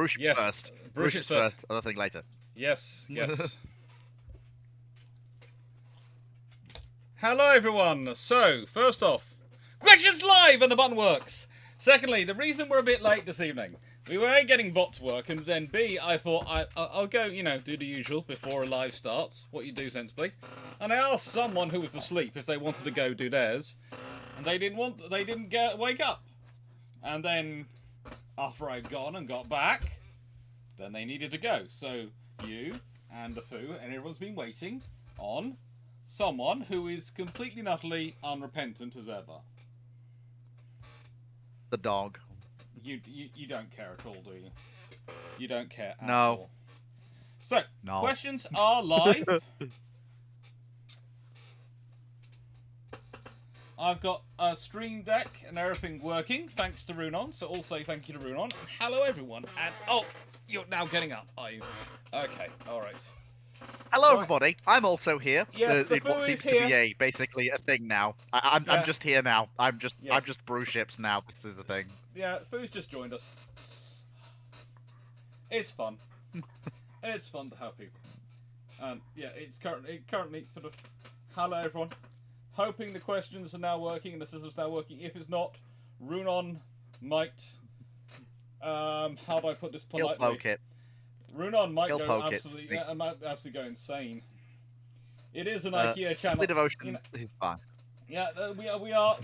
Bruships Yes. first. Bruships Bruships first. Other thing later. Yes. Hello, everyone. So, first off, questions live and the button works. Secondly, the reason we're a bit late this evening, we were A, getting bot to work, and then B, I thought I'll go, do the usual before a live starts, what you do sensibly. And I asked someone who was asleep if they wanted to go do theirs, and they didn't wake up. And then, after I'd gone and got back, then they needed to go. So, you and the Foo and everyone's been waiting on someone who is completely and utterly unrepentant as ever. The dog. You don't care at all, do you? You don't care at No. all. So, No. questions are live. I've got a stream deck and everything working, thanks to Runon. So also thank you to Runon. Hello everyone. And you're now getting up, are you? Okay, alright. Hello, everybody. I'm also here. Yes, the Foo what is seems to here. be basically a thing now. I'm just here now. I'm just Bruships now. This is the thing. Yeah, Foo's just joined us. It's fun. It's fun to have people. Yeah, it's currently sort of hello everyone. Hoping the questions are now working and the system's now working. If it's not, Runon might how do I put this politely? He'll poke it. Runon might He'll go poke absolutely, it. might absolutely go insane. It is an IKEA channel. Devotion is fine. Yeah, we are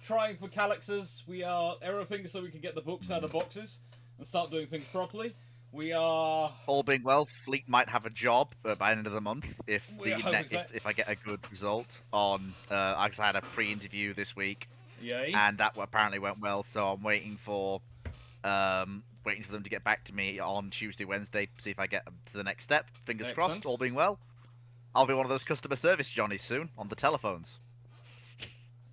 trying for Kalaxes. We are everything so we can get the books out of boxes and start doing things properly. We are all being well. Fleet might have a job by the end of the month if if I get a good result on. I had a pre-interview this week. Yay. And that apparently went well. So I'm waiting for them to get back to me on Tuesday, Wednesday, see if I get to the next step. Fingers crossed, all being well. I'll be one of those customer service Johnnies soon on the telephones.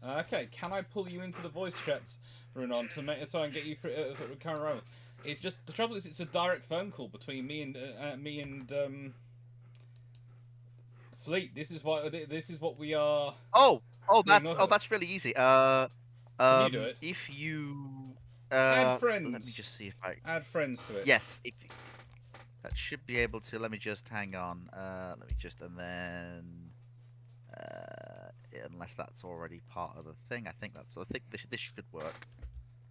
Okay, can I pull you into the voice chats, Runon, so I can get you through current row? It's just the trouble is it's a direct phone call between me and Fleet. This is what we are. That's really easy. Can you do it? If you add friends. Let me just see if I add friends to it. Yes, that should be able to. Let me just hang on. Let me just and then unless that's already part of the thing, I think this should work.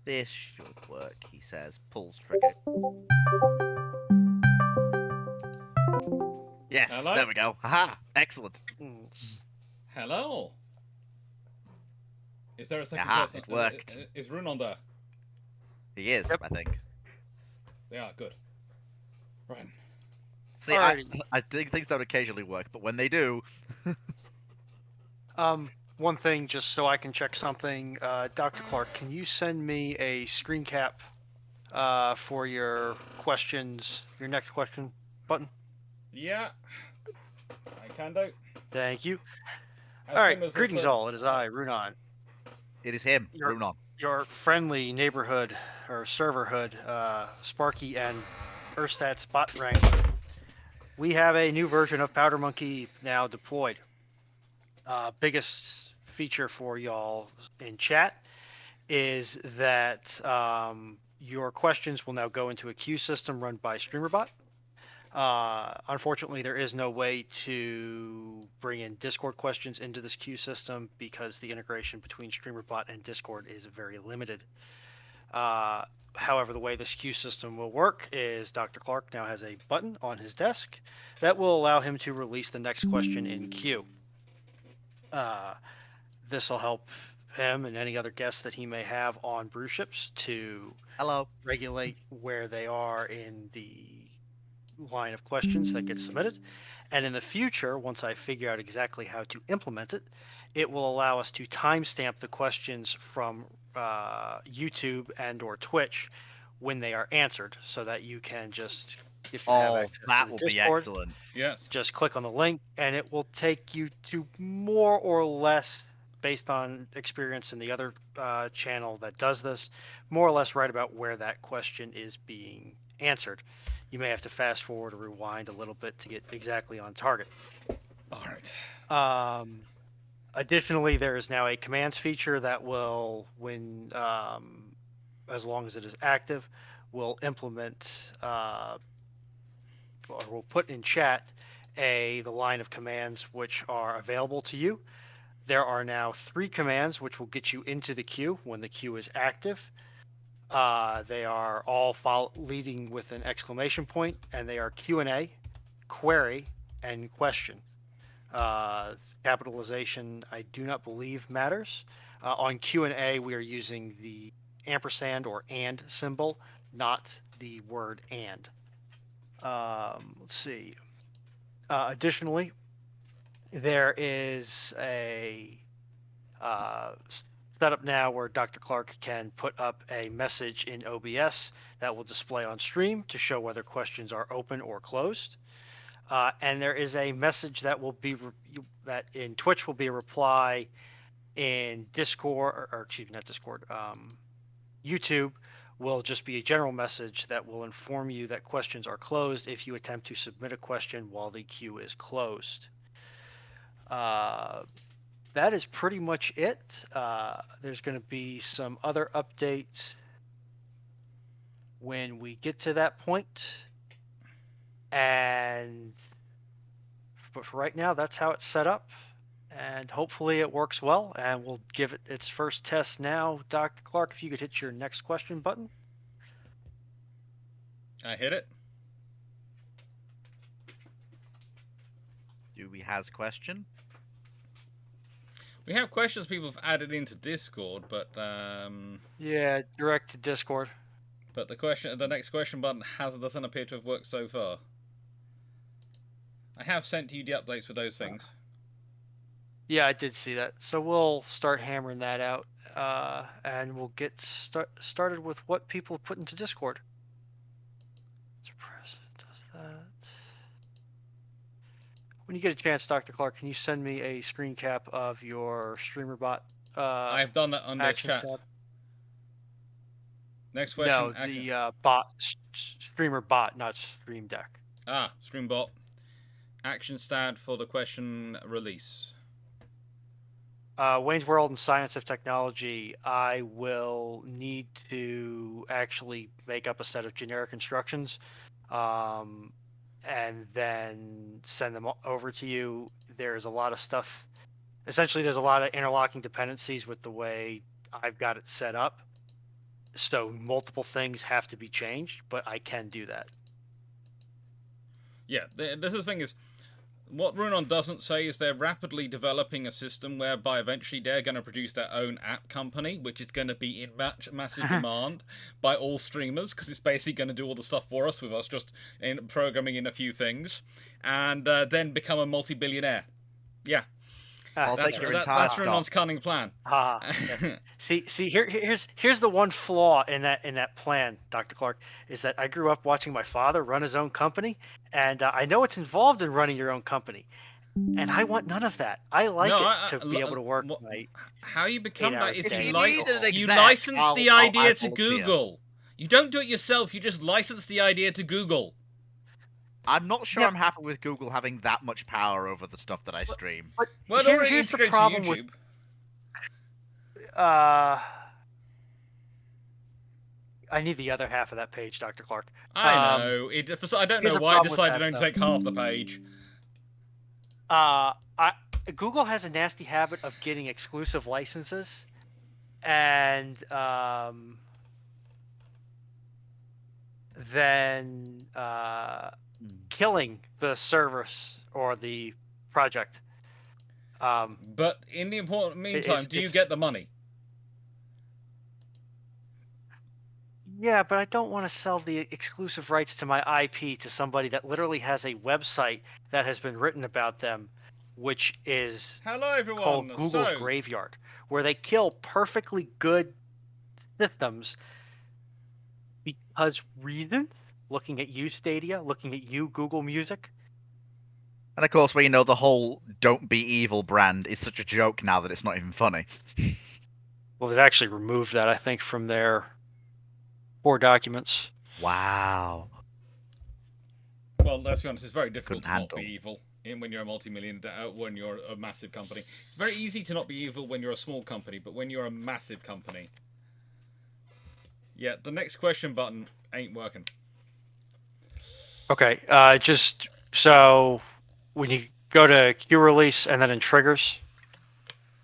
This should work. He says, pulls trigger. Yes, hello? There we go. Haha, excellent. Hello. Is there a second person? It worked. Is Runon there? He is, yep. I think. Yeah, good. Right. See, I think things don't occasionally work, but when they do... One thing, just so I can check something, Dr. Clarke, can you send me a screen cap for your questions, your next question button? Yeah, I can do. Thank you. Alright, greetings all, it is I, Runon. It is him, Runon. Your friendly neighborhood, or serverhood, Sparky and Erstats bot rank. We have a new version of Powder Monkey now deployed. Biggest feature for y'all in chat is that your questions will now go into a queue system run by StreamerBot. Unfortunately, there is no way to bring in Discord questions into this queue system because the integration between StreamerBot and Discord is very limited. However, the way this queue system will work is Dr. Clarke now has a button on his desk that will allow him to release the next question in queue. This will help him and any other guests that he may have on Bruships to regulate where they are in the line of questions that get submitted. And in the future, once I figure out exactly how to implement it, it will allow us to timestamp the questions from YouTube and or Twitch when they are answered, so that you can just, if you have access to the Discord, be excellent. Yes. Just click on the link and it will take you to more or less, based on experience in the other channel that does this, more or less right about where that question is being answered. You may have to fast forward or rewind a little bit to get exactly on target. All right. Additionally, there is now a commands feature that will, when as long as it is active, will implement or will put in chat the line of commands which are available to you. There are now 3 commands which will get you into the queue when the queue is active. They are all leading with an exclamation point, and they are Q&A, query, and question. Capitalization, I do not believe matters. On Q&A, we are using the ampersand or and symbol, not the word and. Let's see. Additionally, there is a setup now where Dr. Clarke can put up a message in OBS that will display on stream to show whether questions are open or closed. And there is a message that will be that in Twitch will be a reply in Discord, or excuse me, not Discord. YouTube will just be a general message that will inform you that questions are closed if you attempt to submit a question while the queue is closed. That is pretty much it. There's going to be some other updates when we get to that point. But for right now, that's how it's set up. And hopefully it works well. And we'll give it its first test now. Dr. Clarke, if you could hit your next question button. I hit it. Do we has question? We have questions people have added into Discord, but yeah, direct to Discord. But the next question button doesn't appear to have worked so far. I have sent you the updates for those things. Yeah, I did see that. So we'll start hammering that out, and we'll get started with what people put into Discord. Suppress does that. When you get a chance, Dr. Clarke, can you send me a screen cap of your streamer bot? I've done that on this chat. Tab? Next question. No, the bot, streamer bot, not stream deck. Stream bot. Action stat for the question release. Wayne's World and Science of Technology, I will need to actually make up a set of generic instructions. And then send them over to you. There's a lot of stuff. Essentially, there's a lot of interlocking dependencies with the way I've got it set up. So multiple things have to be changed, but I can do that. Yeah, this is the thing is, what Runon doesn't say is they're rapidly developing a system whereby eventually they're going to produce their own app company, which is going to be in massive demand by all streamers, because it's basically going to do all the stuff for us with us just in programming in a few things, and then become a multi-billionaire. Yeah. That's Runon's cunning plan. Yes. See, here's the one flaw in that plan, Dr. Clarke, is that I grew up watching my father run his own company, and I know it's involved in running your own company, and I want none of that. I like to be able to work. How you become that is you license the idea to Google. You don't do it yourself. You just license the idea to Google. I'm not sure I'm happy with Google having that much power over the stuff that I stream. But here's the problem to YouTube. I need the other half of that page, Dr. Clarke. I know. I don't know why I decided to only take half the page. Google has a nasty habit of getting exclusive licenses, and then killing the service or the project. But in the important meantime, do you get the money? Yeah, but I don't want to sell the exclusive rights to my IP to somebody that literally has a website that has been written about them, which is called Google's Graveyard, where they kill perfectly good systems because reasons. Looking at you, Stadia. Looking at you, Google Music. And of course, we know the whole "Don't Be Evil" brand is such a joke now that it's not even funny. Well, they've actually removed that, I think, from their core documents. Wow. Well, let's be honest, it's very difficult to not be evil when you're a when you're a massive company. It's very easy to not be evil when you're a small company, but when you're a massive company. Yeah, the next question button, ain't working. Okay, just so when you go to Q release and then in triggers,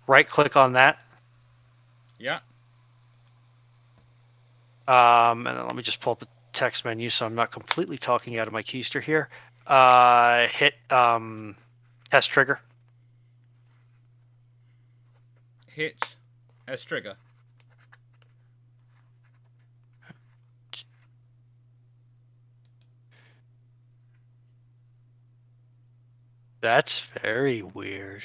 right click on that. Yeah. And then let me just pull up the text menu so I'm not completely talking out of my keister here. Hit test trigger. Hit S trigger. That's very weird.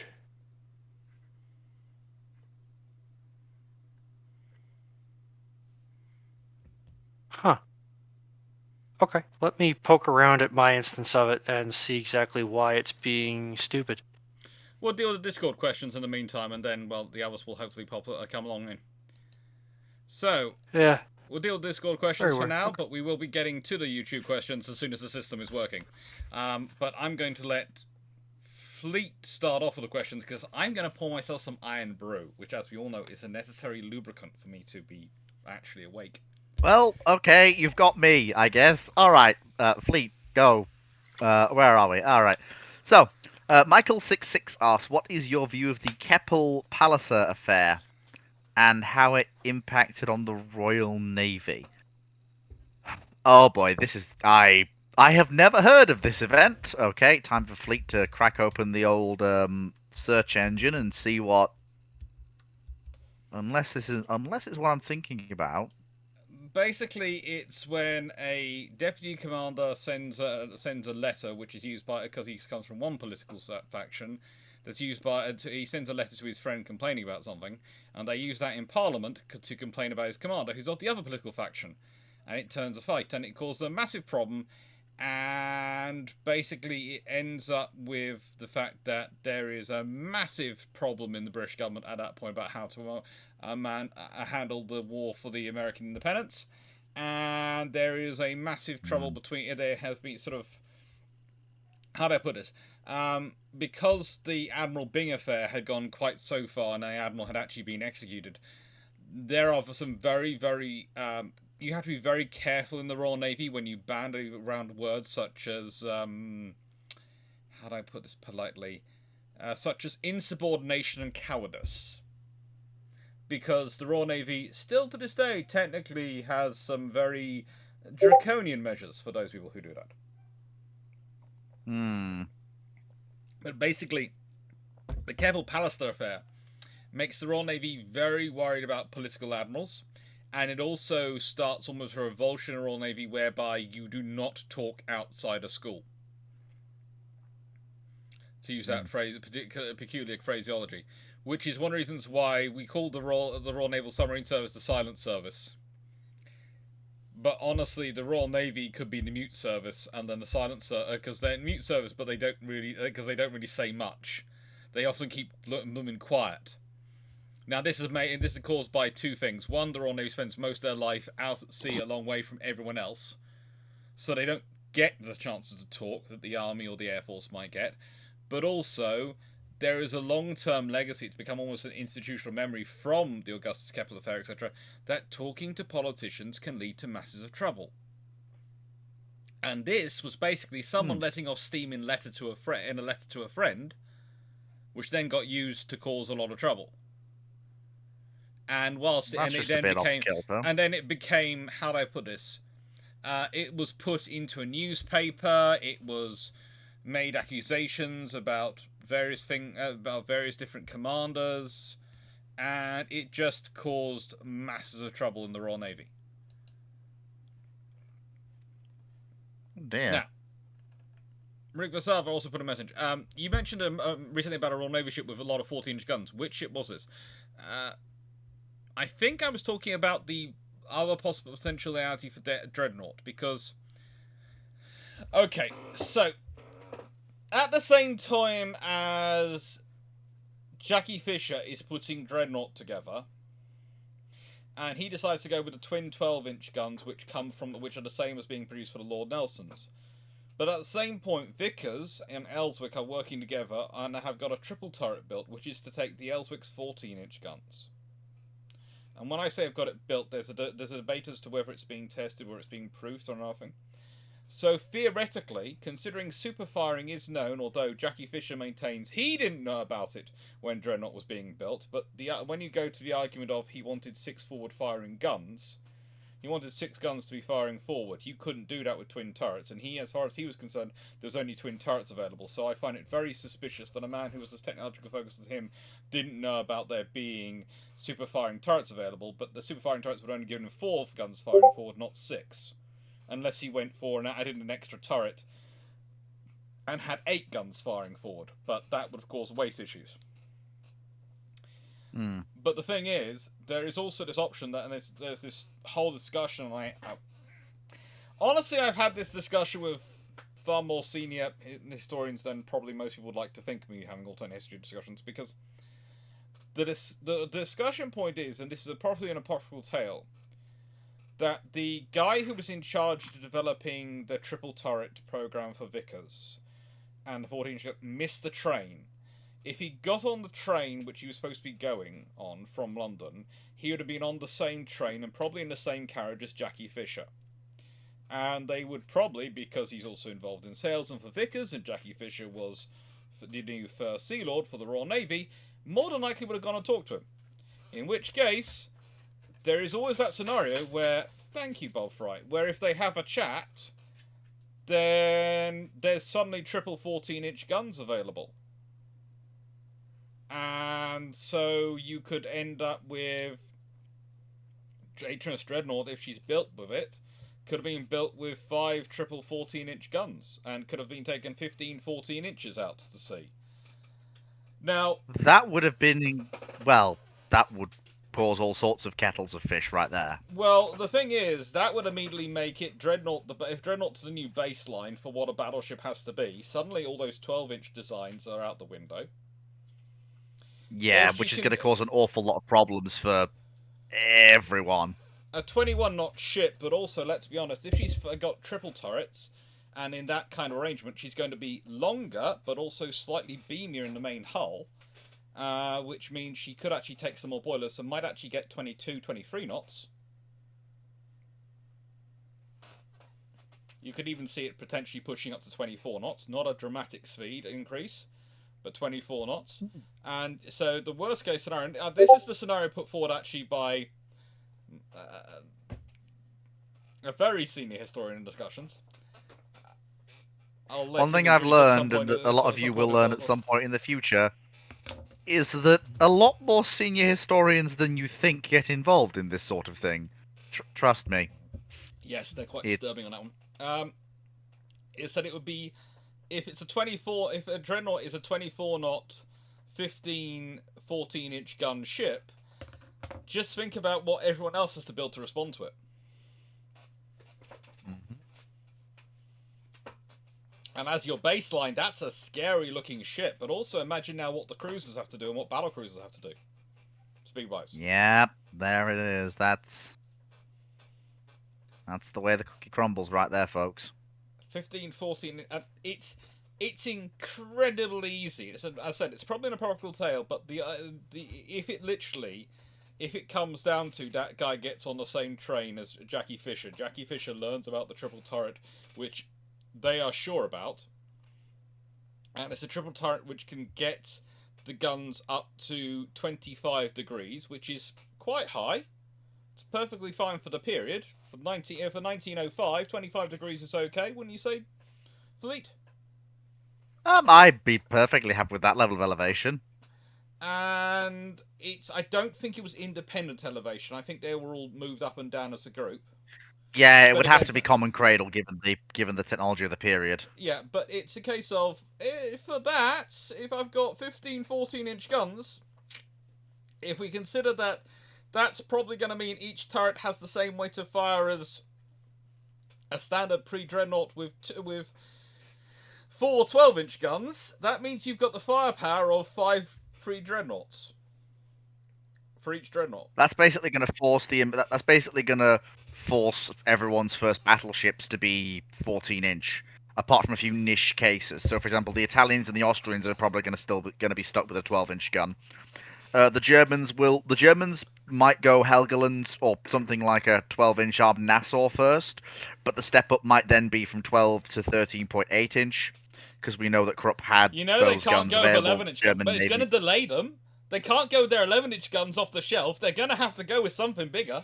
Huh. Okay, let me poke around at my instance of it and see exactly why it's being stupid. We'll deal with the Discord questions in the meantime, and then, well, the others will hopefully come along in. So, yeah, we'll deal with Discord questions for now, but we will be getting to the YouTube questions as soon as the system is working. But I'm going to let Fleet start off with the questions, because I'm going to pour myself some iron brew, which, as we all know, is a necessary lubricant for me to be actually awake. Well, okay, you've got me, I guess. All right, Fleet, go. Where are we? All right. So, Michael66 asks, what is your view of the Keppel Palliser affair and how it impacted on the Royal Navy? Oh boy, this is... I have never heard of this event. Okay, time for Fleet to crack open the old search engine and see what... Unless it's what I'm thinking about. Basically, it's when a deputy commander sends a letter, which is used by, because he comes from one political faction, that's used by, he sends a letter to his friend complaining about something, and they use that in Parliament to complain about his commander, who's of the other political faction, and it turns a fight, and it causes a massive problem, and basically it ends up with the fact that there is a massive problem in the British government at that point about how to handle the war for the American independence, and there is a massive trouble between. There has been sort of, how do I put this? Because the Admiral Byng affair had gone quite so far, and the admiral had actually been executed. There are some very, very you have to be very careful in the Royal Navy when you bandy around words such as how do I put this politely? Such as insubordination and cowardice. Because the Royal Navy, still to this day, technically has some very draconian measures for those people who do that. But basically, the Keppel Palliser affair makes the Royal Navy very worried about political admirals, and it also starts almost a revulsion in the Royal Navy whereby you do not talk outside a school. To use that phrase, peculiar phraseology. Which is one of the reasons why we call the Royal Naval Submarine Service the silent service. But honestly, the Royal Navy could be the mute service, and then the silent service, because they're mute service, but they don't really say much. They often keep blooming quiet. Now, this is caused by two things. One, the Royal Navy spends most of their life out at sea, a long way from everyone else, so they don't get the chances to talk that the Army or the Air Force might get. But also, there is a long-term legacy to become almost an institutional memory from the Augustus Keppel affair, etc., that talking to politicians can lead to masses of trouble. And this was basically someone letting off steam in a letter to a friend, which then got used to cause a lot of trouble. And it became, how do I put this? It was put into a newspaper. It was made accusations about various different commanders, and it just caused masses of trouble in the Royal Navy. Damn. Now, Rick Vasava also put a message. You mentioned recently about a Royal Navy ship with a lot of 14-inch guns. Which ship was this? I think I was talking about the other possible potentiality for Dreadnought, because... Okay, so... At the same time as Jackie Fisher is putting Dreadnought together, and he decides to go with the twin 12-inch guns, which are the same as being produced for the Lord Nelsons. But at the same point, Vickers and Ellswick are working together and have got a triple turret built, which is to take the Ellswick's 14-inch guns. And when I say I've got it built, there's a debate as to whether it's being tested, whether it's being proofed or nothing. So theoretically, considering super firing is known, although Jackie Fisher maintains he didn't know about it when Dreadnought was being built, but when you go to the argument of he wanted 6 forward firing guns, he wanted 6 guns to be firing forward. You couldn't do that with twin turrets, and as far as he was concerned, there was only twin turrets available. So I find it very suspicious that a man who was as technologically focused as him didn't know about there being super firing turrets available, but the super firing turrets would only give him 4 guns firing forward, not 6. Unless he went for and added an extra turret and had 8 guns firing forward. But that would, of course, weight issues. But the thing is, there is also this option that, and there's this whole discussion. Honestly, I've had this discussion with far more senior historians than probably most people would like to think me having alternate history discussions, because the discussion point is, and this is probably an apocryphal tale, that the guy who was in charge of developing the triple turret program for Vickers and the 14-inch missed the train. If he got on the train which he was supposed to be going on from London, he would have been on the same train and probably in the same carriage as Jackie Fisher. And they would probably, because he's also involved in sales and for Vickers, and Jackie Fisher was the new First Sea Lord for the Royal Navy, more than likely would have gone and talked to him. In which case, there is always that scenario where, thank you, Bob Fry, where if they have a chat, then there's suddenly triple 14-inch guns available. And so you could end up with HMS Dreadnought, if she's built with it, could have been built with 5 triple 14-inch guns and could have been taken 15, 14 inches out to sea. Now, that would have been, well, that would cause all sorts of kettles of fish right there. Well, the thing is, that would immediately make it Dreadnought, if Dreadnought's the new baseline for what a battleship has to be, suddenly all those 12-inch designs are out the window. Yeah, which is going to cause an awful lot of problems for everyone. A 21-knot ship, but also, let's be honest, if she's got triple turrets, and in that kind of arrangement, she's going to be longer, but also slightly beamier in the main hull, which means she could actually take some more boilers and might actually get 22, 23 knots. You could even see it potentially pushing up to 24 knots. Not a dramatic speed increase, but 24 knots. And so the worst case scenario, this is the scenario put forward actually by a very senior historian in discussions. One thing I've learned, and a lot of you will learn at some point in the future, is that a lot more senior historians than you think get involved in this sort of thing. Trust me. Yes, they're quite disturbing on that one. It said it would be, if it's a 24, if a Dreadnought is a 24-knot, 15, 14-inch gun ship, just think about what everyone else has to build to respond to it. And as your baseline, that's a scary-looking ship. But also imagine now what the cruisers have to do and what battle cruisers have to do. Speed-wise. Yep, there it is. That's the way the cookie crumbles right there, folks. 15, 14... It's incredibly easy. As I said, it's probably an apocryphal tale, but if it comes down to that guy gets on the same train as Jackie Fisher learns about the triple turret, which they are sure about, and it's a triple turret which can get the guns up to 25 degrees, which is quite high. It's perfectly fine for the period. For 1905, 25 degrees is okay, wouldn't you say, Fleet? I'd be perfectly happy with that level of elevation. And I don't think it was independent elevation. I think they were all moved up and down as a group. Yeah, it would have to be common cradle given the technology of the period. Yeah, but it's a case of, for that, if I've got 15, 14-inch guns, if we consider that that's probably going to mean each turret has the same weight of fire as a standard pre-Dreadnought with 4 12-inch guns, that means you've got the firepower of 5 pre-Dreadnoughts for each Dreadnought. That's basically going to force everyone's first battleships to be 14-inch, apart from a few niche cases. So, for example, the Italians and the Austrians are probably going to be stuck with a 12-inch gun. The Germans might go Helgeland's or something like a 12-inch armed Nassau first, but the step up might then be from 12 to 13.8-inch, because we know that Krupp had You know those they can't guns go with available. 11-inch guns, but it's going to delay them. They can't go with their 11-inch guns off the shelf. They're going to have to go with something bigger.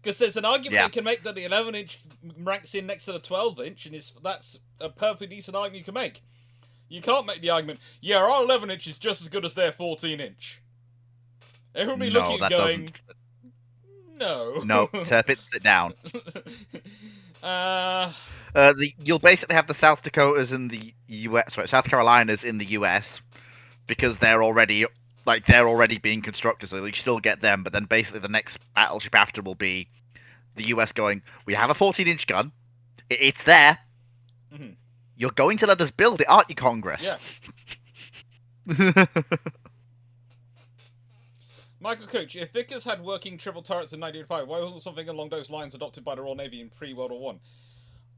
Because there's an argument they can make that the 11-inch ranks in next to the 12-inch, and that's a perfectly decent argument you can make. You can't make the argument, yeah, our 11-inch is just as good as their 14-inch. Everyone will be looking at going, no. No, Turpin, sit down. Uh, You'll basically have the South Dakotas in the US, sorry, South Carolinas in the US, because they're already being constructed, so you still get them. But then basically the next battleship after will be the US going, we have a 14-inch gun, it's there. Mm-hmm. You're going to let us build it, aren't you, Congress? Yeah. Michael Coach, if Vickers had working triple turrets in 1985, why wasn't something along those lines adopted by the Royal Navy in pre-World War I?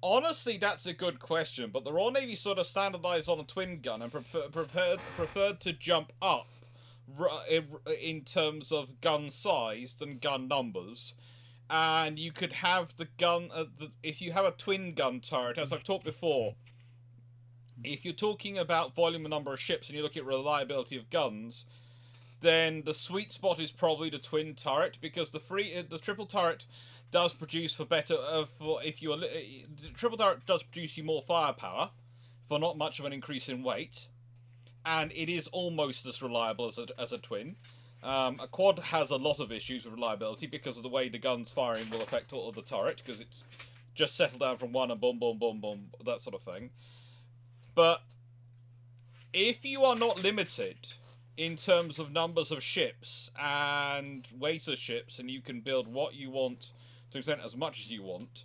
Honestly, that's a good question, but the Royal Navy sort of standardized on a twin gun and preferred to jump up in terms of gun size than gun numbers. And you could have the gun, if you have a twin gun turret, as I've talked before, if you're talking about volume and number of ships and you look at reliability of guns, then the sweet spot is probably the twin turret, because the triple turret does produce the triple turret does produce you more firepower for not much of an increase in weight, and it is almost as reliable as a twin. A quad has a lot of issues with reliability because of the way the gun's firing will affect all of the turret, because it's just settled down from one and boom, boom, boom, boom, that sort of thing. But if you are not limited in terms of numbers of ships and weight of ships, and you can build what you want to extent as much as you want,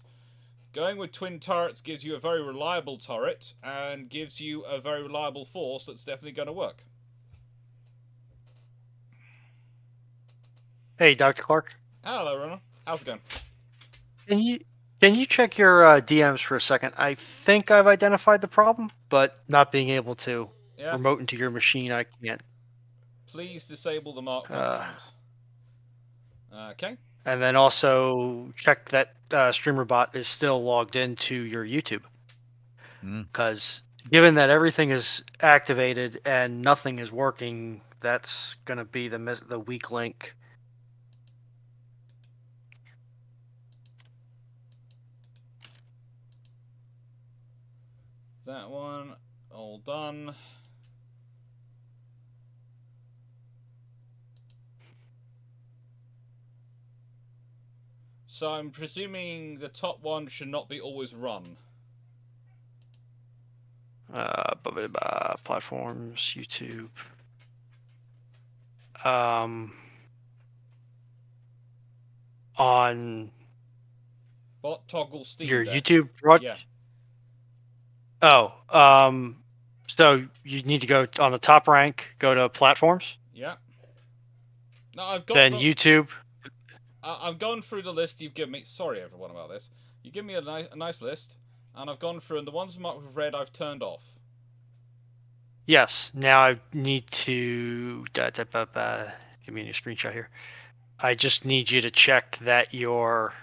going with twin turrets gives you a very reliable turret and gives you a very reliable force that's definitely going to work. Hey, Dr. Clarke. Hello, Rona. How's it going? Can you check your DMs for a second? I think I've identified the problem, but not being able to remote into your machine, I can't. Please disable the mark functions. Okay. And then also check that StreamerBot is still logged into your YouTube. Because given that everything is activated and nothing is working, that's going to be the weak link. That one, all done. So I'm presuming the top one should not be always run. Platforms, YouTube. On Bot toggle Steam your Deck. YouTube Yeah. So you need to go on the top rank, go to platforms. Yeah. No, I've got YouTube. I've gone through the list you've given me. Sorry, everyone, about this. You give me a nice list, and I've gone through, and the ones marked with red I've turned off. Yes. Now I need to give me a new screenshot here. I just need you to check that your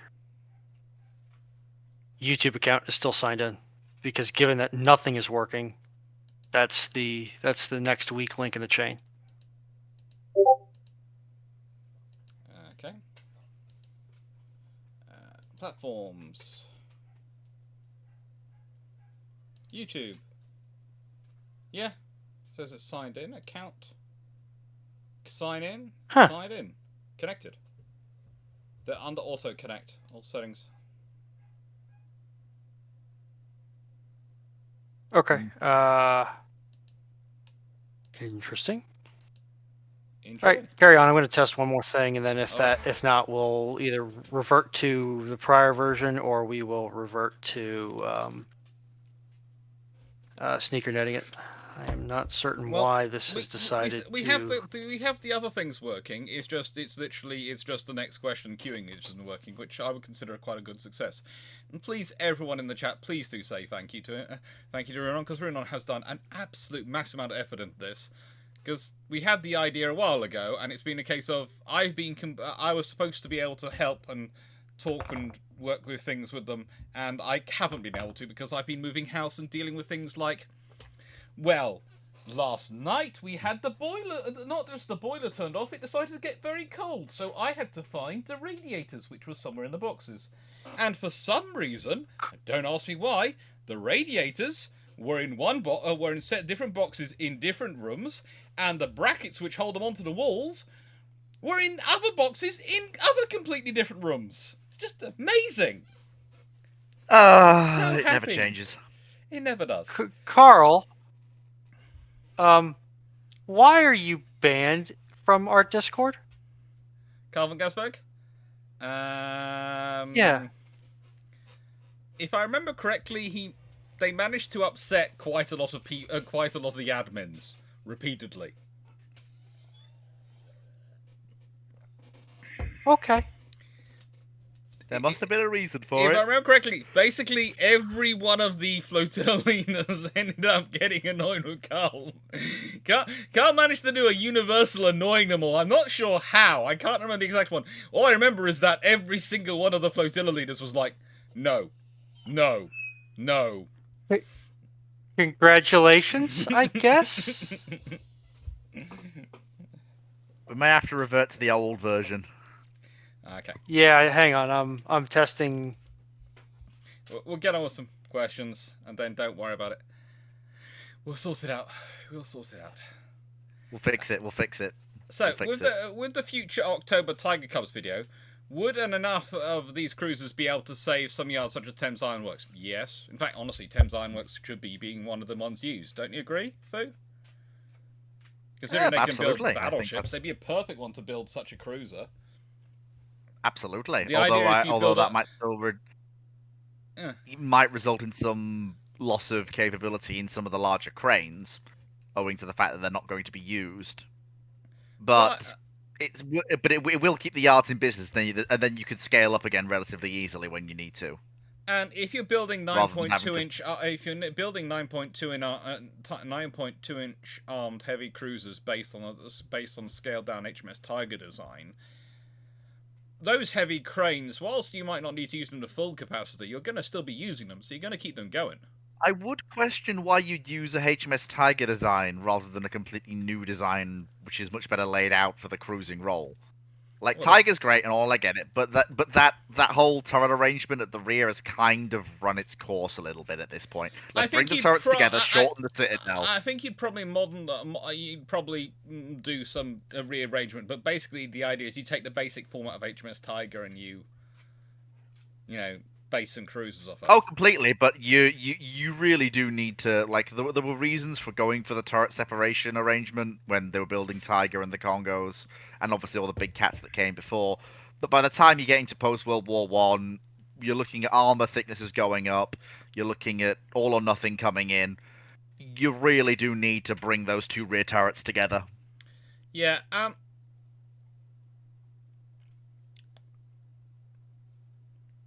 YouTube account is still signed in, because given that nothing is working, that's the next weak link in the chain. Okay. Platforms. YouTube. Yeah. Says it's signed in. Account. Sign in. Huh. Sign in. Connected. They're under auto connect. All settings. Okay. Interesting. All right, carry on. I'm going to test one more thing, and then if not, we'll either revert to the prior version or we will revert to sneaker netting it. I am not certain why this is decided. We have the other things working. It's just the next question queuing isn't working, which I would consider quite a good success. And please, everyone in the chat, please do say thank you to Runon, because Runon has done an absolute massive amount of effort into this. Because we had the idea a while ago, and it's been a case of I was supposed to be able to help and talk and work with things with them, and I haven't been able to because I've been moving house and dealing with things like, well, last night we had the boiler, not just the boiler turned off, it decided to get very cold, so I had to find the radiators, which was somewhere in the boxes. And for some reason, don't ask me why, the radiators were in different boxes in different rooms, and the brackets which hold them onto the walls were in other boxes in other completely different rooms. Just amazing. It never changes. It never does. Carl, why are you banned from our Discord? Calvin Gasberg? Yeah. If I remember correctly, they managed to upset quite a lot of the admins repeatedly. Okay. There must have been a reason for it. If I remember correctly, basically every one of the flotilla leaders ended up getting annoyed with Carl. Carl managed to do a universal annoying them all. I'm not sure how. I can't remember the exact one. All I remember is that every single one of the flotilla leaders was like, no, no, no. Congratulations, I guess. We may have to revert to the old version. Okay. Yeah, hang on. I'm testing. We'll get on with some questions, and then don't worry about it. We'll sort it out. We'll fix it. So, with the future October Tiger Cubs video, would enough of these cruisers be able to save some yards such as Thames Ironworks? Yes. In fact, honestly, Thames Ironworks should be being one of the ones used. Don't you agree, Fu? Considering they can build battleships, they'd be a perfect one to build such a cruiser. Absolutely. Although that might still might result in some loss of capability in some of the larger cranes, owing to the fact that they're not going to be used. But it will keep the yards in business, and then you could scale up again relatively easily when you need to. And if you're building 9.2 inch, if you're building 9.2 inch armed heavy cruisers based on scaled down HMS Tiger design, those heavy cranes, whilst you might not need to use them to full capacity, you're going to still be using them, so you're going to keep them going. I would question why you'd use a HMS Tiger design rather than a completely new design, which is much better laid out for the cruising role. Like, well, Tiger's great and all, I get it, but that whole turret arrangement at the rear has kind of run its course a little bit at this point. Let's bring the turrets together, shorten the citadel. I think you'd probably do some rearrangement, but basically the idea is you take the basic format of HMS Tiger and you base some cruisers off it. Oh, completely, but you really do need to, like, there were reasons for going for the turret separation arrangement when they were building Tiger and the Congos, and obviously all the big cats that came before. But by the time you get into post-World War I, you're looking at armor thicknesses going up, you're looking at all or nothing coming in. You really do need to bring those two rear turrets together. Yeah,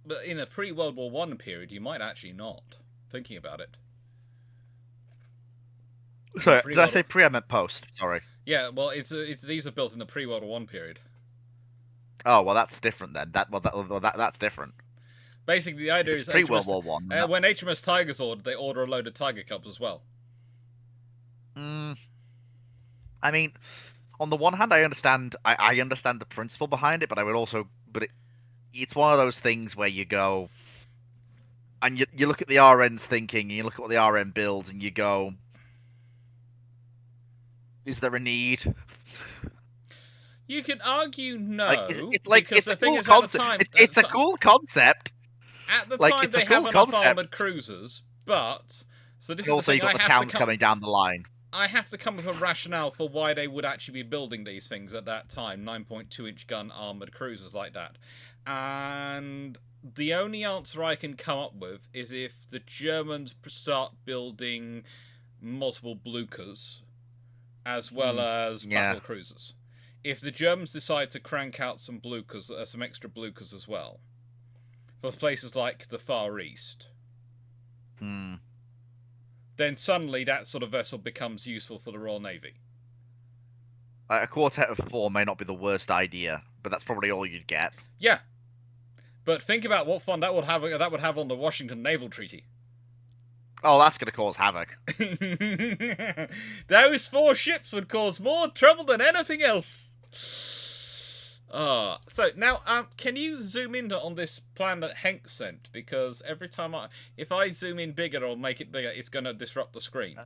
but in a pre-World War I period, you might actually not. Thinking about it. Sorry, did I say pre? I meant post. Sorry. Yeah, well, these are built in the pre-World War I period. Oh well, that's different then. That's different. Basically, the idea is pre-World War One. When HMS Tiger's ordered, they order a load of Tiger Cubs as well. I mean, on the one hand, I understand the principle behind it, but I would also, it's one of those things where you go, and you look at the RN's thinking, and you look at what the RN builds, and you go, is there a need? You can argue no. It's a cool concept. It's a cool concept. At the time, they have enough armored cruisers, but so this is also the thing. You've got the towns coming down the line. I have to come with a rationale for why they would actually be building these things at that time, 9.2-inch gun armored cruisers like that. And the only answer I can come up with is if the Germans start building multiple Bluchers as well as battle cruisers. If the Germans decide to crank out some Bluchers, some extra Bluchers as well, for places like the Far East, then suddenly that sort of vessel becomes useful for the Royal Navy. A quartet of 4 may not be the worst idea, but that's probably all you'd get. Yeah, but think about what fun that would have on the Washington Naval Treaty. Oh, that's going to cause havoc. Those 4 ships would cause more trouble than anything else. So now, can you zoom in on this plan that Hank sent? Because every time if I zoom in bigger or make it bigger, it's going to disrupt the screen.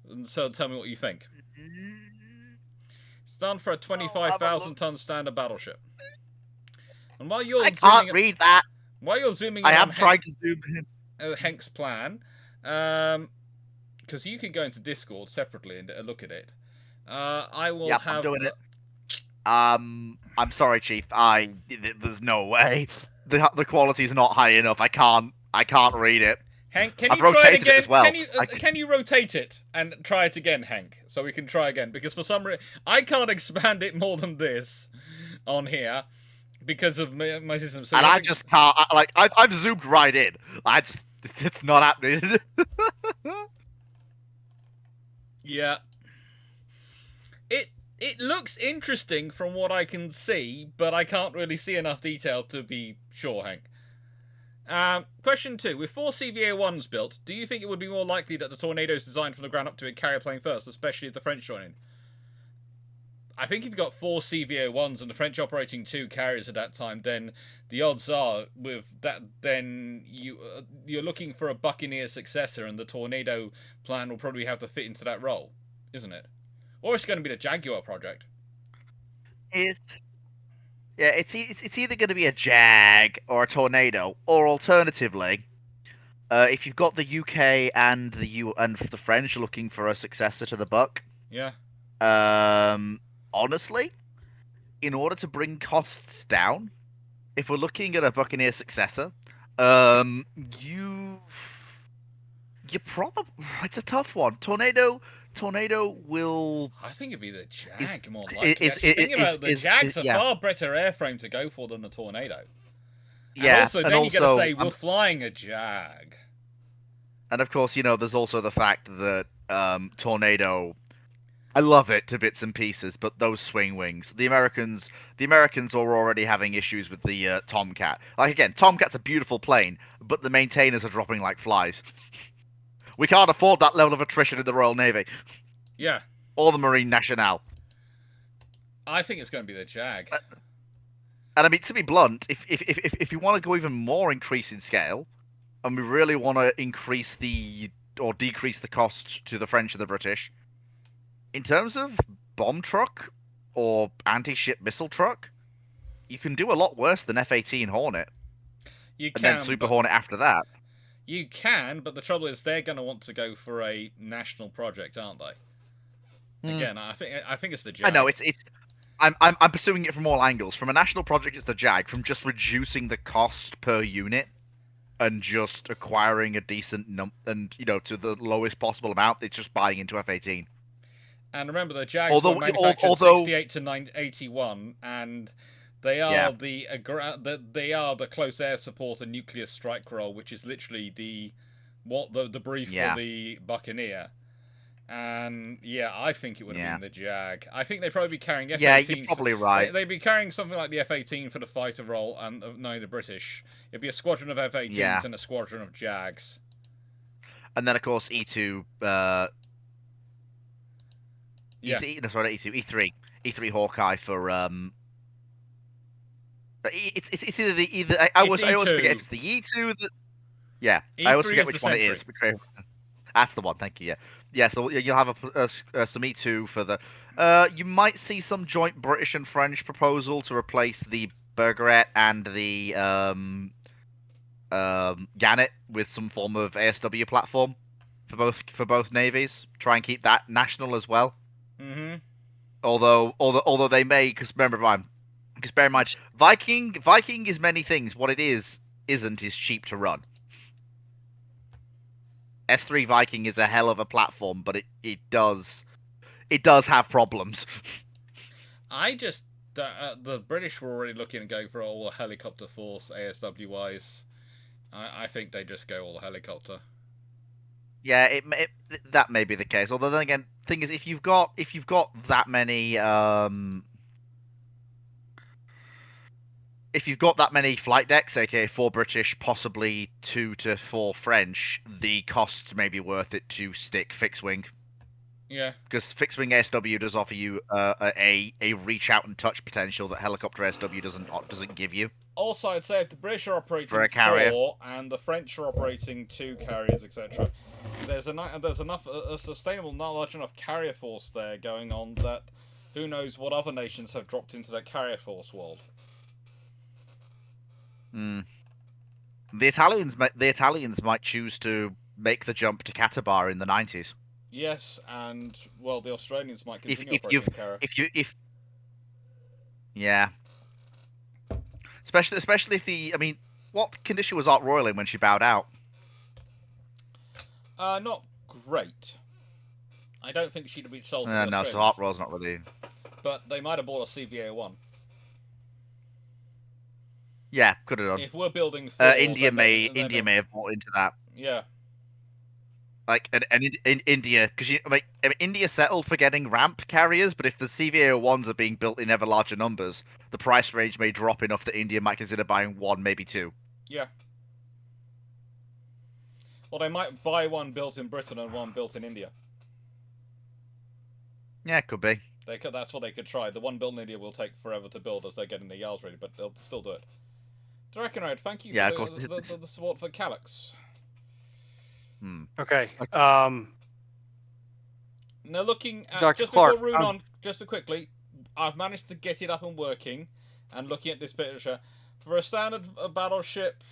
And so tell me what you think. It's done for a 25,000-ton standard battleship. And while you're read that. While you're zooming in, I am trying to zoom in. Hank's plan, because you can go into Discord separately and look at it. I will have. I'm doing it. I'm sorry, Chief. There's no way. The quality's not high enough. I can't read it. Hank, can you try it again? As well. Can you rotate it and try it again, Hank? So we can try again. Because for some reason, I can't expand it more than this on here because of my system. So and I just can't. I've zoomed right in. It's not happening. Yeah. It looks interesting from what I can see, but I can't really see enough detail to be sure, Hank. Question 2. With 4 CVA-1s built, do you think it would be more likely that the Tornado is designed from the ground up to be a carrier plane first, especially if the French join in? I think if you've got 4 CVA-1s and the French operating 2 carriers at that time, then the odds are with that, then you're looking for a Buccaneer successor, and the Tornado plan will probably have to fit into that role, isn't it? Or it's going to be the Jaguar project. It's either going to be a Jag or a Tornado, or alternatively, if you've got the UK and the French looking for a successor to the Buck. Yeah. Honestly, in order to bring costs down, if we're looking at a Buccaneer successor, you probably, it's a tough one. Tornado will. I think it'd be the Jag more likely. Think about the Jag's a far better airframe to go for than the Tornado. Yeah, and then you got to say we're flying a Jag. And of course, there's also the fact that Tornado. I love it to bits and pieces, but those swing wings, the Americans are already having issues with the Tomcat. Like again, Tomcat's a beautiful plane, but the maintainers are dropping like flies. We can't afford that level of attrition in the Royal Navy. Yeah. Or the Marine Nationale. I think it's going to be the Jag. And I mean, to be blunt, if you want to go even more increase in scale, and we really want to increase or decrease the cost to the French and the British, in terms of bomb truck or anti-ship missile truck, you can do a lot worse than F-18 Hornet. You can. And then Super Hornet after that. You can, but the trouble is they're going to want to go for a national project, aren't they? Again, I think it's the Jag. I know I'm pursuing it from all angles. From a national project, it's the Jag. From just reducing the cost per unit and just acquiring a decent to the lowest possible amount, it's just buying into F-18. And remember, the Jags were manufactured 68 to 81, and they are they are the close air support and nuclear strike role, which is literally the brief for the Buccaneer. And I think it would have been the Jag. I think they'd probably be carrying F-18. Yeah, you're probably right. They'd be carrying something like the F-18 for the fighter role, and knowing the British, it'd be a squadron of F-18s and a squadron of Jags. And then of course E2. E3 Hawkeye for It's either I always forget if it's the E2 that. Yeah, I always forget which one it is. That's the one. Thank you. Yeah. So you'll have some E2 for the. You might see some joint British and French proposal to replace the Bergeret and the Gannet with some form of ASW platform for both navies. Try and keep that national as well. Mm-hmm. Although they may, because bear in mind, Viking is many things. What it isn't cheap to run. S3 Viking is a hell of a platform, but it does have problems. I just the British were already looking at going for all helicopter force ASW wise. I think they just go all helicopter. Yeah, that may be the case. Although then again, thing is, if you've got that many if you've got that many flight decks, aka 4 British, possibly 2 to 4 French, the costs may be worth it to stick fixed wing. Yeah. Because fixed wing ASW does offer you a reach out and touch potential that helicopter ASW doesn't give you. Also, I'd say if the British are operating for a carrier. 4 and the French are operating 2 carriers, etc., there's enough a sustainable, large enough carrier force there going on that who knows what other nations have dropped into that carrier force world. The Italians might choose to make the jump to Katabar in the 90s. Yes, and well, the Australians might continue operating carrier. Yeah. Especially if what condition was Art Royal in when she bowed out? Not great. I don't think she'd have been sold to the Australians. No, so Art Royal's not really. But they might have bought a CVA-1. Yeah, could have done. If we're building 4, India may have bought into that. Yeah. Like in India, because India settled for getting ramp carriers, but if the CVA-1s are being built in ever larger numbers, the price range may drop enough that India might consider buying 1, maybe 2. Yeah. Or they might buy 1 built in Britain and 1 built in India. Yeah, it could be. That's what they could try. The 1 built in India will take forever to build as they're getting the yards ready, but they'll still do it. Draconide, thank you for the support for Kalax. Okay. Now looking at Dr. just Clarke, before Runon, just quickly, I've managed to get it up and working, and looking at this picture, for a standard battleship,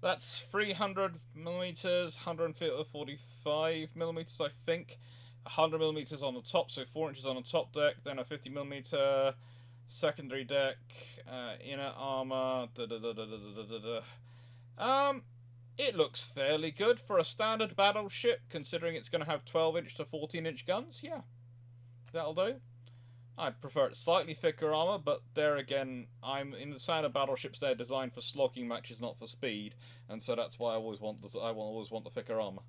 that's 300 millimeters, 145 millimeters, I think, 100 millimeters on the top, so 4 inches on the top deck, then a 50 millimeter secondary deck, inner armor. It looks fairly good for a standard battleship, considering it's going to have 12-inch to 14-inch guns. Yeah, that'll do. I'd prefer it slightly thicker armor, but there again, I'm in the standard battleships. They're designed for slogging matches, not for speed, and so that's why I always want the thicker armor.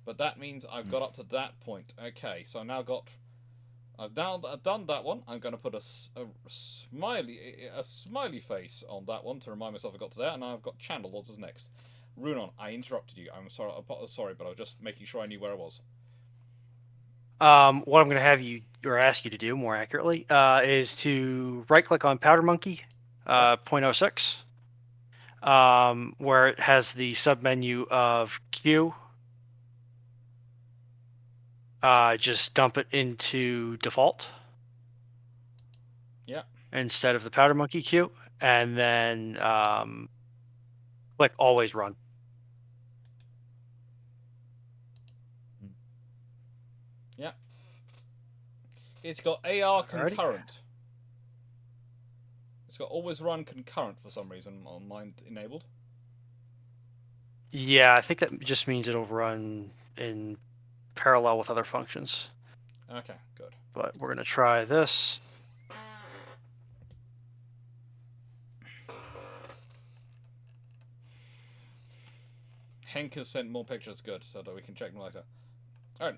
But that means I've got up to that point. Okay, so I've done that one. I'm going to put a smiley face on that one to remind myself I got to that, and I've got Channel Lords as next. Runon, I interrupted you. I'm sorry, but I was just making sure I knew where I was. What I'm going to have you, or ask you to do more accurately, is to right-click on Powder Monkey, 0.06, where it has the submenu of Q. Just dump it into default. Yeah. Instead of the Powder Monkey queue, and then click Always Run. Yeah. It's got AR concurrent. It's got Always Run concurrent for some reason on mine enabled. Yeah, I think that just means it'll run in parallel with other functions. Okay, good. But we're going to try this. Henk has sent more pictures, good, so that we can check them later. Alright.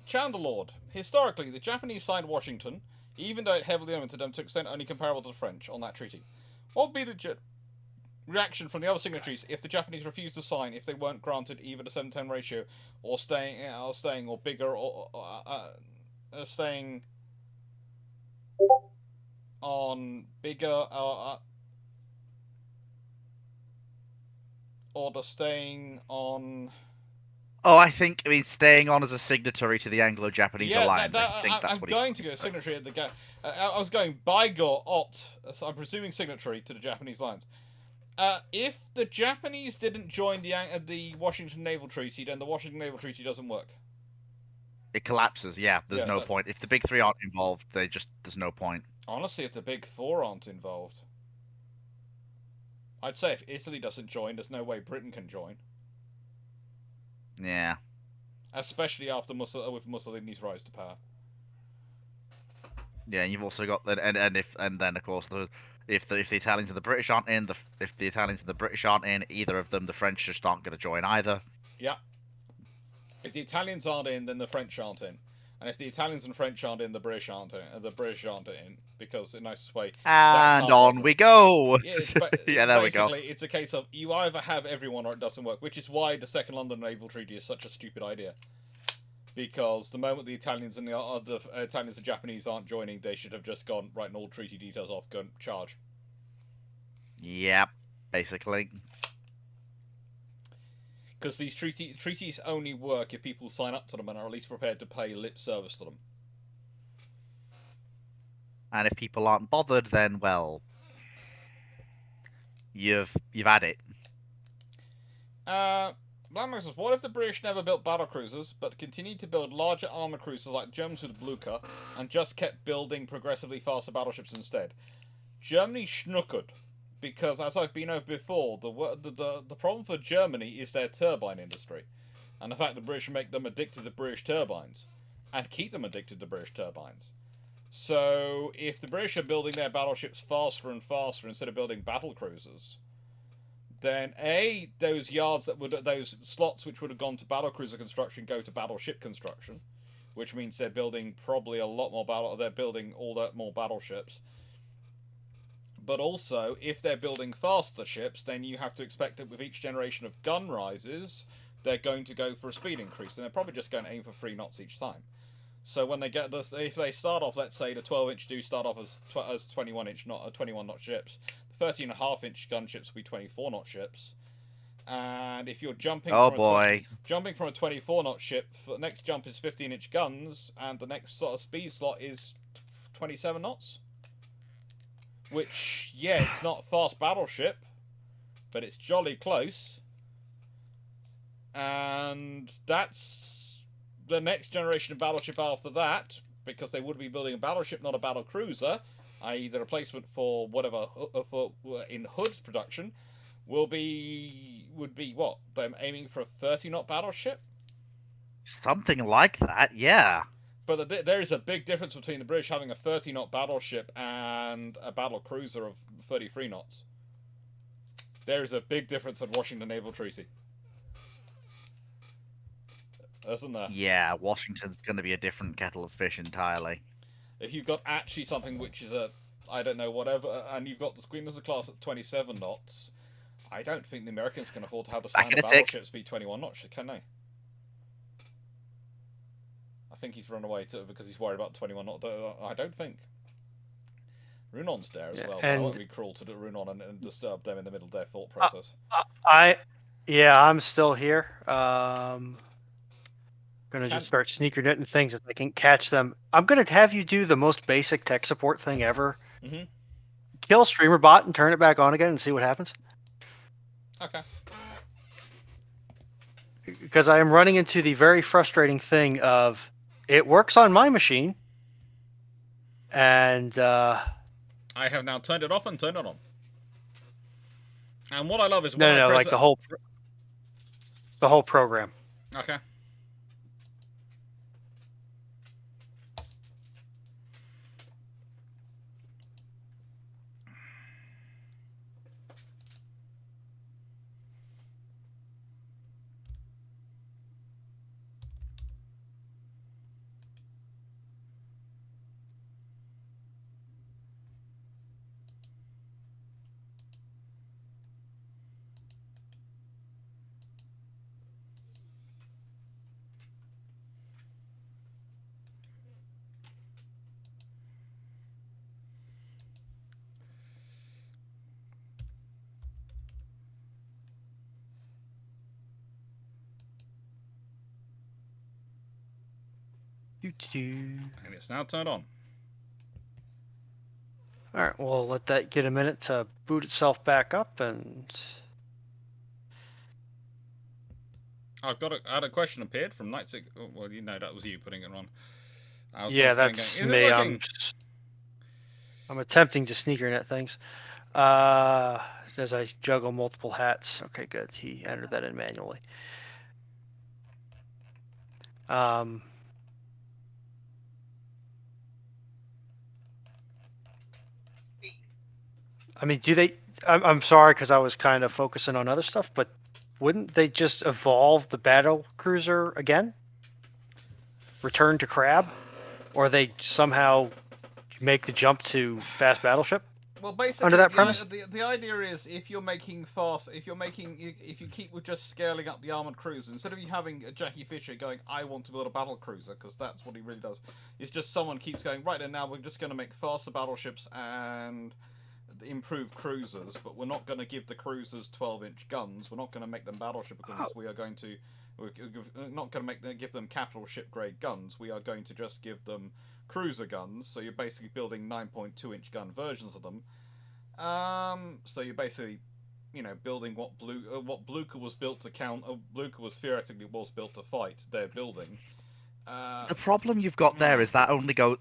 Chandelord. Historically, the Japanese signed Washington, even though it heavily limited them to extent only comparable to the French on that treaty. What would be the reaction from the other signatories if the Japanese refused to sign, if they weren't granted either the 7-10 ratio, or staying or bigger, or staying on bigger, or the staying on... Oh, I mean, staying on as a signatory to the Anglo-Japanese alliance. I'm going to go signatory at the I was going Bygor Ot, so I'm presuming signatory to the Japanese alliance. If the Japanese didn't join the Washington Naval Treaty, then the Washington Naval Treaty doesn't work. It collapses, yeah. There's no point. If the big three aren't involved, there's no point. Honestly, if the big four aren't involved, I'd say if Italy doesn't join, there's no way Britain can join. Yeah. Especially after with Mussolini's rise to power. Yeah, and you've also got and then of course If the Italians and the British aren't in, if the Italians and the British aren't in, either of them, the French just aren't going to join either. Yeah. If the Italians aren't in, then the French aren't in. And if the Italians and French aren't in, the British aren't in. The British aren't in because, in a nicest way, And on we go. Yeah, yeah, there we go. Basically, it's a case of you either have everyone or it doesn't work, which is why the Second London Naval Treaty is such a stupid idea. Because the moment the Italians and the Italians and Japanese aren't joining, they should have just gone right and all treaty details off, go charge. Yep, basically. Because these treaties only work if people sign up to them and are at least prepared to pay lip service to them. And if people aren't bothered, then well, you've had it. Blackmax says, what if the British never built battle cruisers, but continued to build larger armor cruisers like Germans with Blucher, and just kept building progressively faster battleships instead? Germany schnookered, because as I've been over before, the problem for Germany is their turbine industry, and the fact the British make them addicted to British turbines, and keep them addicted to British turbines. So if the British are building their battleships faster and faster instead of building battle cruisers, then those slots which would have gone to battlecruiser construction go to battleship construction, which means they're building probably a lot more they're building all that more battleships. But also, if they're building faster ships, then you have to expect that with each generation of gun rises, they're going to go for a speed increase, and they're probably just going to aim for 3 knots each time. So when they get this, if they start off, let's say the 12-inch do start off as 21-inch, not 21-knot ships. 13.5-inch gunships will be 24-knot ships, and if you're jumping from a 24-knot ship, the next jump is 15-inch guns, and the next sort of speed slot is 27 knots. Which, yeah, it's not a fast battleship, but it's jolly close. And that's the next generation of battleship after that, because they would be building a battleship, not a battle cruiser, i.e. the replacement for whatever in Hood's production would be what? Them aiming for a 30-knot battleship? Something like that, yeah. But there is a big difference between the British having a 30-knot battleship and a battle cruiser of 33 knots. There is a big difference in Washington Naval Treaty. Isn't there? Yeah, Washington's going to be a different kettle of fish entirely. If you've got actually something which is I don't know, whatever, and you've got the Queen class at 27 knots, I don't think the Americans can afford to have the standard battleships be 21 knots, can they? I think he's run away because he's worried about 21 knots. I don't think. Runon's there as well. But I won't be cruel to Runon and disturb them in the middle of their thought process. I'm still here. Gonna just start sneaker knitting things if I can catch them. I'm gonna have you do the most basic tech support thing ever. Mm-hmm. Kill StreamerBot and turn it back on again and see what happens. Okay. Because I am running into the very frustrating thing of it works on my machine, and I have now turned it off and turned it on. And what I love is like the whole program. Okay. And it's now turned on. Alright, we'll let that get a minute to boot itself back up, and I had a question appeared from Night Six. Well, you know that was you putting it on. Yeah, that's me. I'm attempting to sneaker net things. As I juggle multiple hats. Okay, good. He entered that in manually. I mean, do they? I'm sorry because I was kind of focusing on other stuff, but wouldn't they just evolve the battle cruiser again? Return to Crab, or they somehow make the jump to fast battleship? Well, Under basically, that premise? the idea is if you keep with just scaling up the armored cruisers, instead of you having Jackie Fisher going, I want to build a battle cruiser, because that's what he really does. It's just someone keeps going, right, and now we're just going to make faster battleships and improve cruisers, but we're not going to give the cruisers 12-inch guns. We're not going to make them battleship equivalents. We're not going to give them capital ship grade guns. We are going to just give them cruiser guns. So you're basically building 9.2-inch gun versions of them. So you're basically, building what Blucher was built to counter. Blucher was theoretically built to fight. They're building. The problem you've got there is that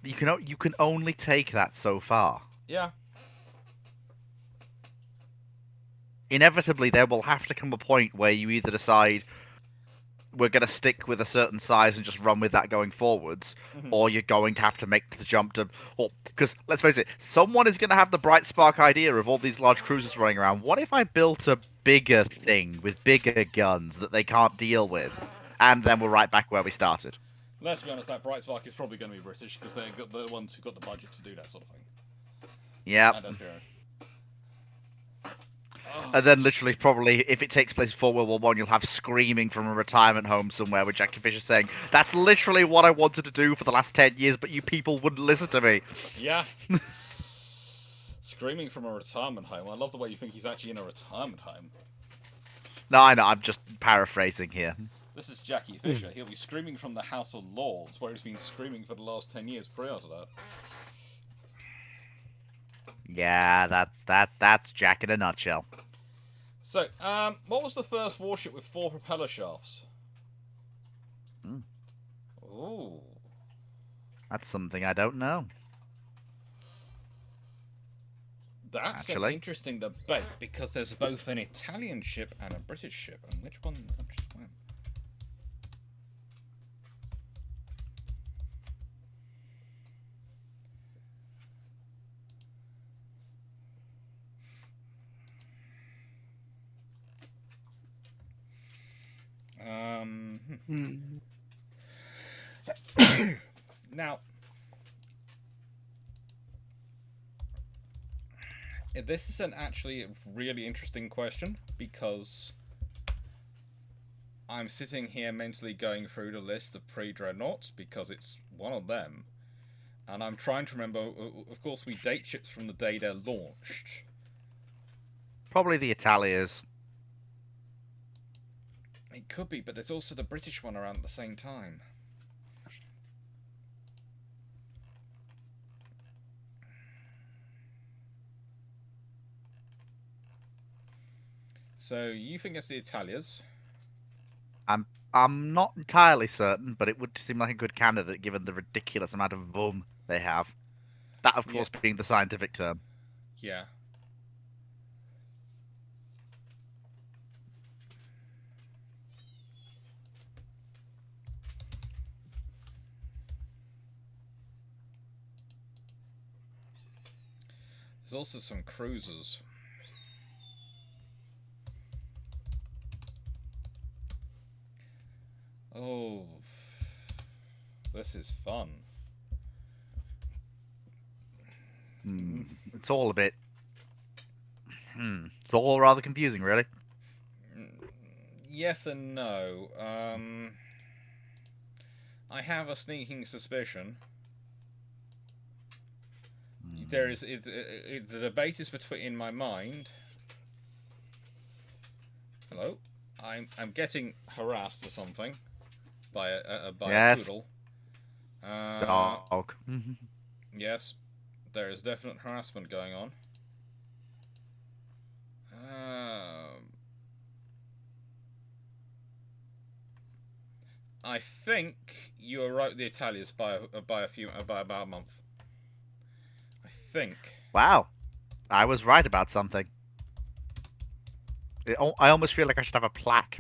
you can only take that so far. Yeah. Inevitably, there will have to come a point where you either decide we're going to stick with a certain size and just run with that going forwards, or you're going to have to make the jump to... Because, let's face it, someone is going to have the bright spark idea of all these large cruisers running around. What if I built a bigger thing with bigger guns that they can't deal with? And then we're right back where we started. Let's be honest, that bright spark is probably going to be British, because they're the ones who've got the budget to do that sort of thing. Yeah. And then literally, probably, if it takes place before World War One, you'll have screaming from a retirement home somewhere with Jackie Fisher saying, that's literally what I wanted to do for the last 10 years, but you people wouldn't listen to me. Yeah. Screaming from a retirement home. I love the way you think he's actually in a retirement home. No, I know, I'm just paraphrasing here. This is Jackie Fisher. He'll be screaming from the House of Lords, where he's been screaming for the last 10 years prior to that. Yeah, that's Jack in a nutshell. So, what was the first warship with 4 propeller shafts? Ooh. That's something I don't know. That's an interesting debate, because there's both an Italian ship and a British ship, and which one? Now, this is actually a really interesting question, because I'm sitting here mentally going through the list of pre-dreadnoughts, because it's one of them, and I'm trying to remember. Of course, we date ships from the day they're launched. Probably the Italias. It could be, but there's also the British one around at the same time. So you think it's the Italias? I'm not entirely certain, but it would seem like a good candidate given the ridiculous amount of boom they have. That, of course, being the scientific term. Yeah. There's also some cruisers. Oh, this is fun. It's all a bit... It's all rather confusing, really. Yes and no. I have a sneaking suspicion. The debate is in my mind. Hello, I'm getting harassed or something by a poodle. Dog. Yes, there is definite harassment going on. I think you were right with the Italians by about a month. I think. Wow, I was right about something. I almost feel like I should have a plaque.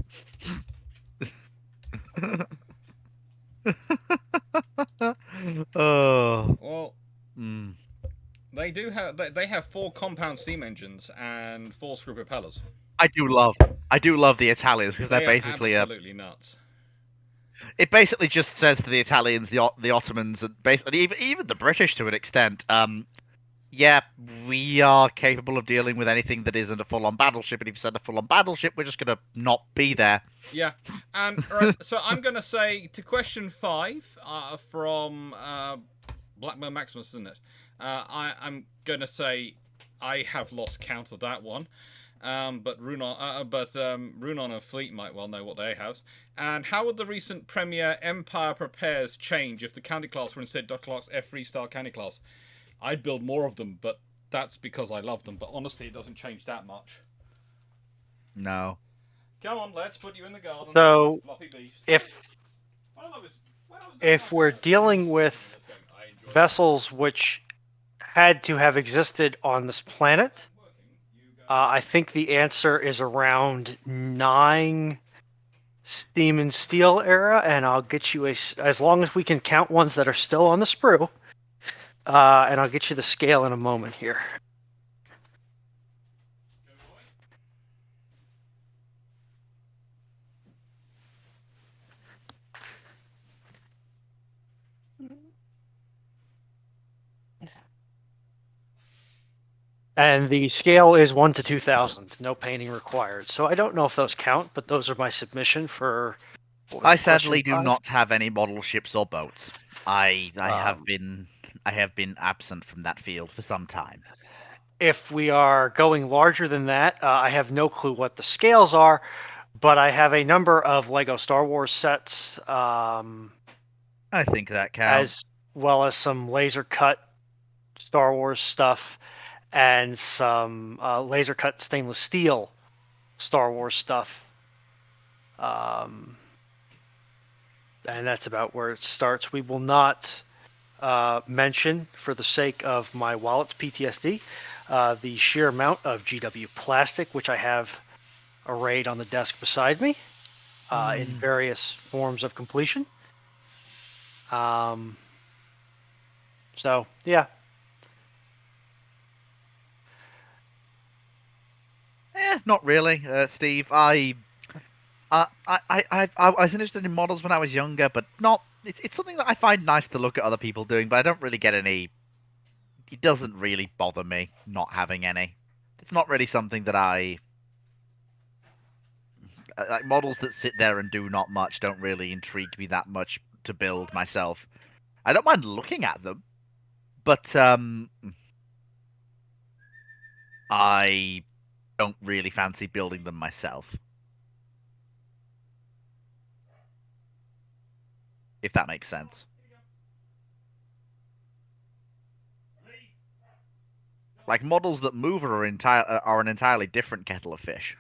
Oh. Well. They do have. They have 4 compound steam engines and 4 screw propellers. I do love the Italians because they're basically absolutely nuts. It basically just says to the Italians, the Ottomans, and basically even the British to an extent, yeah, we are capable of dealing with anything that isn't a full-on battleship, and if you send a full-on battleship, we're just gonna not be there. Yeah, and right, so I'm gonna say to question 5 from Blackburn Maximus, isn't it? I'm gonna say I have lost count of that one. But Runon and Fleet might well know what they have. And how would the recent Premier Empire Prepares change if the candy class were instead Clarke's F3 style candy class? I'd build more of them, but that's because I love them. But honestly, it doesn't change that much. No. Come on, let's put you in the garden. So, if we're dealing with vessels which had to have existed on this planet, I think the answer is around 9 steam and steel era, and I'll get you as long as we can count ones that are still on the sprue, and I'll get you the scale in a moment here. And the scale is 1 to 2,000. No painting required. So I don't know if those count, but those are my submission for. I sadly do not have any model ships or boats. I have been absent from that field for some time. If we are going larger than that, I have no clue what the scales are, but I have a number of Lego Star Wars sets. I think that counts. As well as some laser cut Star Wars stuff. And some laser cut stainless steel Star Wars stuff. And that's about where it starts. We will not mention, for the sake of my wallet's PTSD, the sheer amount of GW plastic, which I have arrayed on the desk beside me in various forms of completion. So, yeah. Not really, Steve. I was interested in models when I was younger, but not. It's something that I find nice to look at other people doing, but I don't really get any. It doesn't really bother me not having any. It's not really something that I like. Models that sit there and do not much don't really intrigue me that much to build myself. I don't mind looking at them, but I don't really fancy building them myself. If that makes sense. Like, models that move are an entirely different kettle of fish.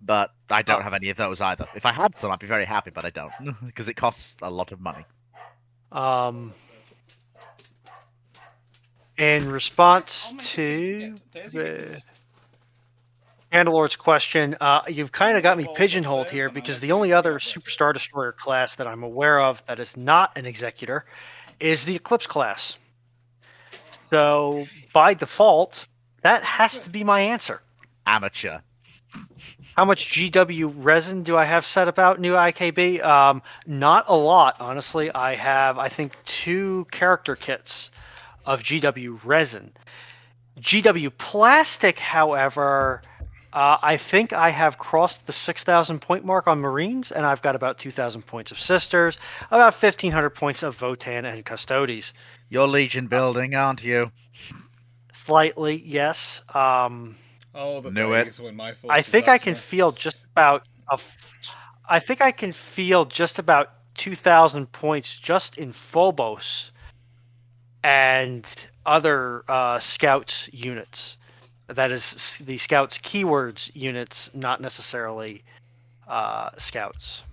But I don't have any of those either. If I had some, I'd be very happy, but I don't. Because it costs a lot of money. In response to the Mandalord's question, you've kind of got me pigeonholed here, because the only other Superstar Destroyer class that I'm aware of that is not an Executor is the Eclipse class. So, by default, that has to be my answer. Amateur. How much GW resin do I have set about new IKB? Not a lot, honestly. I have, I think, 2 character kits of GW resin. GW plastic, however, I think I have crossed the 6,000 point mark on Marines, and I've got about 2,000 points of Sisters, about 1,500 points of Votan and Custodes. You're Legion building, aren't you? Slightly, yes. The days when my force I think I can feel just about. I think I can feel just about 2,000 points just in Phobos and other Scouts units. That is the Scouts keywords units, not necessarily Scouts.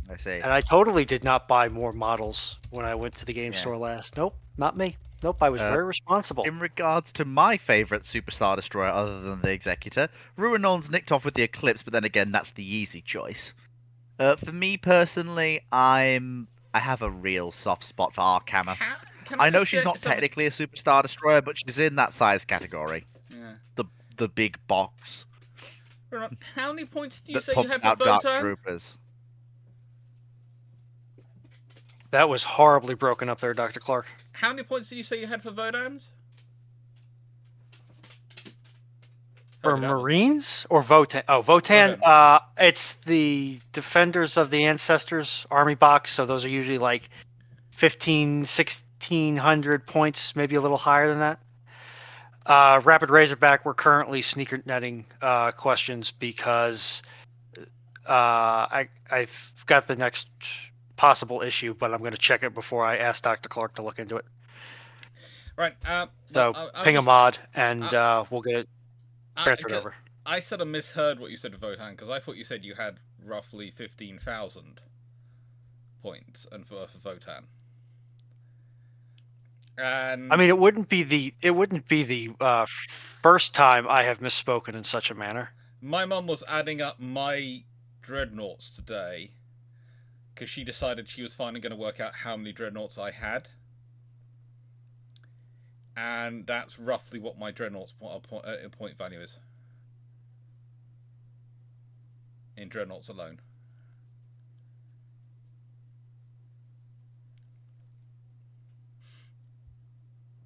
I see. And I totally did not buy more models when I went to the game store last. Nope, not me. Nope, I was very responsible. In regards to my favourite Superstar Destroyer other than the Executor, Ruinon's nicked off with the Eclipse, but then again, that's the easy choice. For me personally, I have a real soft spot for Archammer. I know she's not technically a superstar destroyer, but she's in that size category. Yeah. The big box. How many points do you say you pumps had for out Dark Votan? Troopers. That was horribly broken up there, Dr. Clarke. How many points did you say you had for Vodans? For Marines or Votan? Oh, Votan. It's the Defenders of the Ancestors Army box. So those are usually like 1,600 points, maybe a little higher than that. Rapid Razorback, we're currently sneaker netting questions because I've got the next possible issue, but I'm going to check it before I ask Dr. Clarke to look into it. Right. So ping a mod and we'll get it transferred over. I sort of misheard what you said to Votan because I thought you said you had roughly 15,000 points and for Votan. And I mean, it wouldn't be the first time I have misspoken in such a manner. My mum was adding up my dreadnoughts today because she decided she was finally going to work out how many dreadnoughts I had. And that's roughly what my dreadnoughts point value is. In dreadnoughts alone.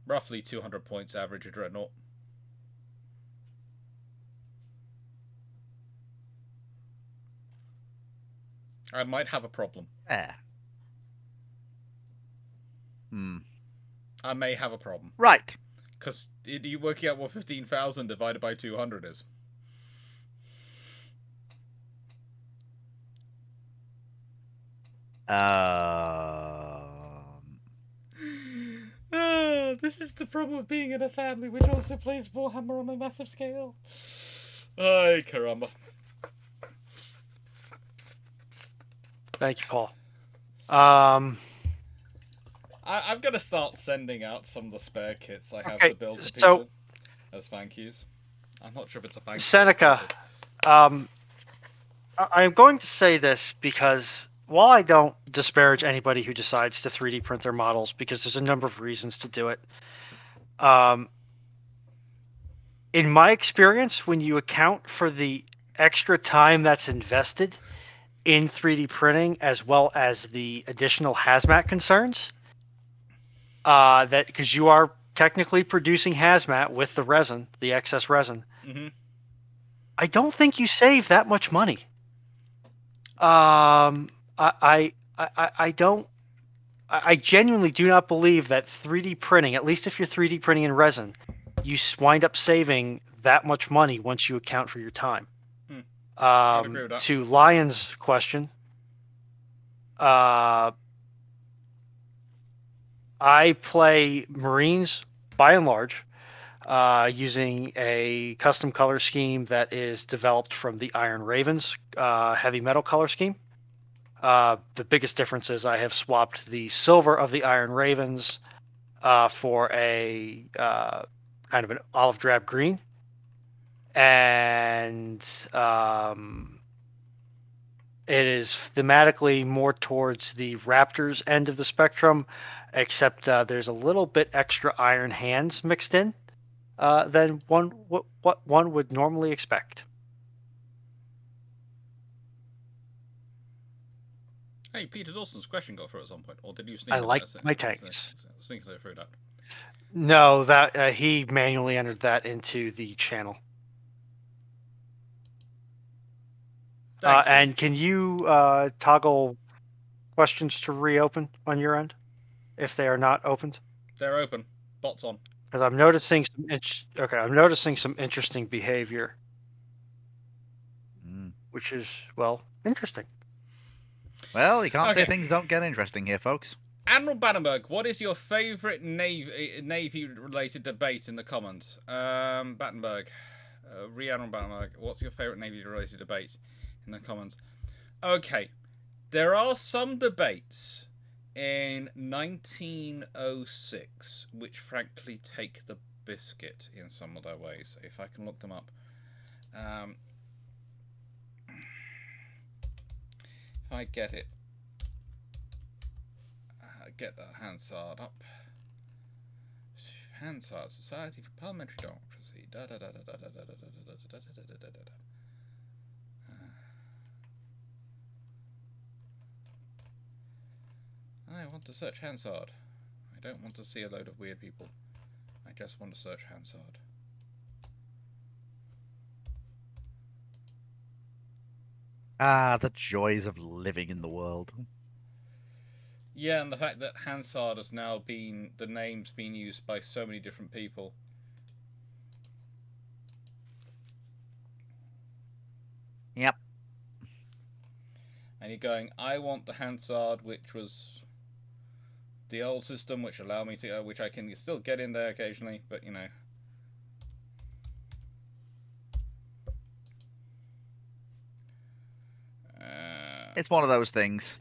Roughly 200 points average a dreadnought. I might have a problem. Yeah. I may have a problem. Right. Because you working out what 15,000 divided by 200 is. This is the problem of being in a family which also plays Warhammer on a massive scale. Ay, caramba. Thank you, Paul. I'm going to start sending out some of the spare kits I have to build to people as thank yous. I'm not sure if it's a thank you. Seneca, I'm going to say this because while I don't disparage anybody who decides to 3D print their models, because there's a number of reasons to do it. In my experience, when you account for the extra time that's invested in 3D printing, as well as the additional hazmat concerns, that because you are technically producing hazmat with the resin, the excess resin, I don't think you save that much money. I genuinely do not believe that 3D printing, at least if you're 3D printing in resin, you wind up saving that much money once you account for your time. I'd agree with that. To Lion's question, I play Marines by and large using a custom color scheme that is developed from the Iron Ravens heavy metal color scheme. The biggest difference is I have swapped the silver of the Iron Ravens for a kind of an olive drab green. And it is thematically more towards the Raptors end of the spectrum, except there's a little bit extra iron hands mixed in than what one would normally expect. Hey, Peter Dawson's question got through at some point, or did you sneak I it? like my tanks. Sneak it through that. No, that he manually entered that into the channel. And can you toggle questions to reopen on your end if they are not opened? They're open. Bots on. Because I'm noticing I'm noticing some interesting behavior, which is interesting. Well, you can't say things don't get interesting here, folks. Admiral Battenberg, what is your favourite Navy-related debate in the comments? Battenberg, Admiral Battenberg, what's your favourite Navy-related debate in the comments? Okay, there are some debates in 1906 which frankly take the biscuit in some of their ways. If I can look them up. If I get it. Get that Hansard up. Hansard Society for Parliamentary Democracy. I want to search Hansard. I don't want to see a load of weird people. I just want to search Hansard. Ah, the joys of living in the world. Yeah, and the fact that Hansard has now been, the name's been used by so many different people. Yep. And you're going, I want the Hansard, which was the old system, which allowed me to, which I can still get in there occasionally, but you know. It's one of those things.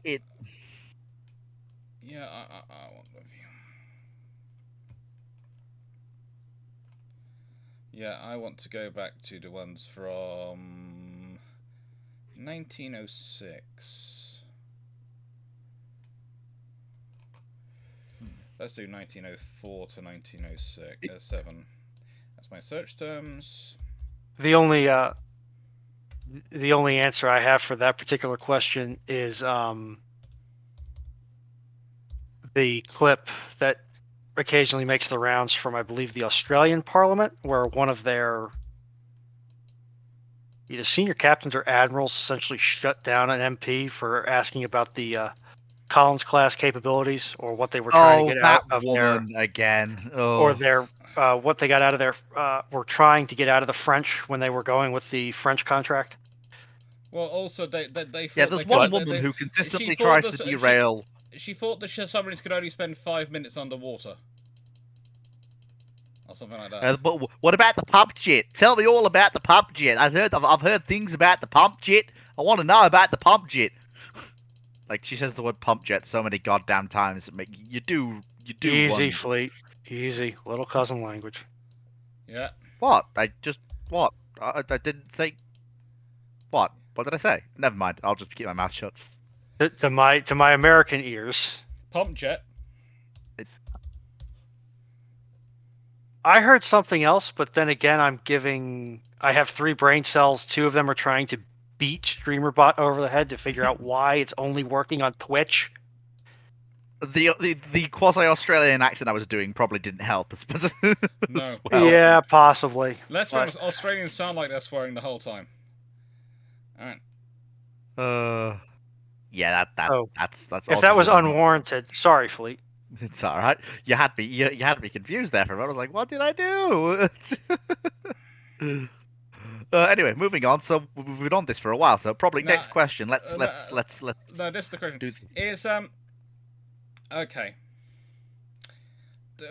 Yeah, I want the view. Yeah, I want to go back to the ones from 1906. Let's do 1904 to 1907. That's my search terms. The only answer I have for that particular question is the clip that occasionally makes the rounds from, I believe, the Australian Parliament, where one of their either senior captains or admirals essentially shut down an MP for asking about the Collins class capabilities, or what they were trying to get out of woman their again. Oh. or their what they got out of their were trying to get out of the French when they were going with the French contract. Well, also they yeah, there's one woman who consistently tries to derail. She thought the submarines could only spend 5 minutes underwater, or something like that. But what about the pump jet? Tell me all about the pump jet. I've heard things about the pump jet. I want to know about the pump jet. Like, she says the word pump jet so many goddamn times. You do. Easy, Fleet. Easy. Little cousin language. Yeah. What? I didn't say. What? What did I say? Never mind. I'll just keep my mouth shut. To my American ears, pump jet. I heard something else, but then again, I have 3 brain cells. 2 of them are trying to beat StreamerBot over the head to figure out why it's only working on Twitch. The quasi-Australian accent I was doing probably didn't help us. But No. Well, yeah, possibly. Let's be honest, Australians sound like they're swearing the whole time. Alright. Yeah, that's. If that was unwarranted, sorry, Fleet. It's all right. You had me confused there for a moment. I was like, what did I do? Anyway, moving on. So we've been on this for a while. So probably next question. Let's. No, this is the question. Is okay.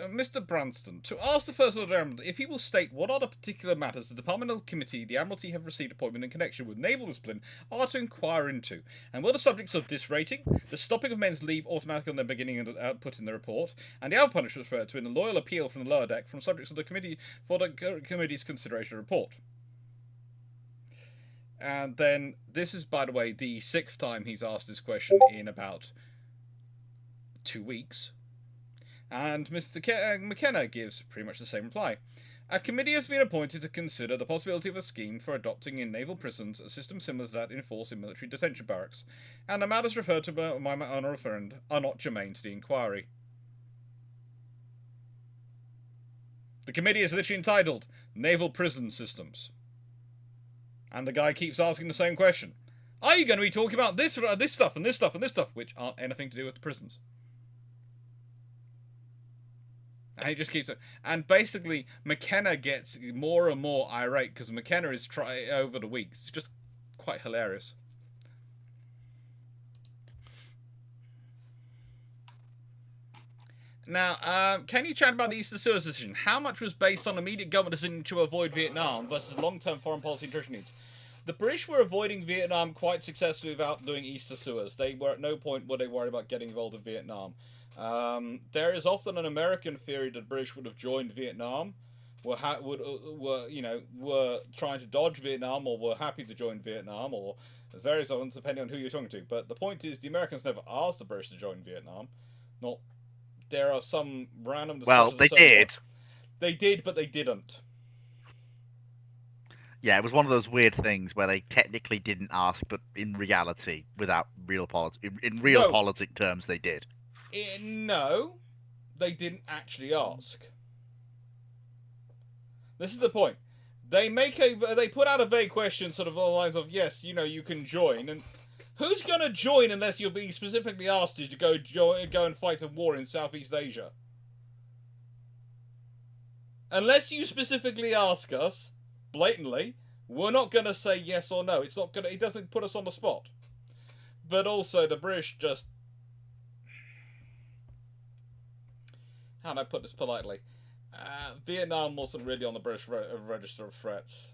Mr. Branston, to ask the First Lord Admiral if he will state what are the particular matters the Departmental Committee, the Admiralty, have received appointment in connection with naval discipline are to inquire into, and will the subjects of disrating, the stopping of men's leave automatically on their beginning and output in the report, and the other punishments referred to in the loyal appeal from the lower deck from subjects of the committee for the committee's consideration report. And then, this is, by the way, the 6th time he's asked this question in about 2 weeks. And Mr. McKenna gives pretty much the same reply. A committee has been appointed to consider the possibility of a scheme for adopting in naval prisons a system similar to that in force in military detention barracks, and the matters referred to by my honourable friend are not germane to the inquiry. The committee is literally entitled Naval Prison Systems. And the guy keeps asking the same question. Are you going to be talking about this stuff and this stuff and this stuff, which aren't anything to do with the prisons? And he just keeps it. And basically, McKenna gets more and more irate because McKenna is over the weeks. It's just quite hilarious. Now, can you chat about the Eastern Suez decision? How much was based on immediate government decision to avoid Vietnam versus long-term foreign policy interest needs? The British were avoiding Vietnam quite successfully without doing Eastern Suez. They were at no point were they worried about getting involved in Vietnam. There is often an American theory that the British would have joined Vietnam, were trying to dodge Vietnam, or were happy to join Vietnam, or various others depending on who you're talking to. But the point is, the Americans never asked the British to join Vietnam. There are some random discussions. Well, they did. They did, but they didn't. Yeah, it was one of those weird things where they technically didn't ask, but in reality, without real in real politic terms, they did. No, they didn't actually ask. This is the point. They put out a vague question, sort of along the lines of, yes, you can join, and who's going to join unless you're being specifically asked to go and fight a war in Southeast Asia? Unless you specifically ask us, blatantly, we're not going to say yes or no. It doesn't put us on the spot. But also, the British just... How do I put this politely? Vietnam wasn't really on the British register of threats.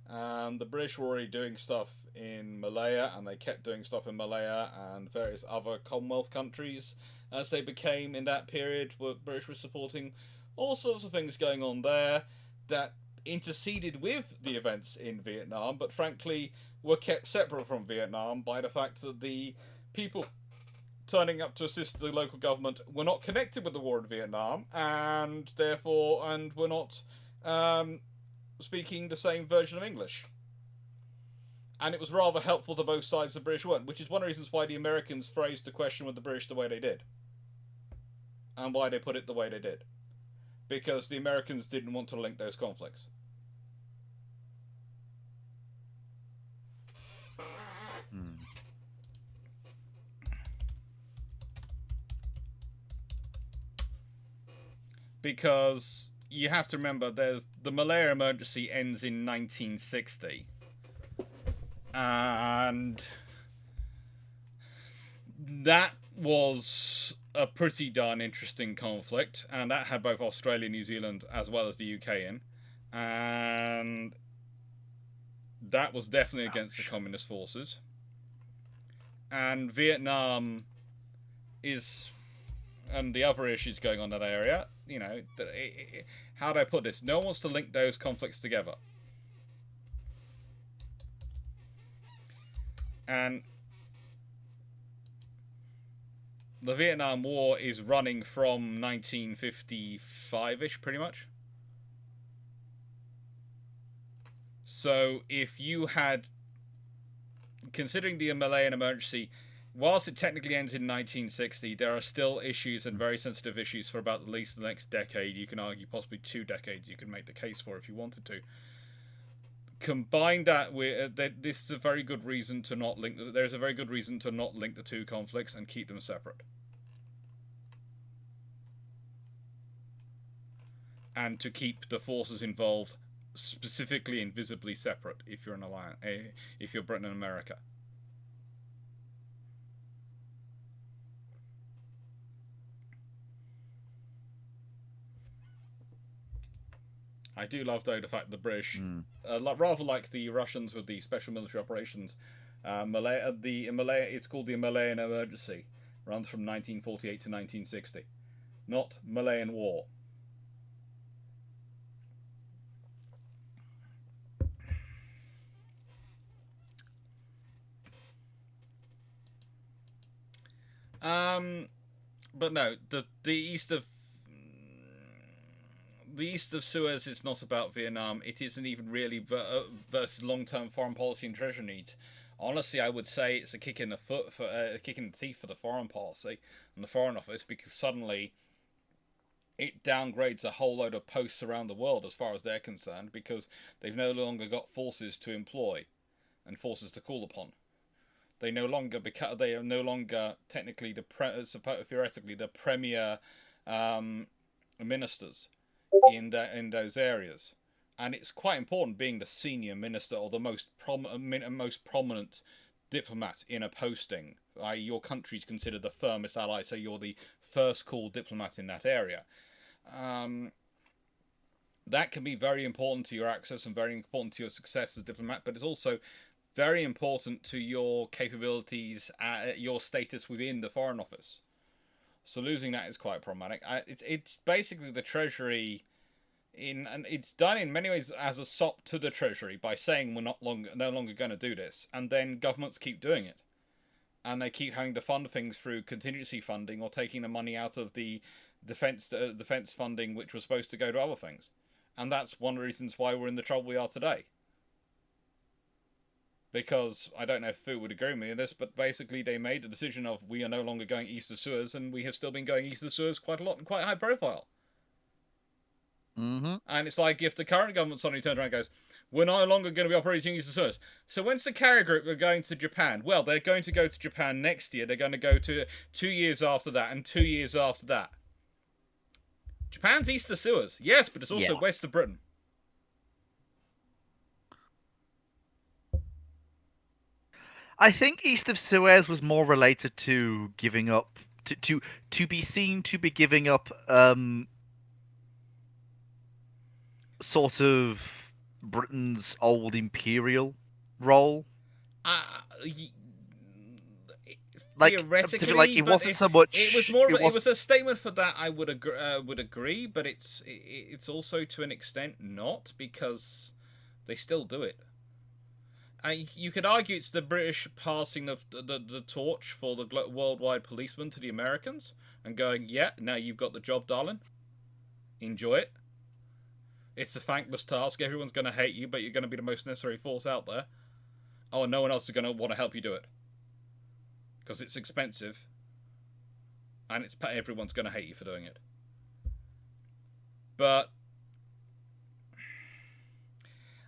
The British were already doing stuff in Malaya, and they kept doing stuff in Malaya and various other Commonwealth countries as they became in that period. British were supporting all sorts of things going on there that interceded with the events in Vietnam, but frankly were kept separate from Vietnam by the fact that the people turning up to assist the local government were not connected with the war in Vietnam, and were not speaking the same version of English. And it was rather helpful to both sides the British weren't, which is one of the reasons why the Americans phrased the question with the British the way they did. And why they put it the way they did. Because the Americans didn't want to link those conflicts. Because you have to remember, the Malaya emergency ends in 1960. And that was a pretty darn interesting conflict, and that had both Australia, New Zealand, as well as the UK in, and that was definitely against the communist forces. And Vietnam and the other issues going on in that area, how do I put this? No one wants to link those conflicts together. And the Vietnam War is running from 1955-ish, pretty much. So if you had, considering the Malayan emergency, whilst it technically ends in 1960, there are still issues and very sensitive issues for about at least the next decade. You can argue possibly 2 decades you can make the case for if you wanted to. Combine that with this is a very good reason to not link. There's a very good reason to not link the 2 conflicts and keep them separate, and to keep the forces involved specifically and visibly separate. If you're an alliance, if you're Britain and America. I do love, though, the fact that the British, rather like the Russians with the special military operations, Malaya, it's called the Malayan Emergency, runs from 1948 to 1960, not Malayan War. But no, the east of Suez is not about Vietnam. It isn't even really versus long-term foreign policy and treasury needs. Honestly, I would say it's a kick in the teeth for the foreign policy and the Foreign Office, because suddenly it downgrades a whole load of posts around the world as far as they're concerned, because they've no longer got forces to employ and forces to call upon. They are no longer technically theoretically the premier ministers in those areas, and it's quite important being the senior minister or the most prominent diplomat in a posting. Your country's considered the firmest ally, so you're the first call diplomat in that area. That can be very important to your access and very important to your success as a diplomat, but it's also very important to your capabilities, your status within the Foreign Office. So losing that is quite problematic. It's basically the Treasury, and it's done in many ways as a sop to the Treasury by saying we're no longer going to do this, and then governments keep doing it, and they keep having to fund things through contingency funding or taking the money out of the defense funding which was supposed to go to other things, and that's one of the reasons why we're in the trouble we are today. Because I don't know if Fu would agree with me on this, but basically they made the decision of we are no longer going east of Suez, and we have still been going east of Suez quite a lot and quite high profile. Mm-hmm. And it's like if the current government suddenly turns around and goes, we're no longer going to be operating east of Suez. So when's the carrier group are going to Japan? Well, they're going to go to Japan next year. They're going to go to 2 years after that and 2 years after that. Japan's east of Suez. Yes, but it's also west of Britain. I think east of Suez was more related to giving up to be seen to be giving up sort of Britain's old imperial role. Like theoretically, like it wasn't so much. It was more. It was a statement for that. I would agree, but it's also to an extent not, because they still do it. You could argue it's the British passing the torch for the worldwide policeman to the Americans and going, yeah, now you've got the job, darling. Enjoy it. It's a thankless task. Everyone's going to hate you, but you're going to be the most necessary force out there. Oh, and no one else is going to want to help you do it. Because it's expensive. And everyone's going to hate you for doing it. But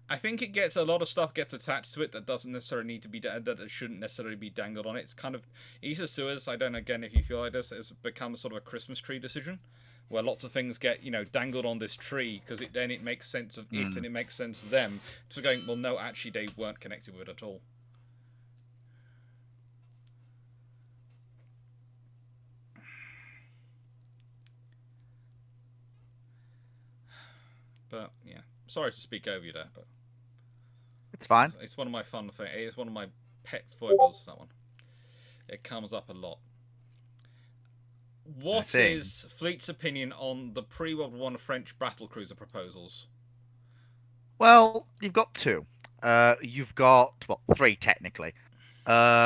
I think a lot of stuff gets attached to it that doesn't necessarily need to be, that it shouldn't necessarily be dangled on it. It's kind of, East of Suez, I don't know, again, if you feel like this, it's become sort of a Christmas tree decision, where lots of things get, dangled on this tree, because then it makes sense of it and it makes sense of them. So going, well, no, actually, they weren't connected with it at all. But, yeah. Sorry to speak over you there, but it's fine. It's one of my fun things. It's one of my pet foibles, that one. It comes up a lot. What is Fleet's opinion on the pre-World War I French battlecruiser proposals? Well, you've got two. You've got, three technically.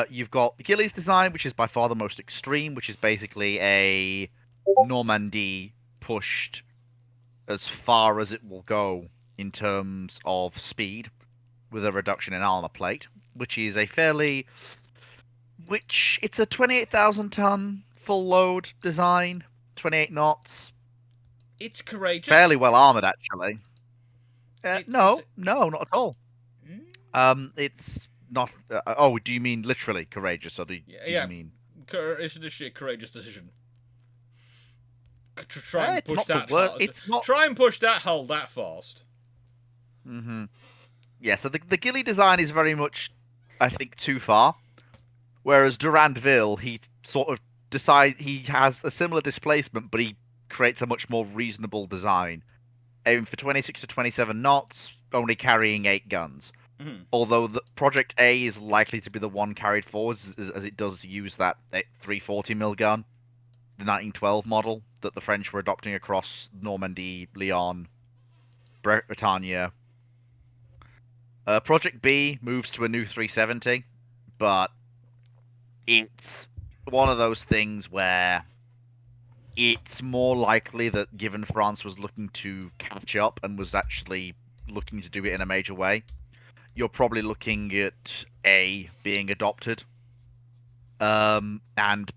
You've got the Gillies design, which is by far the most extreme, which is basically a Normandy pushed as far as it will go in terms of speed, with a reduction in armor plate, which is it's a 28,000 ton full load design, 28 knots. It's courageous. Fairly well armored, actually. No, not at all. It's not. Do you mean literally courageous, or do you mean? It's a courageous decision. Try and push that hull that fast. Mm-hmm. Yeah, so the Gilly design is very much, I think, too far. Whereas Durandville, he sort of he has a similar displacement, but he creates a much more reasonable design. Aiming for 26 to 27 knots, only carrying 8 guns. Mm-hmm. Although the Project A is likely to be the one carried forward, as it does use that 340mm gun, the 1912 model that the French were adopting across Normandy, Lyon, Bretagne. Project B moves to a new 370, but it's one of those things where it's more likely that, given France was looking to catch up and was actually looking to do it in a major way, you're probably looking at A being adopted and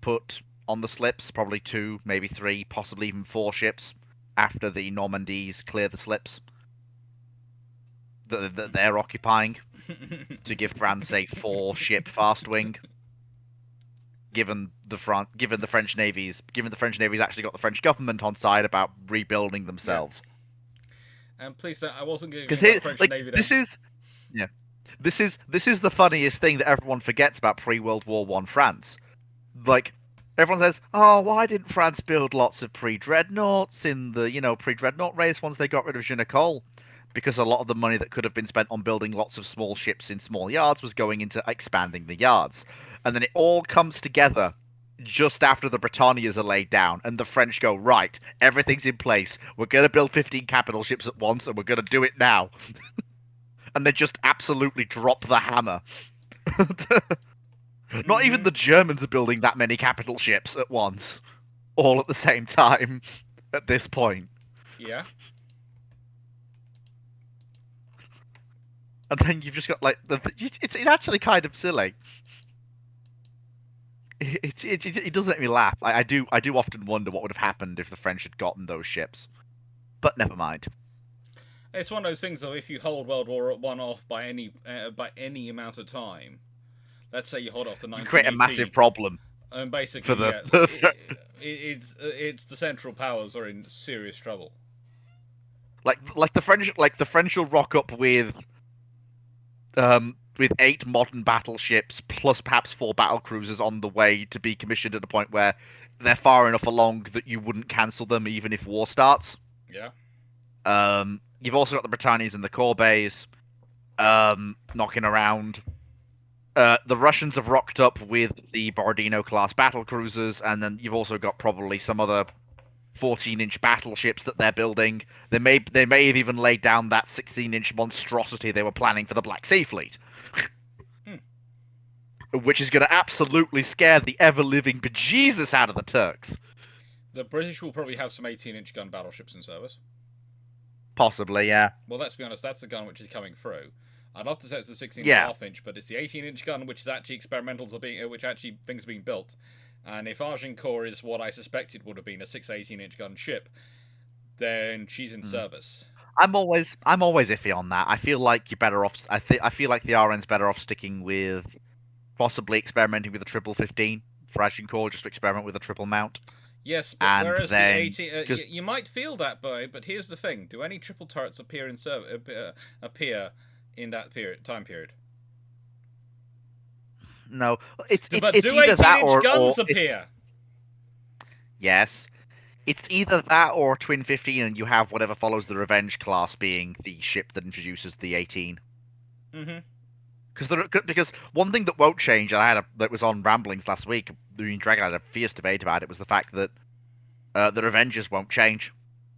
put on the slips, probably 2, maybe 3, possibly even 4 ships after the Normandies clear the slips that they're occupying, to give France a 4-ship fast wing. Given the French Navy's actually got the French government on side about rebuilding themselves. Yeah. And please, I wasn't going to get the French Navy. This is the funniest thing that everyone forgets about pre-World War I France. Like, everyone says, "Oh, why didn't France build lots of pre-dreadnoughts in the pre-dreadnought race once they got rid of Genicol?" Because a lot of the money that could have been spent on building lots of small ships in small yards was going into expanding the yards. And then it all comes together just after the Britannias are laid down, and the French go, right, everything's in place. We're going to build 15 capital ships at once, and we're going to do it now. And they just absolutely drop the hammer. Not even the Germans are building that many capital ships at once. all at the same time at this point. Yeah. And then you've just got like it's actually kind of silly. It does make me laugh. I do often wonder what would have happened if the French had gotten those ships, but never mind. It's one of those things though. If you hold World War One off by any amount of time, let's say you hold off to 1918, you create a massive problem. And basically, for the it's the Central Powers are in serious trouble. Like the French will rock up with 8 modern battleships plus perhaps 4 battle cruisers on the way to be commissioned at a point where they're far enough along that you wouldn't cancel them even if war starts. Yeah. You've also got the Britannias and the Corbeys knocking around. The Russians have rocked up with the Borodino-class battle cruisers, and then you've also got probably some other 14-inch battleships that they're building. They may have even laid down that 16-inch monstrosity they were planning for the Black Sea Fleet. Which is going to absolutely scare the ever-living bejesus out of the Turks. The British will probably have some 18-inch gun battleships in service. Possibly, yeah. Well, let's be honest, that's the gun which is coming through. I'd love to say it's the 16.5-inch, but it's the 18-inch gun which is actually which actually things are being built. And if Agincourt is what I suspected would have been a 18-inch gun ship, then she's in service. I'm always iffy on that. I feel like you're better off. I feel like the RN's better off sticking with possibly experimenting with a 15 for Agincourt, just to experiment with a triple mount. Yes, but whereas then, the 18, you might feel that way, but here's the thing: do any triple turrets appear in that time period? No, it's do either that or guns appear? Yes, it's either that or Twin 15, and you have whatever follows the Revenge class being the ship that introduces the 18. Because one thing that won't change, and that was on Ramblings last week, the Dragon had a fierce debate about it, was the fact that the Revengers won't change.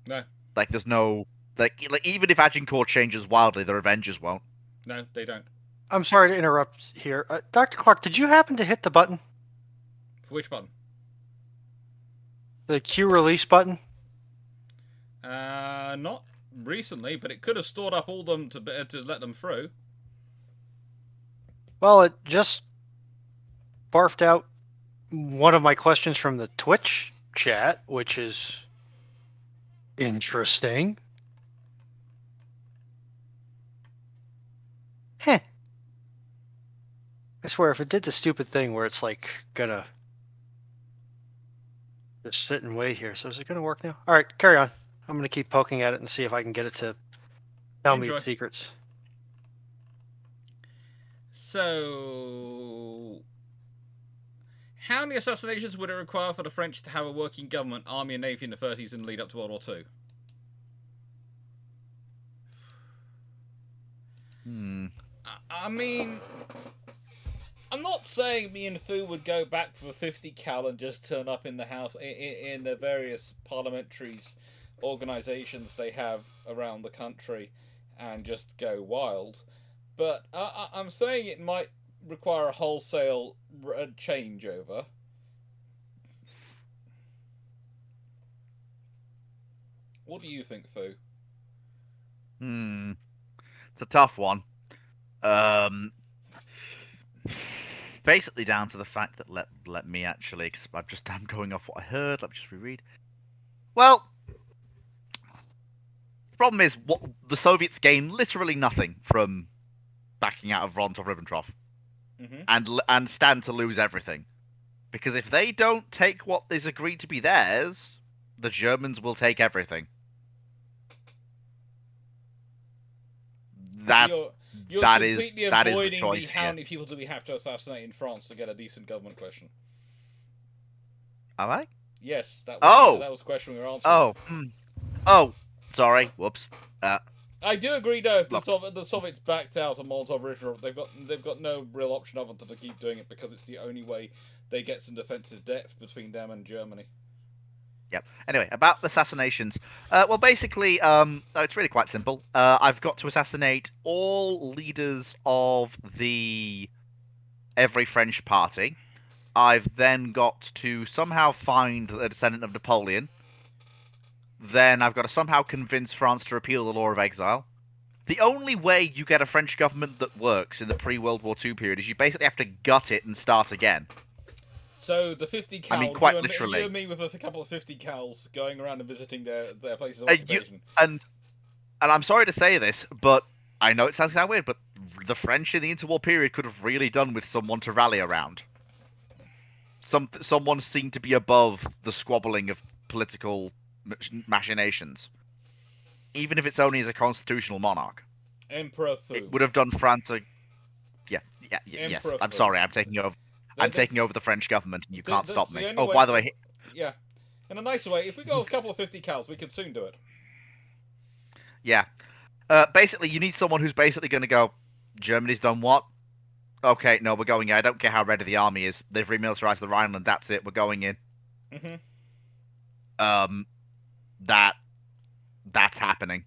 No. Like, there's no... Like even if Agincourt changes wildly, the Revengers won't. No, they don't. I'm sorry to interrupt here. Dr. Clarke, did you happen to hit the button? For which button? The Q release button? Not recently, but it could have stored up all them to let them through. Well, it just barfed out one of my questions from the Twitch chat, which is interesting. Heh. I swear, if it did the stupid thing where it's like gonna just sit and wait here, so is it gonna work now? All right, carry on. I'm gonna keep poking at it and see if I can get it to tell me its secrets. So, how many assassinations would it require for the French to have a working government, army, and navy in the 30s and lead up to World War II? I mean, I'm not saying me and Fu would go back for a 50 cal and just turn up in the house in the various parliamentaries, organisations they have around the country, and just go wild. But I'm saying it might require a wholesale changeover. What do you think, Fu? It's a tough one. Basically down to the fact that let me actually, because I'm going off what I heard. Let me just reread. Well, the problem is what the Soviets gain literally nothing from backing out of Ribbentrop, and stand to lose everything, because if they don't take what is agreed to be theirs, the Germans will take everything. You're that completely is avoiding the choice. How many people do we have to assassinate in France to get a decent government question? Am I? Yes, that was the question we were answering. Oh, sorry. Whoops. I do agree, though. If the Soviets backed out of Molotov-Ribbentrop, they've got no real option other than to keep doing it because it's the only way they get some defensive depth between them and Germany. Yep. Anyway, about the assassinations. Well, basically, it's really quite simple. I've got to assassinate all leaders of every French party, I've then got to somehow find a descendant of Napoleon. Then I've got to somehow convince France to repeal the law of exile. The only way you get a French government that works in the pre-World War II period is you basically have to gut it and start again. So the 50 cal, I mean, quite literally. you and me with a couple of 50 cals going around and visiting their places of occupation. And I'm sorry to say this, but I know it sounds kind of weird, but the French in the interwar period could have really done with someone to rally around. Someone seemed to be above the squabbling of political machinations. Even if it's only as a constitutional monarch. Emperor Fu. It would have done France a... yes. I'm sorry, I'm taking over. I'm taking over the French government, and you can't stop me. Oh, by the way... Yeah. In a nicer way, if we go a couple of 50 cals, we can soon do it. Yeah. Basically, you need someone who's basically going to go, Germany's done what? Okay, no, we're going in. I don't care how ready the army is. They've remilitarized the Rhineland, that's it, we're going in. Mm-hmm. That's happening.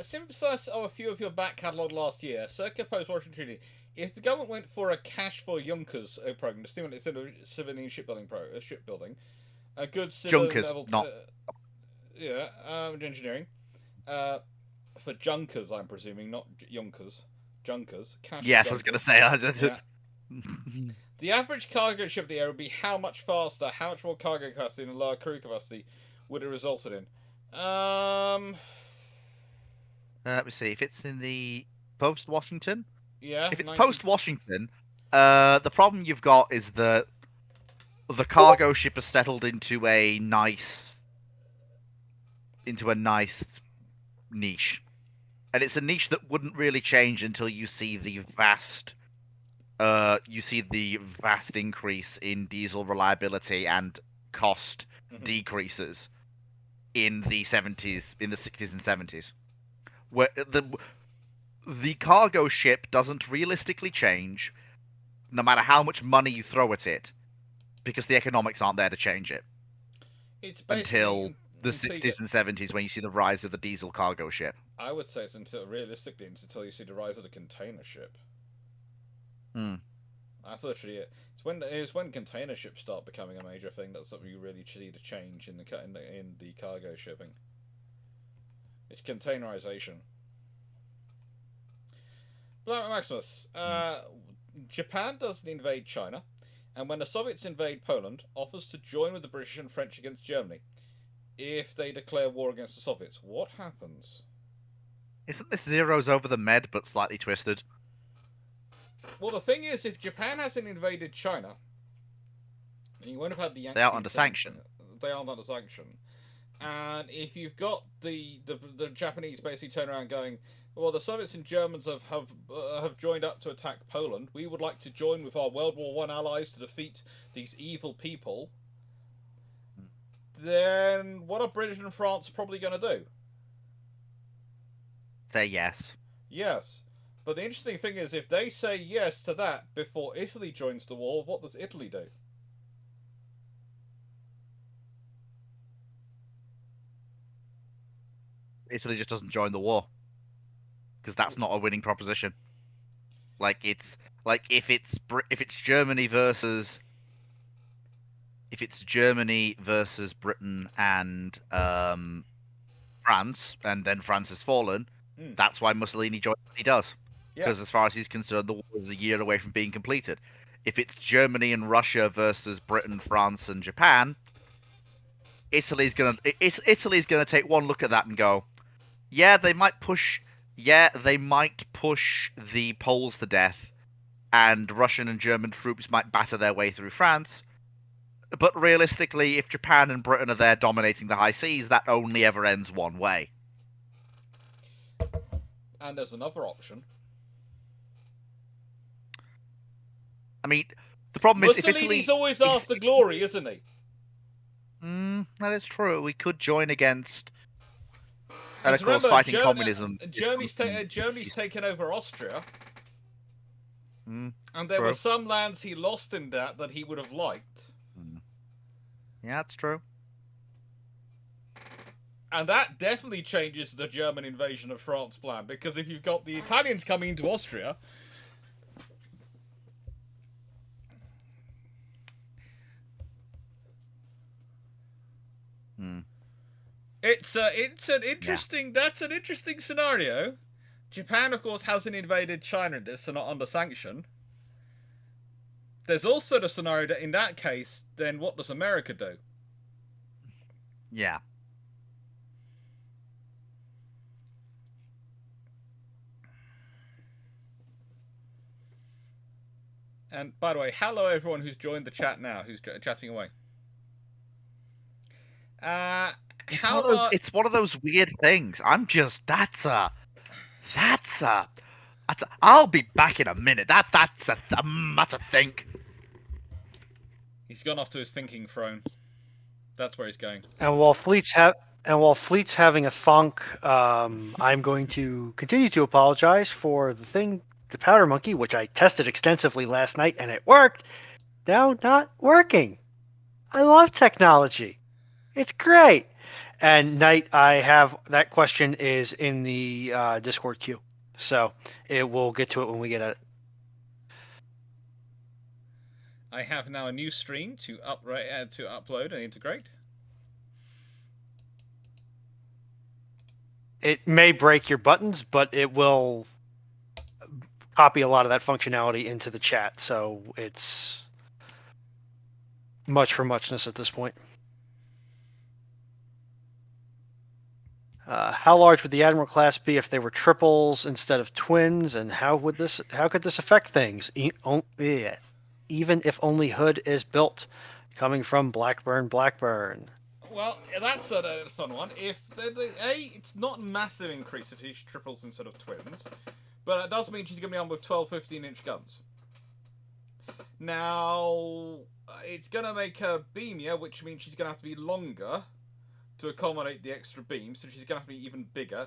Synopsis of a few of your back catalogue last year. Circa post-Washington Treaty. If the government went for a cash for Junkers program to stimulate civilian shipbuilding, a good civil Junkers, level, not... engineering. For Junkers, I'm presuming, not Junkers. Junkers. Cash. Yes, I was going to say. Yeah. The average cargo ship of the air would be how much faster, how much more cargo capacity and lower crew capacity would it resulted in? Let me see. If it's in the post-Washington? Yeah. If it's post-Washington, the problem you've got is that the cargo ship has settled into a nice niche. And it's a niche that wouldn't really change until you see the vast increase in diesel reliability and cost decreases in the 60s and 70s. Where the cargo ship doesn't realistically change no matter how much money you throw at it, because the economics aren't there to change it. It's until the 60s and 70s when you see the rise of the diesel cargo ship. I would say it's until you see the rise of the container ship. That's literally it. It's when container ships start becoming a major thing that's something you really see the change in the cargo shipping. It's containerization. Black Maximus, Japan doesn't invade China, and when the Soviets invade Poland, offers to join with the British and French against Germany. If they declare war against the Soviets, what happens? Isn't this Zeros over the Med, but slightly twisted? Well, the thing is, if Japan hasn't invaded China, and you won't have had the Yankees... They aren't under sanction. They aren't under sanction. And if you've got the Japanese basically turn around going, well, the Soviets and Germans have joined up to attack Poland. We would like to join with our World War I allies to defeat these evil people. Then what are Britain and France probably going to do? Say yes. Yes. But the interesting thing is, if they say yes to that before Italy joins the war, what does Italy do? Italy just doesn't join the war. Because that's not a winning proposition. If it's Germany versus Britain and France, and then France has fallen, that's why Mussolini joined what he does. Because as far as he's concerned, the war is a year away from being completed. If it's Germany and Russia versus Britain, France, and Japan, Italy's gonna take one look at that and go, yeah, they might push the Poles to death, and Russian and German troops might batter their way through France. But realistically, if Japan and Britain are there dominating the high seas, that only ever ends one way. And there's another option. I mean, the problem is... Mussolini's always after glory, isn't he? That is true. We could join against... And of course, fighting communism... Germany's taken over Austria. And there were some lands he lost in that he would have liked. Yeah, that's true. And that definitely changes the German invasion of France plan, because if you've got the Italians coming into Austria, It's an interesting. Yeah. That's an interesting scenario. Japan, of course, hasn't invaded China in this, so not under sanction. There's also the scenario that in that case, then what does America do? Yeah. And by the way, hello everyone who's joined the chat now, who's chatting away. It's one of those weird things. I'll be back in a minute. That's a think. He's gone off to his thinking throne. That's where he's going. And while Fleet's having a thunk, I'm going to continue to apologize for the powder monkey, which I tested extensively last night, and it worked. Now not working. I love technology. It's great. And Knight, I have that question is in the Discord queue, so we'll get to it when we get at it. I have now a new stream to upload and integrate. It may break your buttons, but it will copy a lot of that functionality into the chat, so it's much for muchness at this point. How large would the Admiral class be if they were triples instead of twins, and how could this affect things? Even if only Hood is built, coming from Blackburn. Well, that's a fun one. If it's not a massive increase if she's triples instead of twins, but it does mean she's going to be on with 12, 15-inch guns. Now, it's going to make her beamier, which means she's going to have to be longer to accommodate the extra beam, so she's going to have to be even bigger.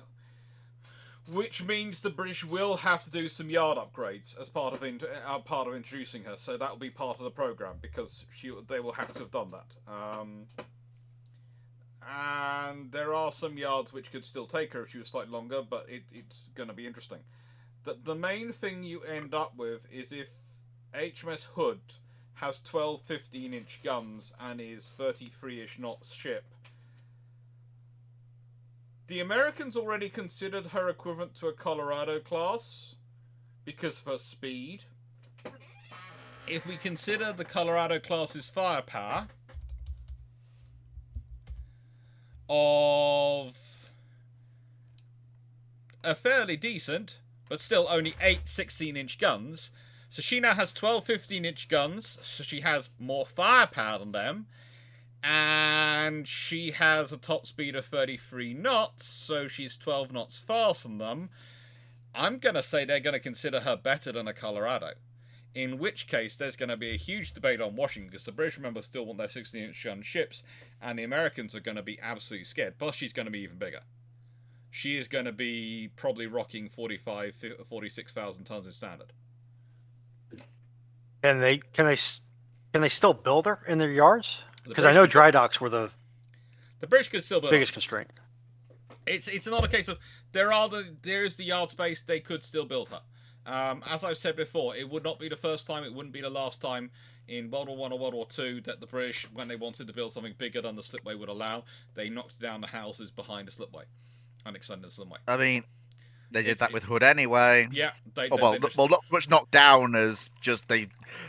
Which means the British will have to do some yard upgrades as part of introducing her. So that will be part of the program because they will have to have done that. And there are some yards which could still take her if she was slightly longer, but it's going to be interesting. The main thing you end up with is if HMS Hood has 12, 15-inch guns and is 33-ish knots ship. The Americans already considered her equivalent to a Colorado class because of her speed. If we consider the Colorado class's firepower of a fairly decent, but still only 8 16-inch guns, so she now has 12 15-inch guns, so she has more firepower than them. And she has a top speed of 33 knots, so she's 12 knots faster than them. I'm going to say they're going to consider her better than a Colorado. In which case, there's going to be a huge debate on Washington, because the British, remember, still want their 16-inch gun ships, and the Americans are going to be absolutely scared. Plus, she's going to be even bigger. She is going to be probably rocking 46,000 tons in standard. Can they still build her in their yards? Because I know dry docks were the British could still build biggest constraint. It's not a case of there is the yard space. They could still build her. As I've said before, it would not be the first time. It wouldn't be the last time in World War I or World War II that the British, when they wanted to build something bigger than the slipway would allow, they knocked down the houses behind the slipway and extended the slipway. I mean, they did that with Hood anyway. Yeah. Well, not so much knocked down as just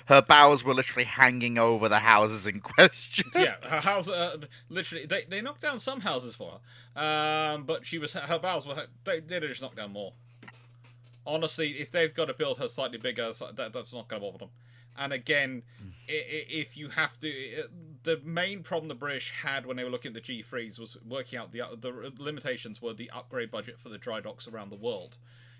her bows were literally hanging over the houses in question. Yeah, her house literally they knocked down some houses for her, but her bows were they just knocked down more. Honestly, if they've got to build her slightly bigger, that's not going to bother them. And again, if you have to, the main problem the British had when they were looking at the G3s was working out the limitations were the upgrade budget for the dry docks around the world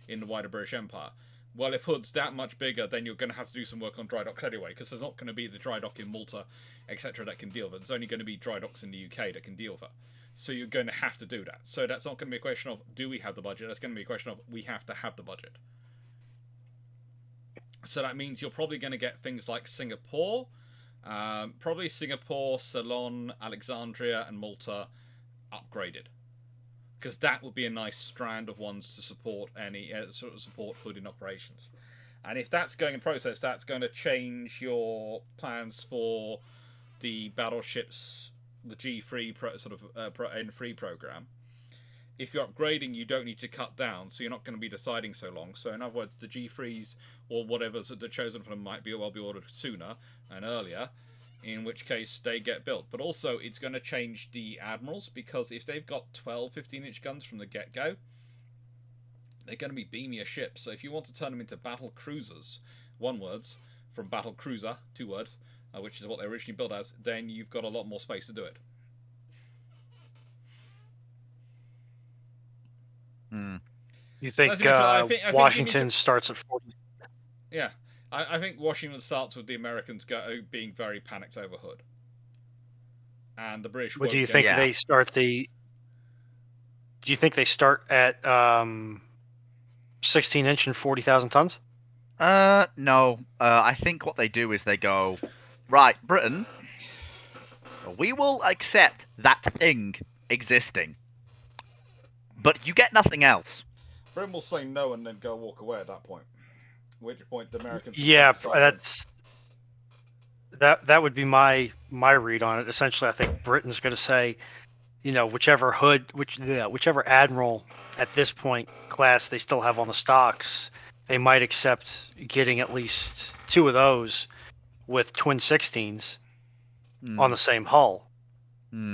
in the wider British Empire. Well, if Hood's that much bigger, then you're going to have to do some work on dry docks anyway, because there's not going to be the dry dock in Malta, etc. that can deal with it. There's only going to be dry docks in the UK that can deal with it. So you're going to have to do that. So that's not going to be a question of, do we have the budget? That's going to be a question of, we have to have the budget. So that means you're probably going to get things like Singapore, probably Singapore, Ceylon, Alexandria, and Malta upgraded, because that would be a nice strand of ones to support any support Hood in operations. And if that's going in process, that's going to change your plans for the battleships the G3 N3 program. If you're upgrading, you don't need to cut down, so you're not going to be deciding so long. So in other words, the G3s or whatever's the chosen for them might be ordered sooner and earlier, in which case they get built. But also, it's going to change the admirals, because if they've got 12 15-inch guns from the get-go, they're going to be beamier ships. So if you want to turn them into battle cruisers, one words, from battle cruiser, two words, which is what they originally built as, then you've got a lot more space to do it. You think, I think Washington starts at 40? Yeah, I think Washington starts with the Americans being very panicked over Hood, and the British. But do you think they start Do you think they start at 16-inch and 40,000 tons? No. I think what they do is they go, right, Britain, we will accept that thing existing, but you get nothing else. Britain will say no and then go walk away at that point. At which point the Americans. Yeah, that would be my read on it. Essentially, I think Britain's going to say, whichever admiral at this point class they still have on the stocks, they might accept getting at least 2 of those with twin 16s on the same hull.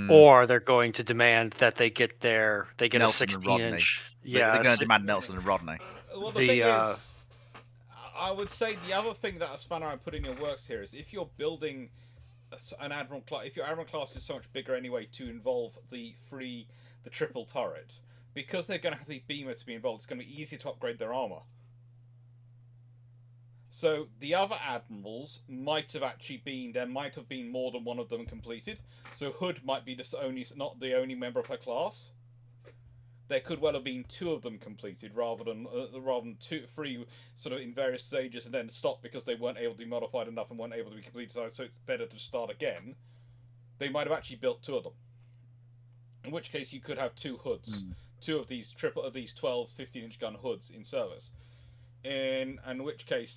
Or they're going to demand that they get a 16-inch. Yeah, they're going to demand Nelson and Rodney. Well, the thing is, I would say the other thing that a spanner I put in your works here is if you're building an admiral class, if your admiral class is so much bigger anyway to involve the triple turret, because they're going to have the beamer to be involved, it's going to be easier to upgrade their armor. So the other admirals might have been more than one of them completed. So Hood might be not the only member of her class. There could well have been 2 of them completed rather than 3 sort of in various stages and then stop because they weren't able to be modified enough and weren't able to be completed. So it's better to start again. They might have actually built 2 of them. In which case you could have 2 hoods, 2 of these 12 15-inch gun hoods in service. In which case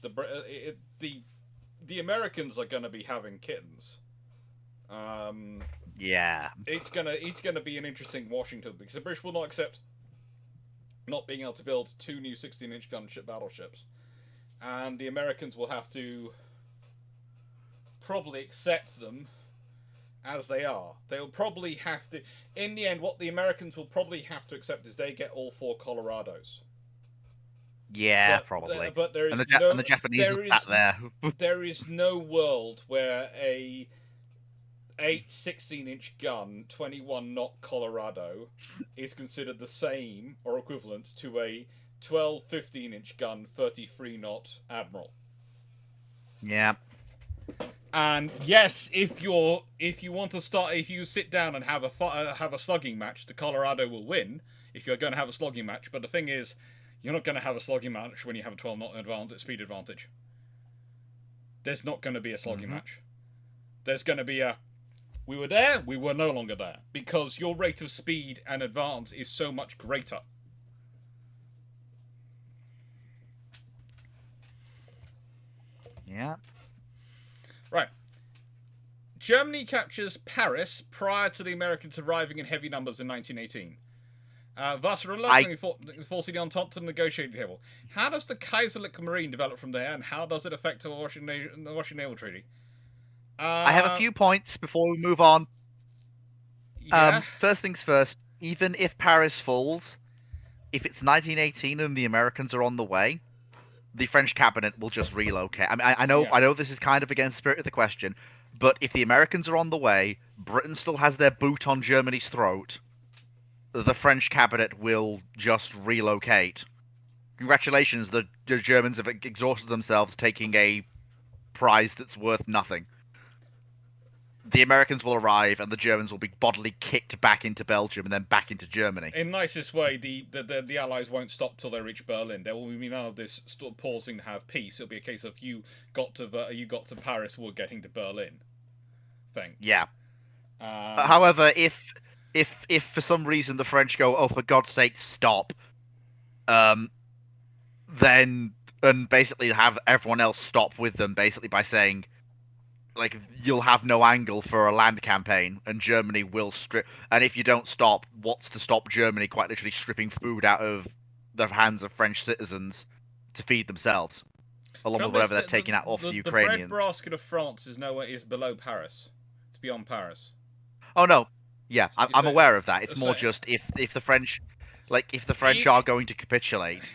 the Americans are going to be having kittens. Yeah, it's gonna be an interesting Washington, because the British will not accept not being able to build 2 new 16-inch gunship battleships, and the Americans will have to probably accept them as they are. They will probably have to. In the end, what the Americans will probably have to accept is they get all 4 Colorados. Yeah, probably. But there is and the Japanese are sat there. There is no world where a 16-inch gun, 21 knot Colorado, is considered the same or equivalent to a 12 15-inch gun, 33 knot Admiral. Yeah. And yes, if you sit down and have a slugging match, the Colorado will win. If you're going to have a slugging match, but the thing is, you're not going to have a slugging match when you have a 12 knot speed advantage. There's not going to be a slugging match. There's going to be we were there, we were no longer there, because your rate of speed and advance is so much greater. Yeah. Right. Germany captures Paris prior to the Americans arriving in heavy numbers in 1918. Thus, reluctantly forcing the Entente to the negotiating table. How does the Kaiserliche Marine develop from there, and how does it affect the Washington Naval Treaty? I have a few points before we move on. Yeah. First things first, even if Paris falls, if it's 1918 and the Americans are on the way, the French cabinet will just relocate. I mean, I know this is kind of against the spirit of the question, but if the Americans are on the way, Britain still has their boot on Germany's throat, the French cabinet will just relocate. Congratulations, the Germans have exhausted themselves taking a prize that's worth nothing. The Americans will arrive, and the Germans will be bodily kicked back into Belgium and then back into Germany. In the nicest way, the Allies won't stop till they reach Berlin. There will be none of this pausing to have peace. It'll be a case of you got to Paris, we're getting to Berlin. Thing. Yeah. However, if for some reason the French go, oh, for God's sake, stop, then and basically have everyone else stop with them, basically by saying, like you'll have no angle for a land campaign, and Germany will strip. And if you don't stop, what's to stop Germany quite literally stripping food out of the hands of French citizens to feed themselves, along with whatever they're taking out off the Ukrainians? The breadbasket of France is below Paris. It's beyond Paris. Oh no, yeah, I'm aware of that. It's more just if the French, if the French are going to capitulate,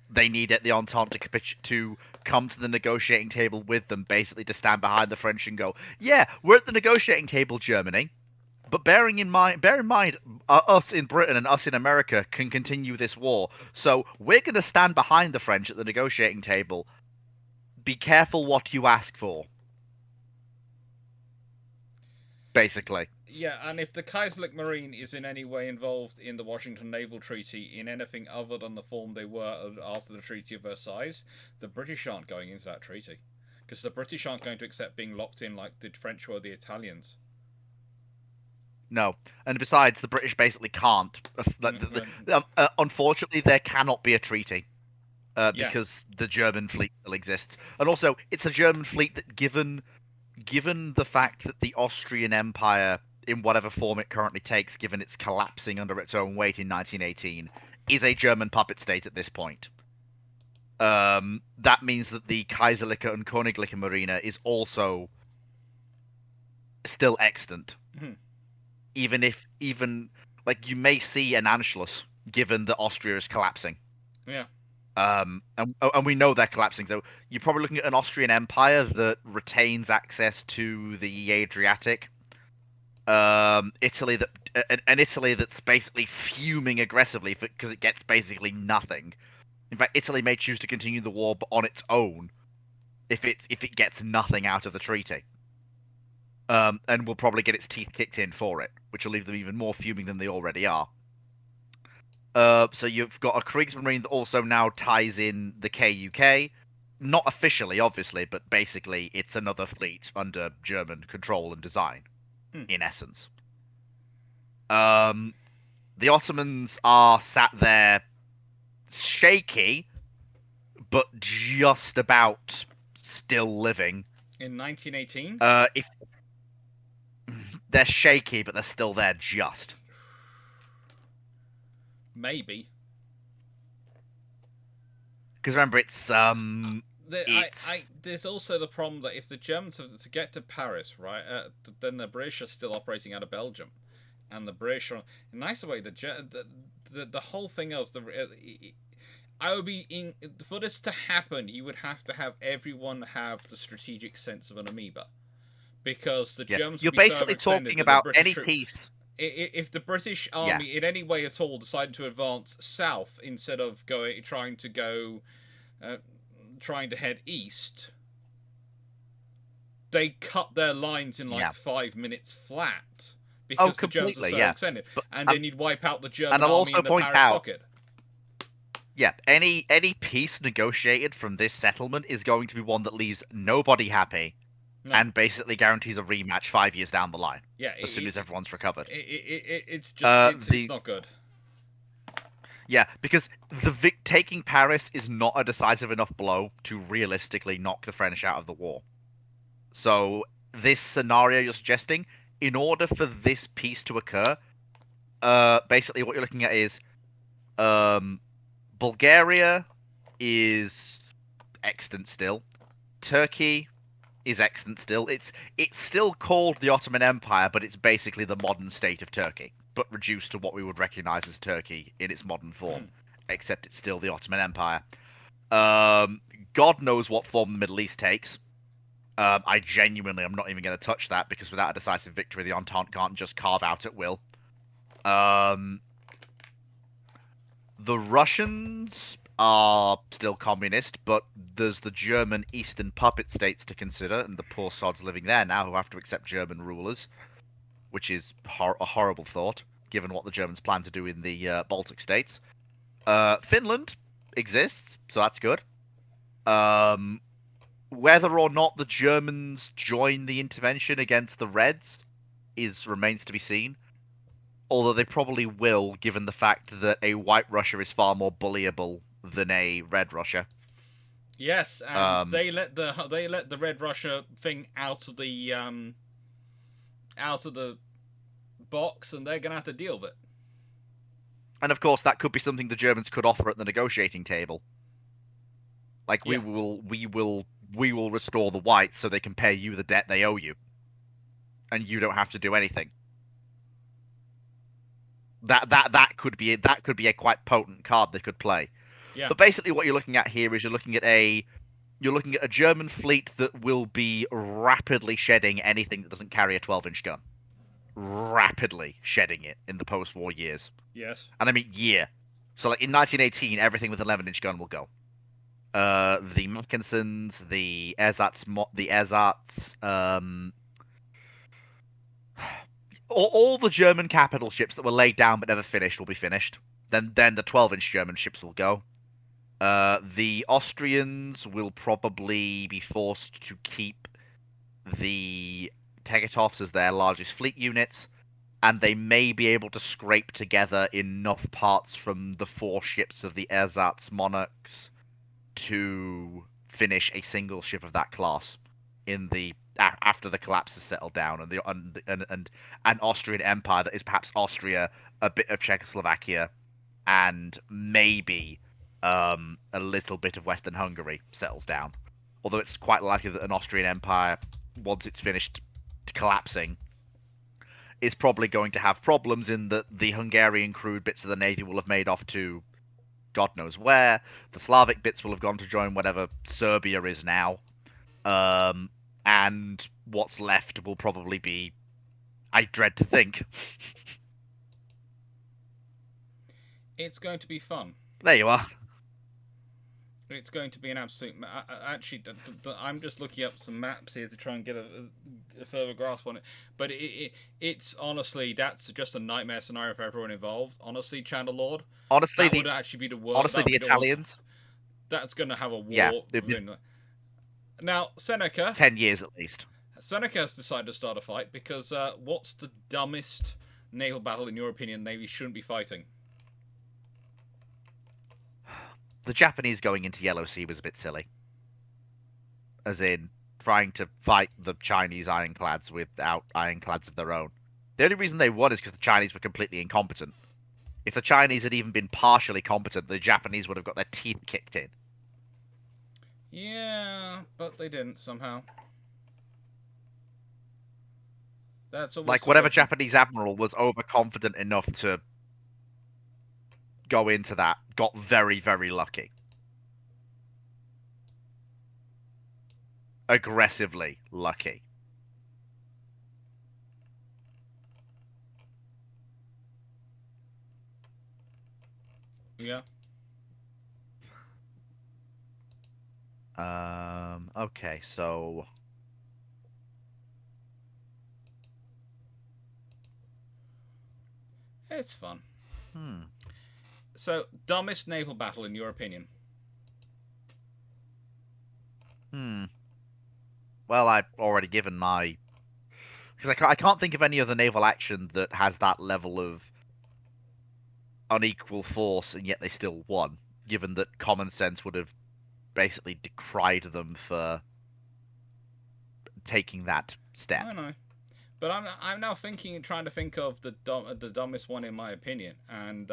they need the Entente to come to the negotiating table with them, basically to stand behind the French and go, yeah, we're at the negotiating table, Germany, but bear in mind, us in Britain and us in America can continue this war, so we're going to stand behind the French at the negotiating table. Be careful what you ask for. Basically. Yeah, and if the Kaiserlich Marine is in any way involved in the Washington Naval Treaty in anything other than the form they were after the Treaty of Versailles, the British aren't going into that treaty. Because the British aren't going to accept being locked in like the French were the Italians. No. And besides, the British basically can't. Unfortunately, there cannot be a treaty. Because the German fleet still exists. And also, it's a German fleet that, given the fact that the Austrian Empire, in whatever form it currently takes, given its collapsing under its own weight in 1918, is a German puppet state at this point. That means that the Kaiserliche and Königliche Marine is also still extant. Mm-hmm. Even you may see an Anschluss, given that Austria is collapsing. Yeah. And we know they're collapsing. So you're probably looking at an Austrian Empire that retains access to the Adriatic. Italy that's basically fuming aggressively because it gets basically nothing. In fact, Italy may choose to continue the war on its own if it gets nothing out of the treaty. And will probably get its teeth kicked in for it, which will leave them even more fuming than they already are. So you've got a Kriegsmarine that also now ties in the KUK. Not officially, obviously, but basically it's another fleet under German control and design, in essence. The Ottomans are sat there shaky, but just about still living. In 1918? If they're shaky, but they're still there just. Maybe. Because remember, it's there's also the problem that if the Germans have to get to Paris, right, then the British are still operating out of Belgium, and the British are in a nicer way. The whole thing of I would be in for this to happen. You would have to have everyone have the strategic sense of an amoeba, because the Germans. You're basically talking about any piece. If the British army in any way at all decided to advance south instead of trying to head east, they cut their lines in 5 minutes flat because the Germans are so extended, and then you'd wipe out the German army in the Paris pocket. Yeah, any peace negotiated from this settlement is going to be one that leaves nobody happy. No. And basically guarantees a rematch 5 years down the line. Yeah, as soon as everyone's recovered. It's just it's not good. Yeah, because taking Paris is not a decisive enough blow to realistically knock the French out of the war. So this scenario you're suggesting, in order for this peace to occur, basically what you're looking at is Bulgaria is extant still. Turkey is extant still. It's still called the Ottoman Empire, but it's basically the modern state of Turkey, but reduced to what we would recognize as Turkey in its modern form, except it's still the Ottoman Empire. God knows what form the Middle East takes. I genuinely am not even going to touch that, because without a decisive victory, the Entente can't just carve out at will. The Russians are still communist, but there's the German eastern puppet states to consider, and the poor sods living there now who have to accept German rulers, which is a horrible thought, given what the Germans plan to do in the Baltic states. Finland exists, so that's good. Whether or not the Germans join the intervention against the Reds remains to be seen. Although they probably will, given the fact that a white Russia is far more bullyable than a red Russia. Yes, and they let the Red Russia thing out of the box, and they're gonna have to deal with it. And of course, that could be something the Germans could offer at the negotiating table. Like we will restore the whites so they can pay you the debt they owe you, and you don't have to do anything. That could be a quite potent card they could play. Yeah. But basically, what you're looking at here is you're looking at a German fleet that will be rapidly shedding anything that doesn't carry a 12-inch gun. Rapidly shedding it in the post-war years. Yes. And I mean year. So like in 1918, everything with an 11-inch gun will go. The Mackinsons, the Ersatz, all the German capital ships that were laid down but never finished will be finished. Then the 12-inch German ships will go. The Austrians will probably be forced to keep the Tegetovs as their largest fleet units, and they may be able to scrape together enough parts from the 4 ships of the Ersatz Monarchs to finish a single ship of that class in the after the collapse has settled down, and an Austrian Empire that is perhaps Austria, a bit of Czechoslovakia, and maybe a little bit of Western Hungary settles down. Although it's quite likely that an Austrian Empire, once it's finished collapsing, is probably going to have problems in that the Hungarian crewed bits of the navy will have made off to God knows where. The Slavic bits will have gone to join whatever Serbia is now. And what's left will probably be, I dread to think. It's going to be fun. There you are. It's going to be an absolute. Actually, I'm just looking up some maps here to try and get a further grasp on it. But it's honestly, that's just a nightmare scenario for everyone involved. Honestly, Channel Lord. Honestly, that would actually be the worst. Honestly, the Italians. That's going to have a war. Yeah. Now, Seneca. 10 years at least. Seneca has decided to start a fight because what's the dumbest naval battle in your opinion Navy shouldn't be fighting? The Japanese going into Yellow Sea was a bit silly. As in, trying to fight the Chinese ironclads without ironclads of their own. The only reason they won is because the Chinese were completely incompetent. If the Chinese had even been partially competent, the Japanese would have got their teeth kicked in. Yeah, but they didn't somehow. That's like whatever Japanese admiral was overconfident enough to go into that got very, very lucky. Aggressively lucky. Yeah. Okay, so it's fun. So, dumbest naval battle in your opinion? Well, I've already given my... Because I can't think of any other naval action that has that level of unequal force, and yet they still won, given that common sense would have basically decried them for taking that step. I know. But I'm now trying to think of the dumbest one in my opinion, and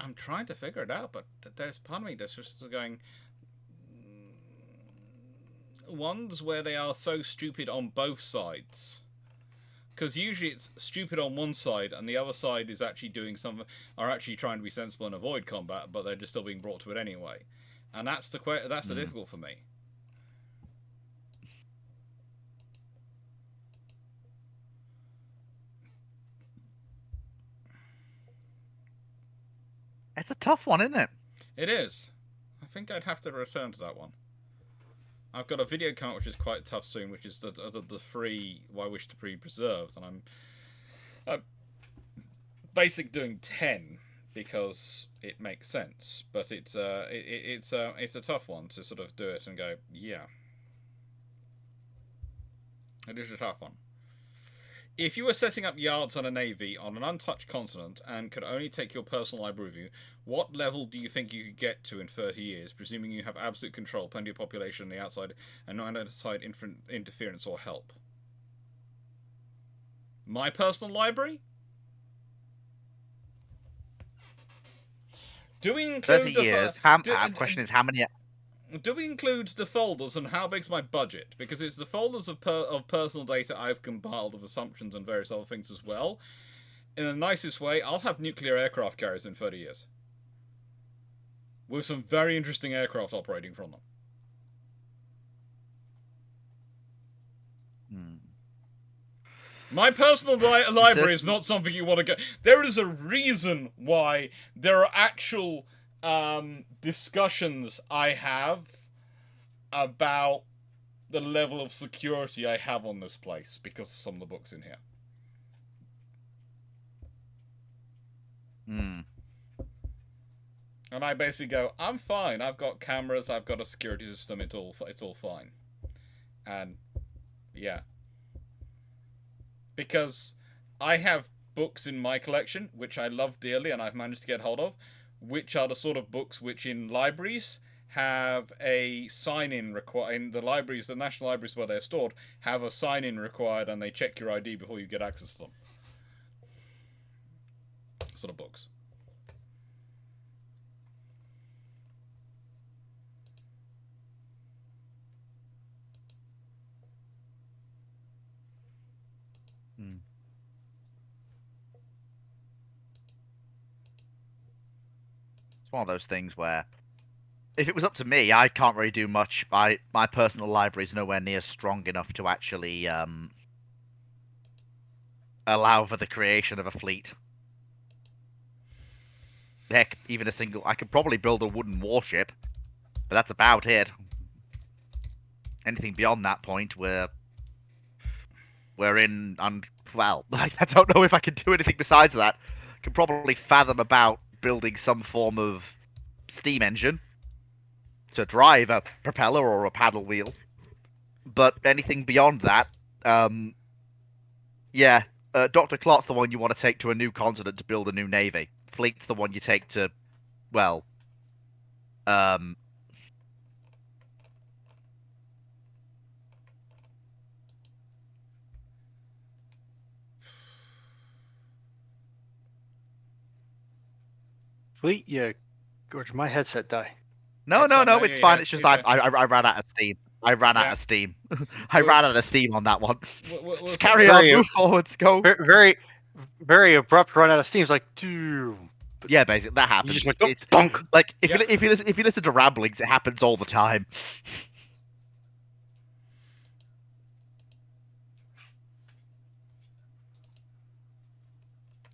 I'm trying to figure it out, but there's part of me that's just going ones where they are so stupid on both sides. Because usually it's stupid on one side, and the other side is actually doing something, are actually trying to be sensible and avoid combat, but they're just still being brought to it anyway. And that's the difficult for me. It's a tough one, isn't it? It is. I think I'd have to return to that one. I've got a video count which is quite tough soon, which is the 3 I wish to be preserved, and I'm basic doing 10 because it makes sense, but it's a tough one to sort of do it and go, yeah. It is a tough one. If you were setting up yards on a navy on an untouched continent and could only take your personal library with you, what level do you think you could get to in 30 years, presuming you have absolute control, plenty of population on the outside, and no outside interference or help? My personal library? Do we include 30 years. Question is how many... Do we include the folders, and how big's my budget? Because it's the folders of personal data I've compiled of assumptions and various other things as well. In the nicest way, I'll have nuclear aircraft carriers in 30 years. With some very interesting aircraft operating from them. My personal library is not something you want to get. There is a reason why there are actual discussions I have about the level of security I have on this place because of some of the books in here. And I basically go, I'm fine. I've got cameras. I've got a security system. It's all fine. And yeah, because I have books in my collection which I love dearly and I've managed to get hold of, which are the sort of books which in libraries have a sign-in required. In the libraries, the national libraries where they're stored, have a sign-in required and they check your ID before you get access to them. Sort of books. It's one of those things where, if it was up to me, I can't really do much. My personal library is nowhere near strong enough to actually allow for the creation of a fleet. Heck, even a single... I could probably build a wooden warship, but that's about it. Anything beyond that point, we're in... well, I don't know if I can do anything besides that. I can probably fathom about building some form of steam engine to drive a propeller or a paddle wheel. But anything beyond that, yeah, Dr. Clarke's the one you want to take to a new continent to build a new navy. Fleet's the one you take to, well, Fleet, yeah. George, my headset die. No, it's fine. It's just I ran out of steam. I ran out of steam. I ran out of steam on that one. We'll Carry on, move forwards, go. Very, very abrupt run out of steam. It's like, dude. Yeah, basically that happens. You just went, bunk. Like if you listen to ramblings, it happens all the time.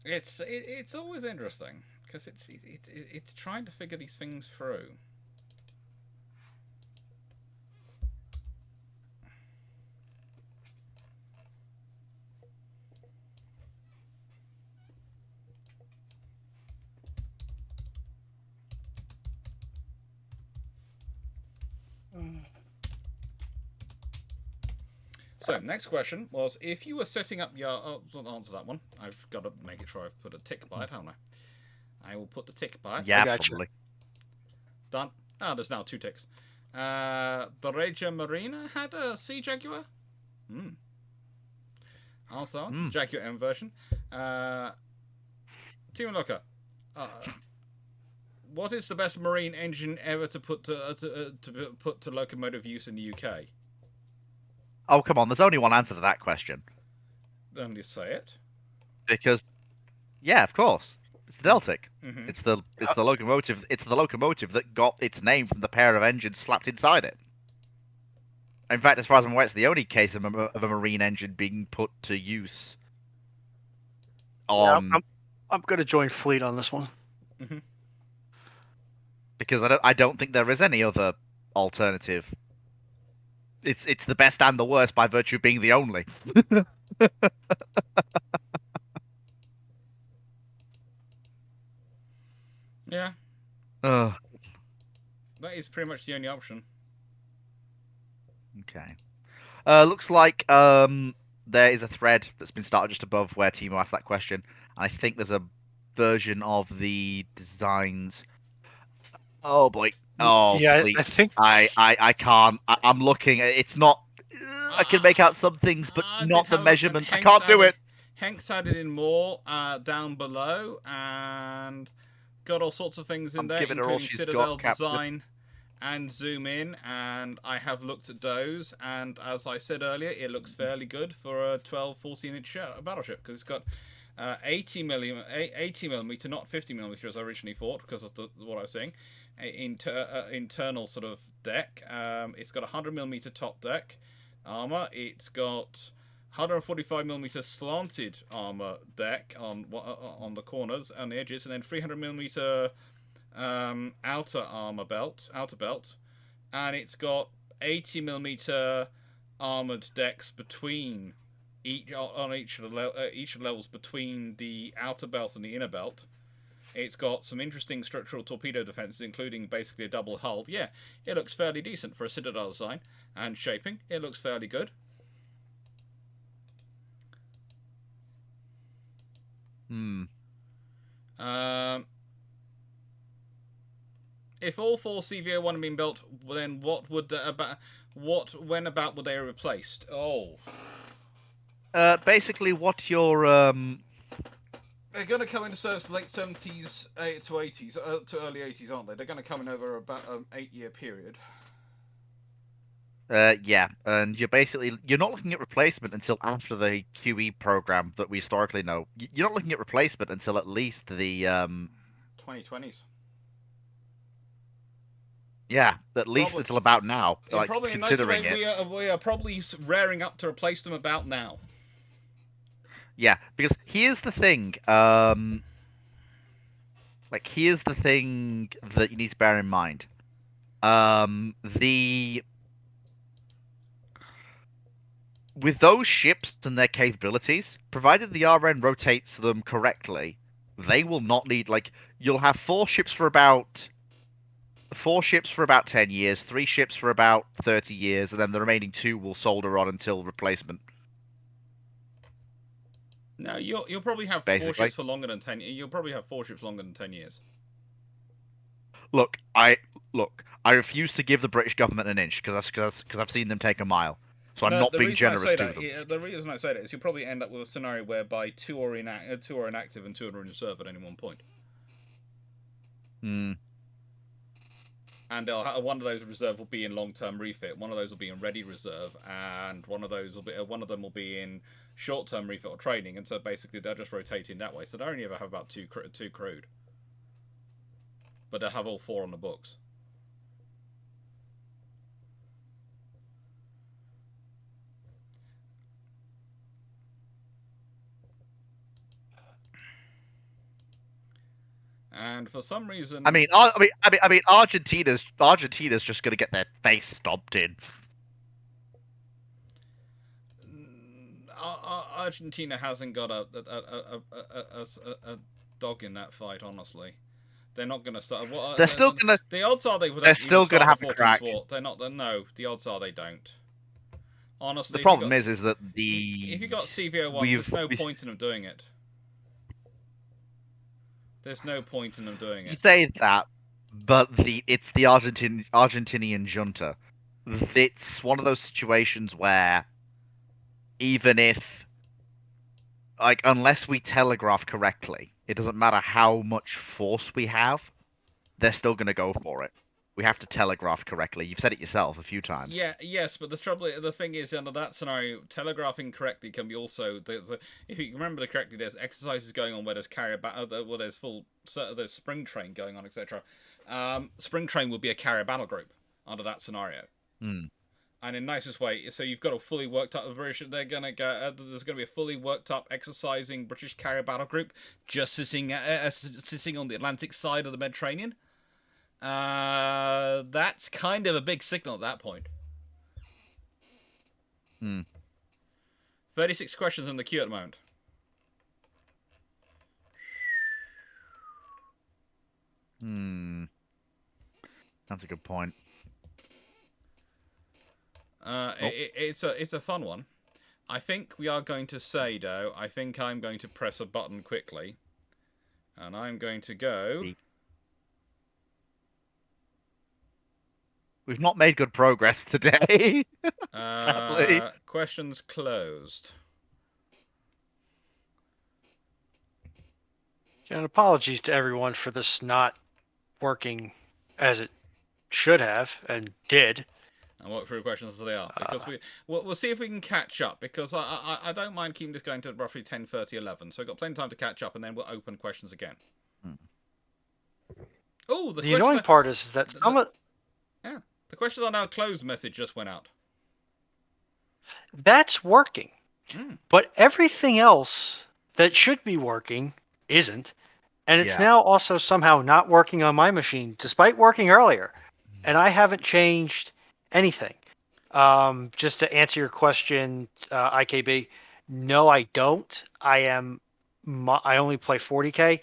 It's always interesting because it's trying to figure these things through. So, next question was, if you were setting up your... Oh, I'll answer that one. I've got to make sure I've put a tick by it, haven't I? I will put the tick by it. Yeah, probably. Done. Ah, there's now 2 ticks. The Regia Marina had a Sea Jaguar. Also, Jaguar M version. Team Looker. What is the best marine engine ever to put to locomotive use in the UK? Oh, come on, there's only one answer to that question. Then you say it. Because, yeah, of course. It's the Deltic. It's the locomotive. It's the locomotive that got its name from the pair of engines slapped inside it. In fact, as far as I'm aware, it's the only case of a marine engine being put to use. Yeah, I'm going to join Fleet on this one. Because I don't think there is any other alternative. It's the best and the worst by virtue of being the only. Yeah. That is pretty much the only option. Okay. Looks like there is a thread that's been started just above where Timo asked that question. I think there's a version of the designs. Oh boy. Oh, Yeah, please. I think I can't. I'm looking. It's not. I can make out some things, but I did not the have a look, and measurements. I can't do it. Hank's added in more down below, and got all sorts of things in I'm there, giving her all including she's Citadel got, Captain. design and zoom in, and I have looked at those, and as I said earlier, it looks fairly good for a 12, 14-inch battleship, because it's got 80 millimeter, not 50 millimeter as I originally thought, because of what I was saying. Internal sort of deck. It's got 100 millimeter top deck armor. It's got 145 millimeter slanted armor deck on the corners and the edges, and then 300 millimeter outer belt, and it's got 80 millimeter armored decks between each of the levels between the outer belt and the inner belt. It's got some interesting structural torpedo defenses, including basically a double hull. Yeah, it looks fairly decent for a Citadel design and shaping. It looks fairly good. If all four CVO1 had been built, then when about were they replaced? Oh. Basically, what your They're going to come into service late 70s to 80s, to early 80s, aren't they? They're going to come in over about an 8-year period. Yeah, and you're not looking at replacement until after the QE program that we historically know. You're not looking at replacement until at least the 2020s. Yeah, at least until about now. Like, probably considering in it, we are probably raring up to replace them about now. Yeah, because here's the thing. Here's the thing that you need to bear in mind. With those ships and their capabilities, provided the RN rotates them correctly, they will not need you'll have four ships for about 10 years, three ships for about 30 years, and then the remaining two will solder on until replacement. No, you'll probably have four ships for longer than 10. You'll probably have four ships longer than 10 years. Look, I refuse to give the British government an inch because I've seen them take a mile. So I'm not being generous to them. The reason I say that is you'll probably end up with a scenario whereby two are inactive and two are in reserve at any one point. Hmm. And one of those reserve will be in long-term refit. One of those will be in ready reserve, and one of them will be in short-term refit or training. And so basically, they're just rotating that way. So they only ever have about two crewed, but they'll have all four on the books. And for some reason, I mean, Argentina's just going to get their face stomped in. Argentina hasn't got a dog in that fight. Honestly, they're not going to start. They're still going to. The odds are they're still going to have the crack. They're not. No, the odds are they don't. Honestly, the problem is that if you got CVO1, there's no point in them doing it. There's no point in them doing it. You say that, but it's the Argentinian junta. It's one of those situations where even if, unless we telegraph correctly, it doesn't matter how much force we have, they're still going to go for it. We have to telegraph correctly. You've said it yourself a few times. Yes, but the thing is, under that scenario, telegraphing correctly can be also. If you remember correctly, there's exercises going on where there's there's spring train going on, etc. Spring train would be a carrier battle group under that scenario. And in nicest way, so you've got a fully worked up British. They're gonna go. There's gonna be a fully worked up exercising British carrier battle group just sitting on the Atlantic side of the Mediterranean. That's kind of a big signal at that point. 36 questions in the queue at the moment. That's a good point. It's a fun one. I think we are going to say, though, I think I'm going to press a button quickly. And I'm going to go... We've not made good progress today, sadly. Questions closed. And apologies to everyone for this not working as it should have and did. And work through questions as they are, because we'll see if we can catch up. Because I don't mind keeping this going to roughly 10:30, 11. So we've got plenty of time to catch up, and then we'll open questions again. Oh, the annoying part is that some of the questions are now closed. Message just went out. That's working, but everything else that should be working isn't, and it's now also somehow not working on my machine, despite working earlier, and I haven't changed anything. Just to answer your question, IKB, no, I don't. I only play 40k.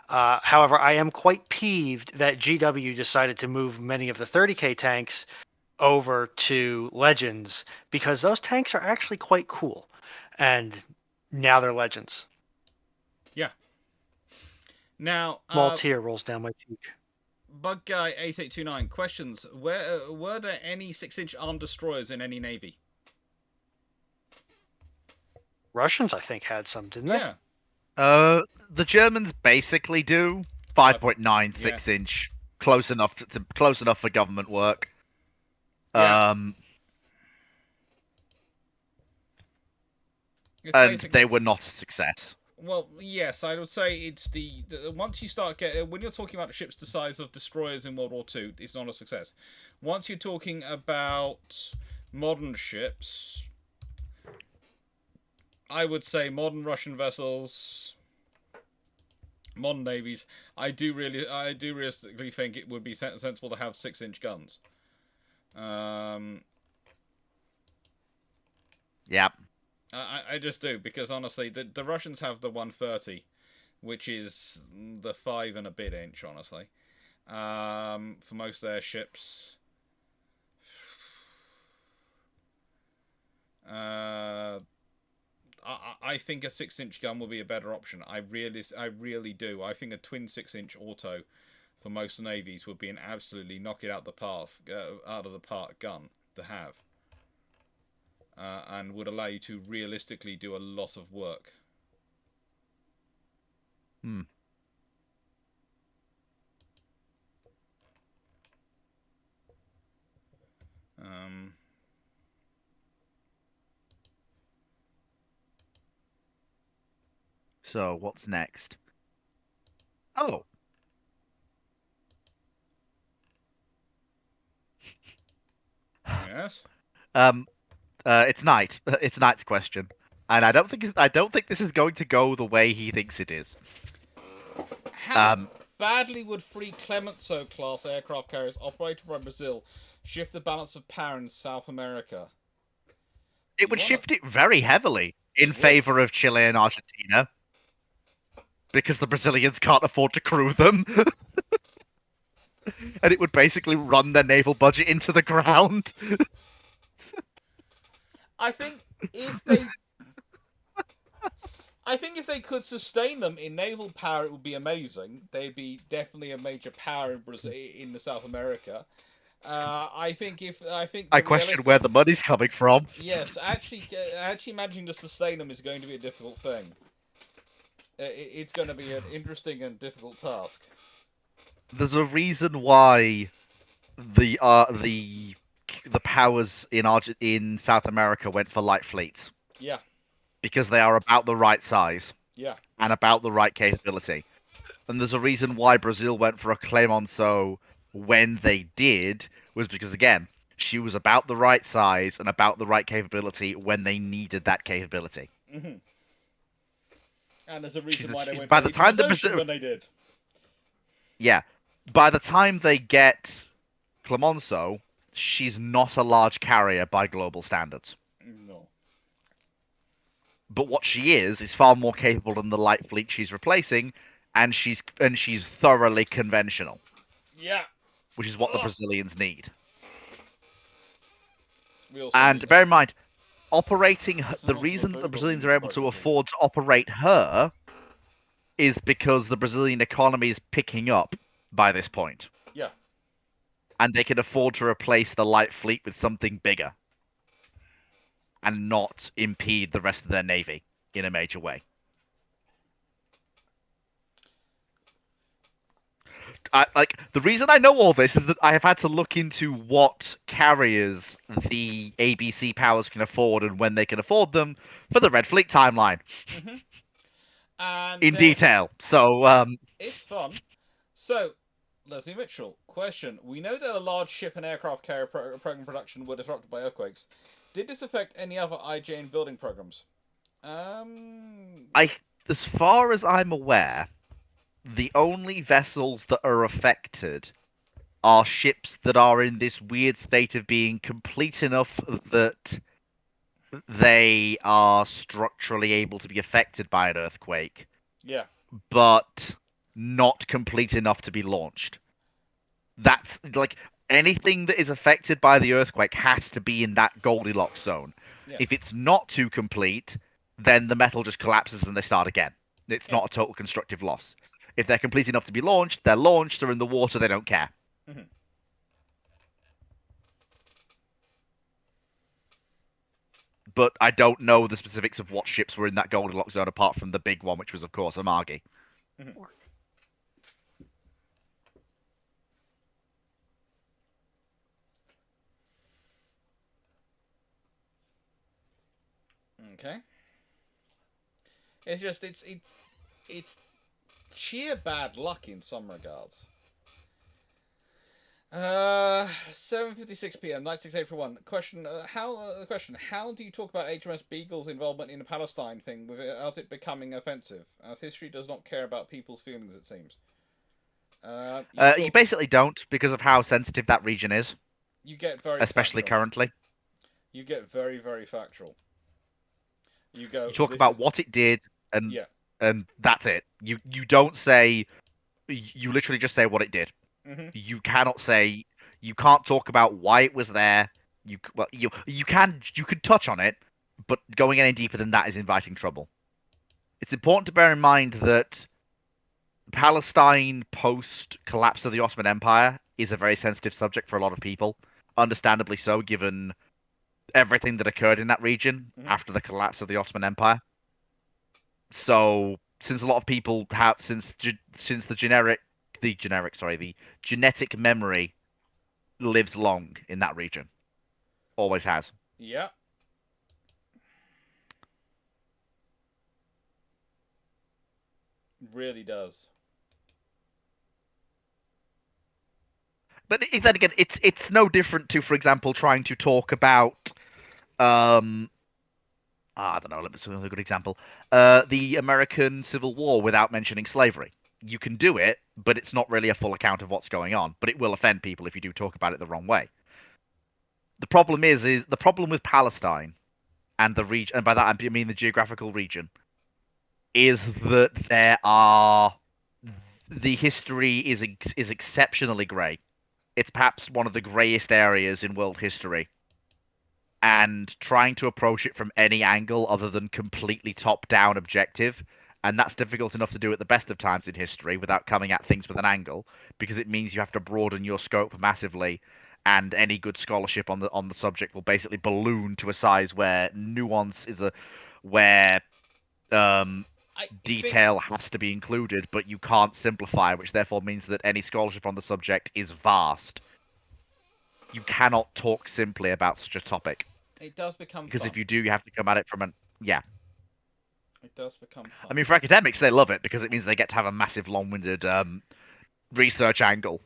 However, I am quite peeved that GW decided to move many of the 30k tanks over to Legends, because those tanks are actually quite cool, and now they're Legends. Yeah. Now, small tear rolls down my cheek. Bug Guy 8829 questions: were there any 6-inch armed destroyers in any navy? Russians, I think, had some, didn't they? Yeah. The Germans basically do 5.9 6-inch, close enough for government work. Yeah. And they were not a success. Well, yes, I would say it's the once you start getting, when you're talking about ships the size of destroyers in World War II, it's not a success. Once you're talking about modern ships, I would say modern Russian vessels, modern navies. I do realistically think it would be sensible to have 6-inch guns. Yep. I just do, because honestly, the Russians have the 130, which is the 5 and a bit inch, honestly, for most of their ships. I think a 6-inch gun would be a better option. I really do. I think a twin 6-inch auto for most navies would be an absolutely knock it out of the park gun to have. And would allow you to realistically do a lot of work. So, what's next? Oh. Yes. It's night. It's night's question, and I don't think this is going to go the way he thinks it is. How badly would 3 Clemenceau class aircraft carriers operated by Brazil shift the balance of power in South America? It would shift it very heavily in favor of Chile and Argentina, because the Brazilians can't afford to crew them. And it would basically run their naval budget into the ground. I think if they could sustain them in naval power, it would be amazing. They'd be definitely a major power in Brazil, in the South America. I question where the money's coming from. Yes, actually managing to sustain them is going to be a difficult thing. It's going to be an interesting and difficult task. There's a reason why the powers in South America went for light fleets. Yeah. Because they are about the right size. Yeah. And about the right capability. And there's a reason why Brazil went for a Clemenceau when they did, was because, again, she was about the right size and about the right capability when they needed that capability. Mm-hmm. And there's a reason why they went by for the time when they did. Yeah. By the time they get Clemenceau, she's not a large carrier by global standards. No. But what she is far more capable than the light fleet she's replacing, and she's thoroughly conventional. Yeah. Which is what the Brazilians need. And bear in mind, operating the reason that the Brazilians are able to afford to operate her is because the Brazilian economy is picking up by this point. Yeah. And they can afford to replace the light fleet with something bigger and not impede the rest of their navy in a major way. The reason I know all this is that I have had to look into what carriers the ABC powers can afford and when they can afford them for the Red Fleet timeline. Mm-hmm. And in detail. So, it's fun. So, Leslie Mitchell, question. We know that a large ship and aircraft carrier program production were disrupted by earthquakes. Did this affect any other IJN building programs? As far as I'm aware, the only vessels that are affected are ships that are in this weird state of being complete enough that they are structurally able to be affected by an earthquake. Yeah. But not complete enough to be launched. That's like anything that is affected by the earthquake has to be in that Goldilocks zone. Yes. If it's not too complete, then the metal just collapses and they start again. It's not a total constructive loss. If they're complete enough to be launched, they're launched, they're in the water, they don't care. Mm-hmm. But I don't know the specifics of what ships were in that Goldilocks zone apart from the big one, which was, of course, Amagi. Mm-hmm. Okay. It's just it's sheer bad luck in some regards. 7:56 p.m. 96 April 1. Question: How do you talk about HMS Beagle's involvement in the Palestine thing without it becoming offensive? As history does not care about people's feelings, it seems. You basically don't because of how sensitive that region is. You get very especially factual. Currently. You get very, very factual. You talk about what it did, and that's it. You don't say. You literally just say what it did. Mm-hmm. You cannot say. You can't talk about why it was there. You could touch on it, but going any deeper than that is inviting trouble. It's important to bear in mind that Palestine post collapse of the Ottoman Empire is a very sensitive subject for a lot of people. Understandably so, given everything that occurred in that region after the collapse of the Ottoman Empire. So, since a lot of people have, since the genetic memory lives long in that region, always has. Yeah. Really does. But then again, it's no different to, for example, trying to talk about, I don't know. Let me see another good example. The American Civil War without mentioning slavery. You can do it, but it's not really a full account of what's going on. But it will offend people if you do talk about it the wrong way. The problem is the problem with Palestine and the region, and by that I mean the geographical region, is that the history is exceptionally grey. It's perhaps one of the greyest areas in world history. And trying to approach it from any angle other than completely top-down objective, and that's difficult enough to do at the best of times in history without coming at things with an angle, because it means you have to broaden your scope massively, and any good scholarship on the subject will basically balloon to a size where nuance is detail has to be included, but you can't simplify, which therefore means that any scholarship on the subject is vast. You cannot talk simply about such a topic. It does become because fun. If you do, you have to come at it from an It does become fun. I mean, for academics, they love it because it means they get to have a massive, long-winded research angle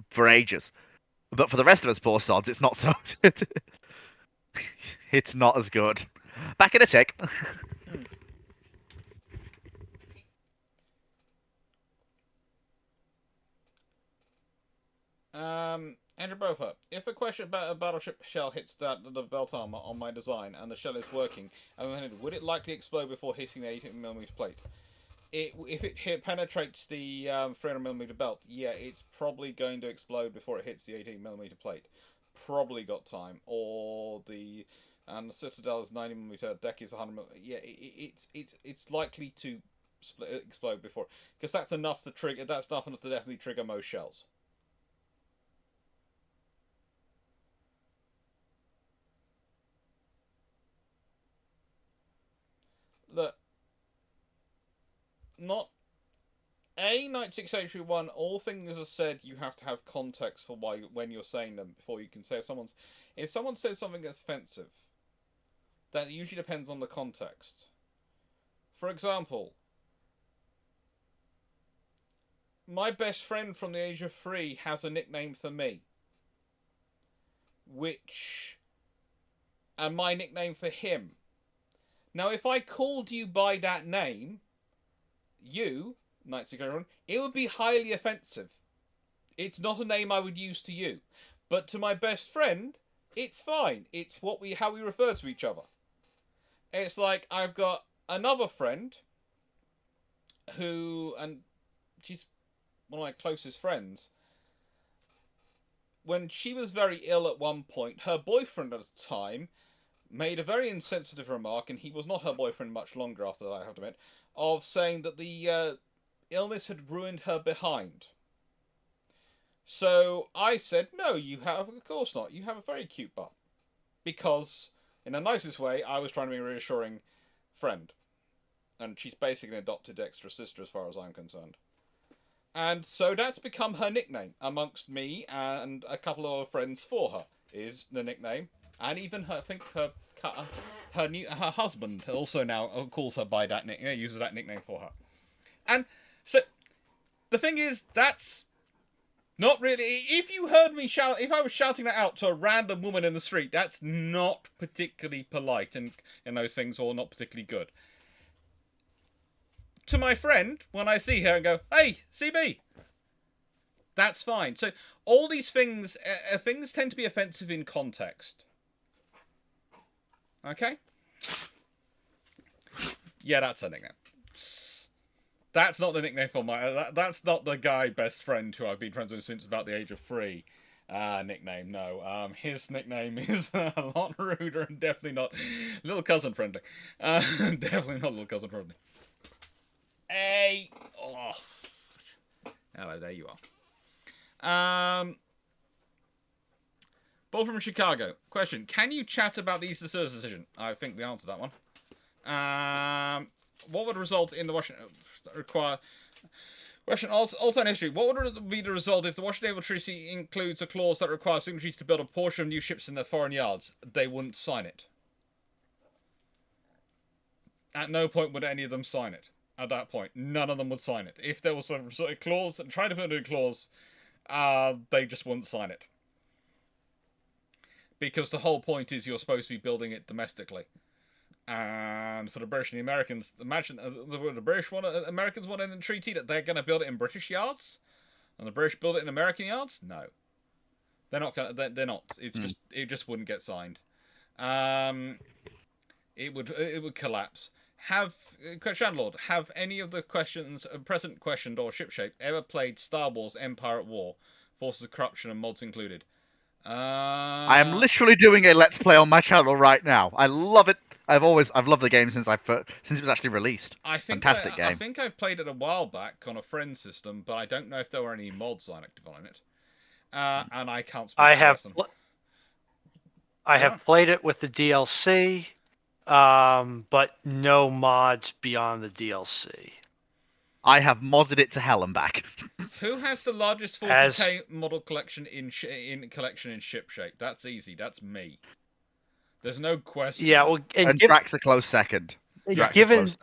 for ages. But for the rest of us poor sods, it's not so. It's not as good. Back in a tick. Andrew Bofa, if a question about a battleship shell hits the belt armor on my design and the shell is working, would it likely explode before hitting the 18mm plate? If it penetrates the 300mm belt, yeah, it's probably going to explode before it hits the 18mm plate. probably got time. Or the Citadel is 90mm, deck is 100mm. Yeah, it's likely to explode before, because that's enough to trigger. That's enough to definitely trigger most shells. Look, not Knight 681. All things are said. You have to have context for why when you're saying them before you can say if someone says something that's offensive. That usually depends on the context. For example, my best friend from the age of 3 has a nickname for me, and my nickname for him. Now, if I called you by that name, you, Knight 681, it would be highly offensive. It's not a name I would use to you, but to my best friend, it's fine. It's how we refer to each other. It's like I've got another friend and she's one of my closest friends. When she was very ill at one point, her boyfriend at the time made a very insensitive remark, and he was not her boyfriend much longer after that, I have to admit, of saying that the illness had ruined her behind. So I said, no, you have, of course not. You have a very cute butt. Because, in the nicest way, I was trying to be a reassuring friend. And she's basically an adopted extra sister as far as I'm concerned. And so that's become her nickname amongst me and a couple of other friends for her, is the nickname. And even her, I think her husband also now calls her by that nickname, uses that nickname for her. And so the thing is, that's not really. If you heard me shout, if I was shouting that out to a random woman in the street, that's not particularly polite and those things, or not particularly good. To my friend, when I see her and go, "Hey, CB," that's fine. So all these things tend to be offensive in context. Okay? Yeah, that's a nickname. That's not the nickname for my... That's not the guy best friend who I've been friends with since about the age of 3. Nickname, no. His nickname is a lot ruder and definitely not little cousin friendly. Definitely not little cousin friendly. Hey! Oh. Hello, there you are. Ball from Chicago. Question: can you chat about the Easter Service decision? I think we answered that one. What would result in the Washington require? Question: alternate history. What would be the result if the Washington Naval Treaty includes a clause that requires signatories to build a portion of new ships in their foreign yards? They wouldn't sign it. At no point would any of them sign it. At that point, none of them would sign it. If there was some sort of clause, trying to put in a clause, they just wouldn't sign it. Because the whole point is you're supposed to be building it domestically. And for the British and the Americans, imagine the Americans want in the treaty that they're going to build it in British yards, and the British build it in American yards. No, they're not going. They're not. It just wouldn't get signed. It would collapse. Shandlord, have any of the questions present questioned or shipshape ever played Star Wars Empire at War, Forces of Corruption and mods included? I am literally doing a Let's Play on my channel right now. I love it. I've loved the game since it was actually released. Fantastic game. I think I've played it a while back on a friend system, but I don't know if there were any mods active on it. And I can't speak I have played it with the DLC, but no mods beyond the DLC. I have modded it to hell and back. Who has the largest 40k model collection in ship shape? That's easy. That's me. There's no question. Yeah, well, and Drax a close second. Given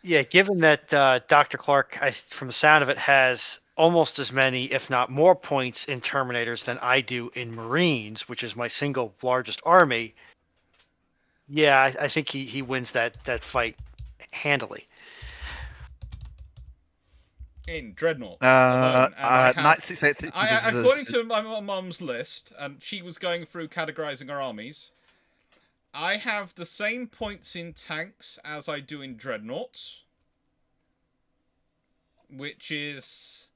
that Dr. Clarke, from the sound of it, has almost as many, if not more, points in Terminators than I do in Marines, which is my single largest army. Yeah, I think he wins that fight handily. In Dreadnoughts alone. According to my mum's list, and she was going through categorizing her armies, I have the same points in tanks as I do in Dreadnoughts, which is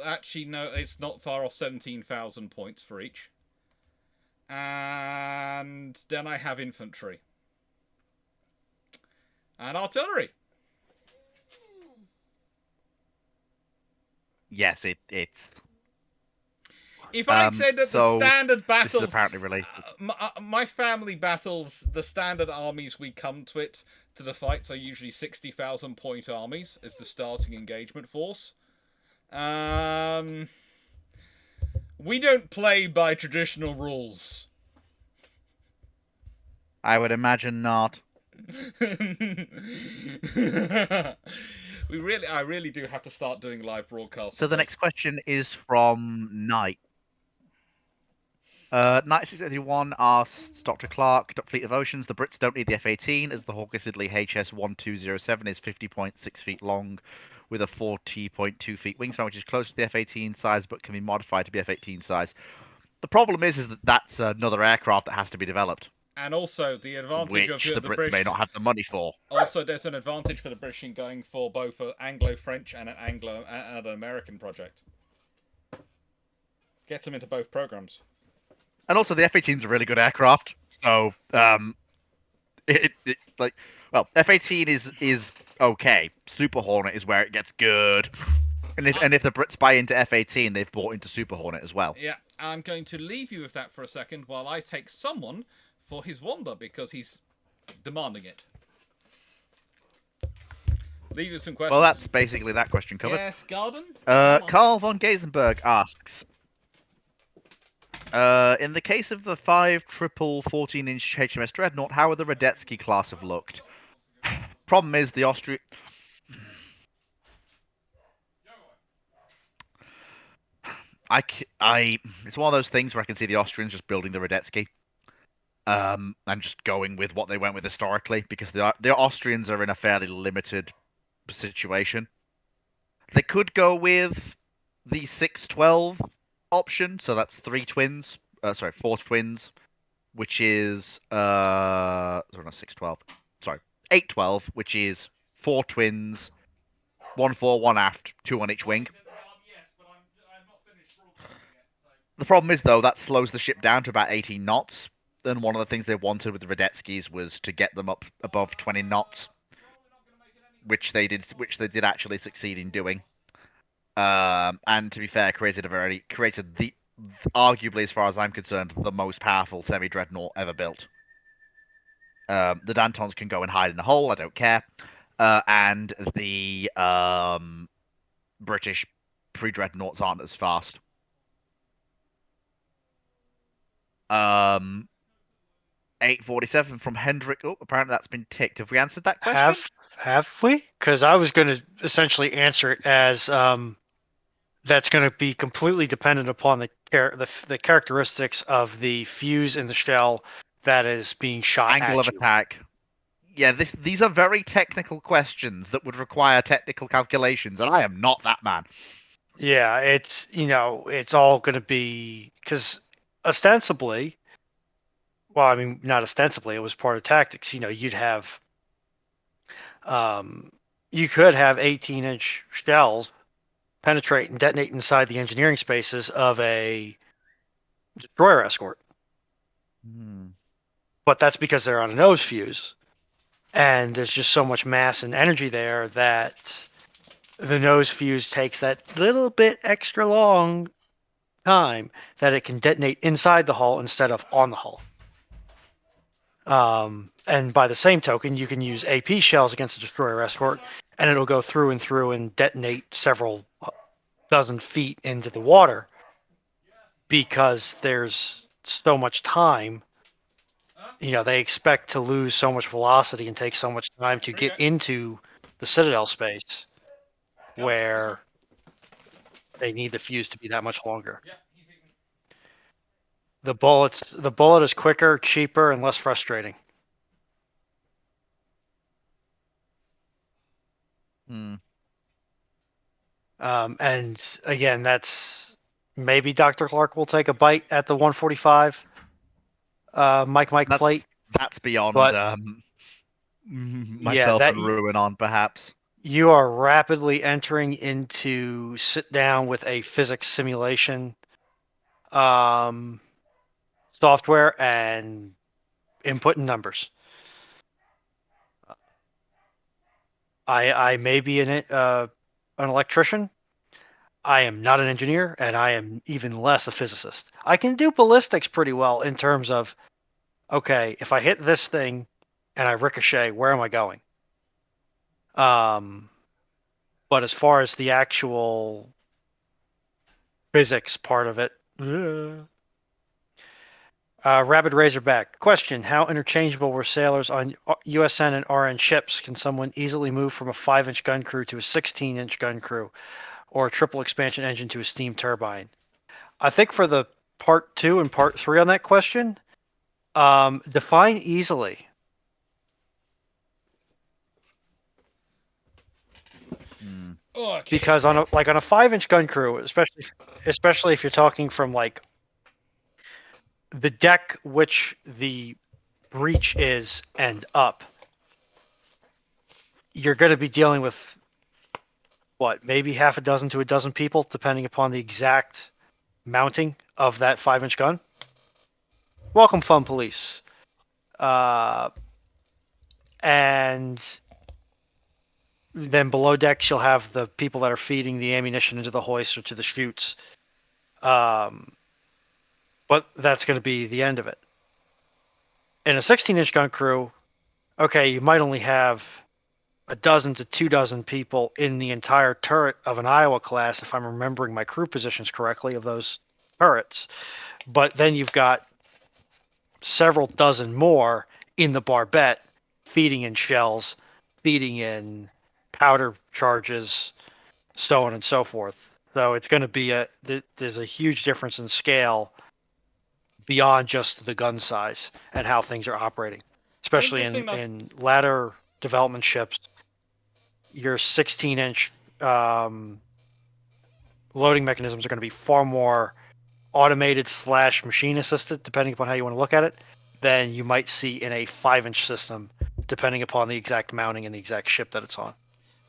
Actually, no, it's not far off 17,000 points for each. And then I have infantry. And artillery. Yes, it's. If I'd said that the standard battles... This is apparently related. My family battles, the standard armies we come to it, to the fights, are usually 60,000 point armies as the starting engagement force. We don't play by traditional rules. I would imagine not. I really do have to start doing live broadcasts. So the next question is from Knight. Knight 681 asks Dr. Clarke, Fleet of Oceans, the Brits don't need the F-18 as the Hawker Siddeley HS-1207 is 50.6 feet long with a 40.2 feet wingspan, which is close to the F-18 size but can be modified to be F-18 size. The problem is that that's another aircraft that has to be developed. And also the advantage which of the Brits may not have the money for. Also, there's an advantage for the British in going for both an Anglo-French and an Anglo-American project. Gets them into both programs. And also, the F-18 is a really good aircraft. So, F-18 is okay. Super Hornet is where it gets good. And if the Brits buy into F-18, they've bought into Super Hornet as well. Yeah, I'm going to leave you with that for a second while I take someone for his wander because he's demanding it. Leave you some questions. Well, that's basically that question covered. Yes, Garden? Carl von Gazenberg asks, in the case of the 5 triple 14-inch HMS Dreadnought, how would the Radetzky class have looked? Problem is, the Austrian... It's one of those things where I can see the Austrians just building the Radetzky. And just going with what they went with historically, because the Austrians are in a fairly limited situation. They could go with the 612 option, so that's 4 twins, which is 612. Sorry, 812, which is 4 twins, 1 fore, 1 aft, 2 on each wing. The problem is, though, that slows the ship down to about 18 knots. And one of the things they wanted with the Radetzkys was to get them up above 20 knots, which they did actually succeed in doing. And to be fair, created the arguably, as far as I'm concerned, the most powerful semi-dreadnought ever built. The Dantons can go and hide in a hole, I don't care. And the British pre-dreadnoughts aren't as fast. 847 from Hendrik. Oh, apparently that's been ticked. Have we answered that question? Have we? Because I was going to essentially answer it as that's going to be completely dependent upon the characteristics of the fuse in the shell that is being shot Angle of attack. Yeah, these are very technical questions that would require technical calculations, and I am not that man. Yeah, it's all going to be because ostensibly. Well, I mean, not ostensibly, it was part of tactics. You'd have, you could have 18-inch shells penetrate and detonate inside the engineering spaces of a destroyer escort. But that's because they're on a nose fuse. And there's just so much mass and energy there that the nose fuse takes that little bit extra long time that it can detonate inside the hull instead of on the hull. And by the same token, you can use AP shells against a destroyer escort, and it'll go through and detonate several dozen feet into the water because there's so much time. They expect to lose so much velocity and take so much time to get into the Citadel space where they need the fuse to be that much longer. The bullet is quicker, cheaper, and less frustrating. And again, that's maybe Dr. Clarke will take a bite at the 145 Mike plate. That's beyond myself and Ruin on, perhaps. You are rapidly entering into sit down with a physics simulation software and input numbers. I may be an electrician. I am not an engineer, and I am even less a physicist. I can do ballistics pretty well in terms of, okay, if I hit this thing and I ricochet, where am I going? But as far as the actual physics part of it, Rabid Razorback. Question: how interchangeable were sailors on USN and RN ships? Can someone easily move from a 5-inch gun crew to a 16-inch gun crew, or a triple expansion engine to a steam turbine? I think for the part 2 and part 3 on that question, define easily. Okay. Because on a 5-inch gun crew, especially if you're talking from like the deck which the breach is and up, you're going to be dealing with maybe half a dozen to a dozen people, depending upon the exact mounting of that 5-inch gun. Welcome, Fun Police. And then below decks, you'll have the people that are feeding the ammunition into the hoist or to the chutes. But that's going to be the end of it. In a 16-inch gun crew, okay, you might only have a dozen to 2 dozen people in the entire turret of an Iowa class, if I'm remembering my crew positions correctly of those turrets. But then you've got several dozen more in the barbette, feeding in shells, feeding in powder charges, so on and so forth. So it's going to be there's a huge difference in scale beyond just the gun size and how things are operating, especially in latter development ships. Your 16-inch loading mechanisms are going to be far more automated / machine assisted, depending upon how you want to look at it, than you might see in a 5-inch system, depending upon the exact mounting and the exact ship that it's on.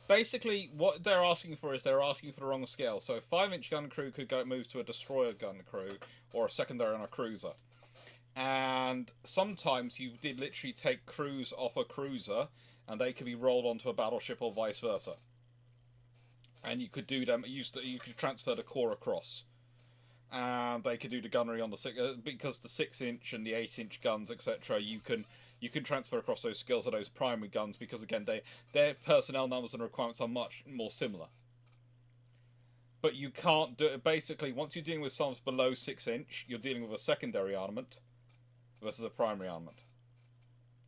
Basically, what they're asking for is they're asking for the wrong scale. So a 5-inch gun crew could move to a destroyer gun crew or a secondary on a cruiser. And sometimes you did literally take crews off a cruiser and they could be rolled onto a battleship or vice versa. And you could do them. You could transfer the core across, and they could do the gunnery on the because the 6-inch and the 8-inch guns, etc. You can transfer across those skills of those primary guns because again their personnel numbers and requirements are much more similar. But you can't do it. Basically, once you're dealing with something below 6-inch, you're dealing with a secondary armament versus a primary armament,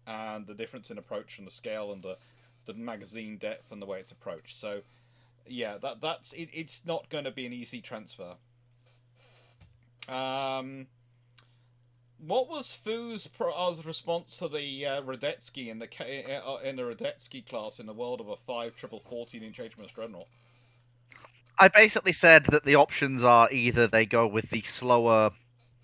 and the difference in approach and the scale and the magazine depth and the way it's approached. So yeah, that's it. It's not going to be an easy transfer. What was Fu's response to the Radetzky in the Radetzky class in the world of a 5 triple 14-inch HMS Dreadnought? I basically said that the options are either they go with the slower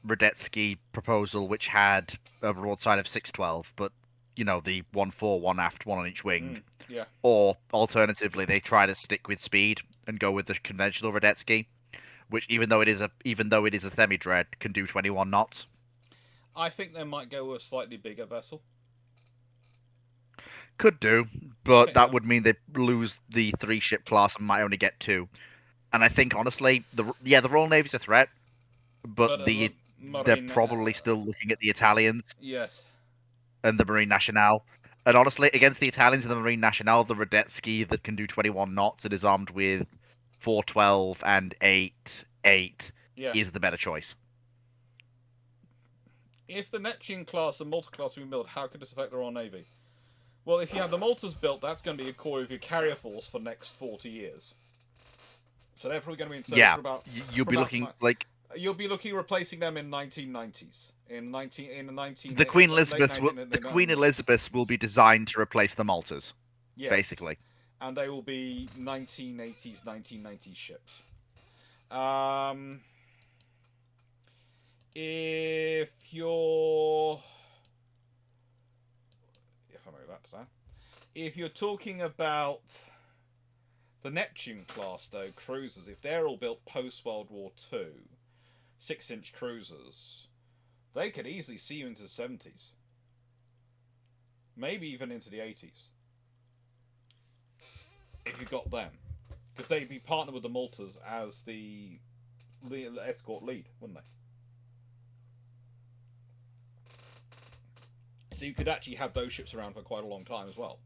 Radetzky proposal, which had a broadside of 612, but the 1 fore, 1 aft, 1 on each wing. Yeah. Or alternatively, they try to stick with speed and go with the conventional Radetzky, which even though it is a semi-dread, can do 21 knots. I think they might go with a slightly bigger vessel. Could do, but that would mean they lose the 3-ship class and might only get 2. And I think honestly, the Royal Navy's a threat, but they're probably still looking at the Italians. Yes. And the Marine Nationale. And honestly, against the Italians and the Marine Nationale, the Radetzky that can do 21 knots and is armed with 412 and 8.8 is the better choice. If the Neptune class and Malta class are being built, how could this affect the Royal Navy? Well, if you have the Maltas built, that's going to be a core of your carrier force for the next 40 years. So they're probably going to be in service for about... You'll be looking replacing them in 1990s. The Queen Elizabeths will be designed to replace the Maltas. Yes. Basically. And they will be 1980s, 1990s ships. If you're talking about The Neptune class, though, cruisers, if they're all built post-World War II, 6-inch cruisers, they could easily see you into the 70s. Maybe even into the 80s. If you got them. Because they'd be partnered with the Maltas as the escort lead, wouldn't they? So you could actually have those ships around for quite a long time as well.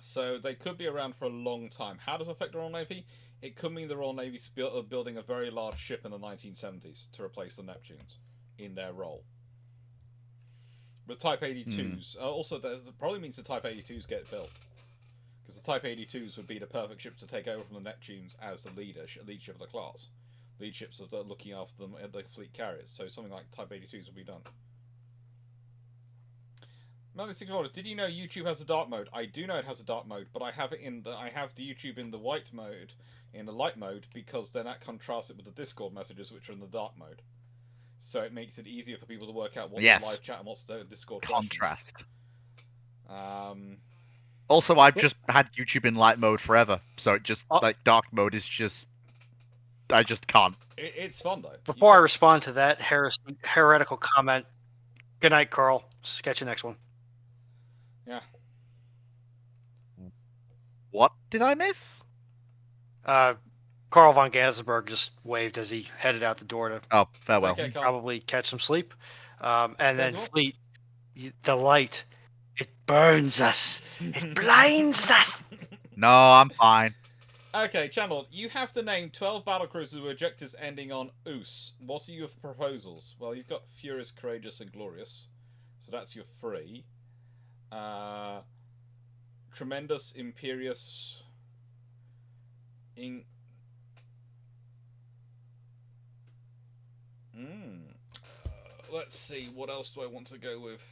So they could be around for a long time. How does it affect the Royal Navy? It could mean the Royal Navy's building a very large ship in the 1970s to replace the Neptunes in their role. With Type 82s, also that probably means the Type 82s get built, because the Type 82s would be the perfect ship to take over from the Neptunes as the lead ship of the class, lead ships of looking after them at the fleet carriers. So something like Type 82s would be done. Did you know YouTube has a dark mode? I do know it has a dark mode, but I have it in I have the YouTube in the white mode, in the light mode, because then that contrasts it with the Discord messages, which are in the dark mode. So it makes it easier for people to work out what's the live chat and what's the Discord contrast. Questions. Also, I've just had YouTube in light mode forever, so it just like dark mode is just I just can't. It's fun though. Before I respond to that heretical comment, good night, Carl. Catch you next one. Yeah. What did I miss? Carl von Gazenberg just waved as he headed out the door to farewell. Okay, probably catch some sleep. And then well. Fleet, the light, it burns us. It blinds us. No, I'm fine. Okay, Channel, you have to name 12 battlecruisers with objectives ending on Oos. What are your proposals? Well, you've got Furious, Courageous, and Glorious. So that's your 3. Tremendous, Imperious, let's see, what else do I want to go with?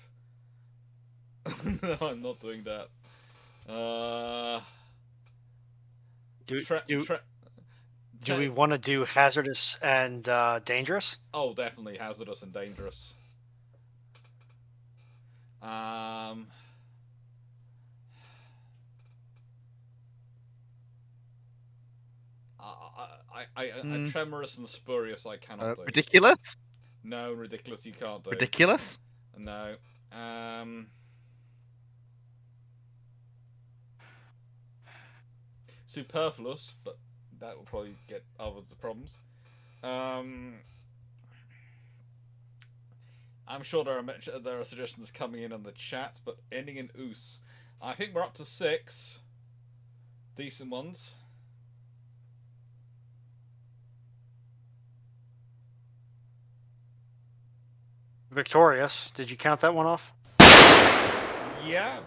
No, I'm not doing that. Do we want to do hazardous and dangerous? Oh, definitely hazardous and dangerous. Tremorous and spurious I cannot do. Ridiculous? No, ridiculous you can't do. Ridiculous? No. Superfluous, but that will probably get other problems. I'm sure there are suggestions coming in on the chat, but ending in oos. I think we're up to 6 decent ones. Victorious. Did you count that one off? Yeah,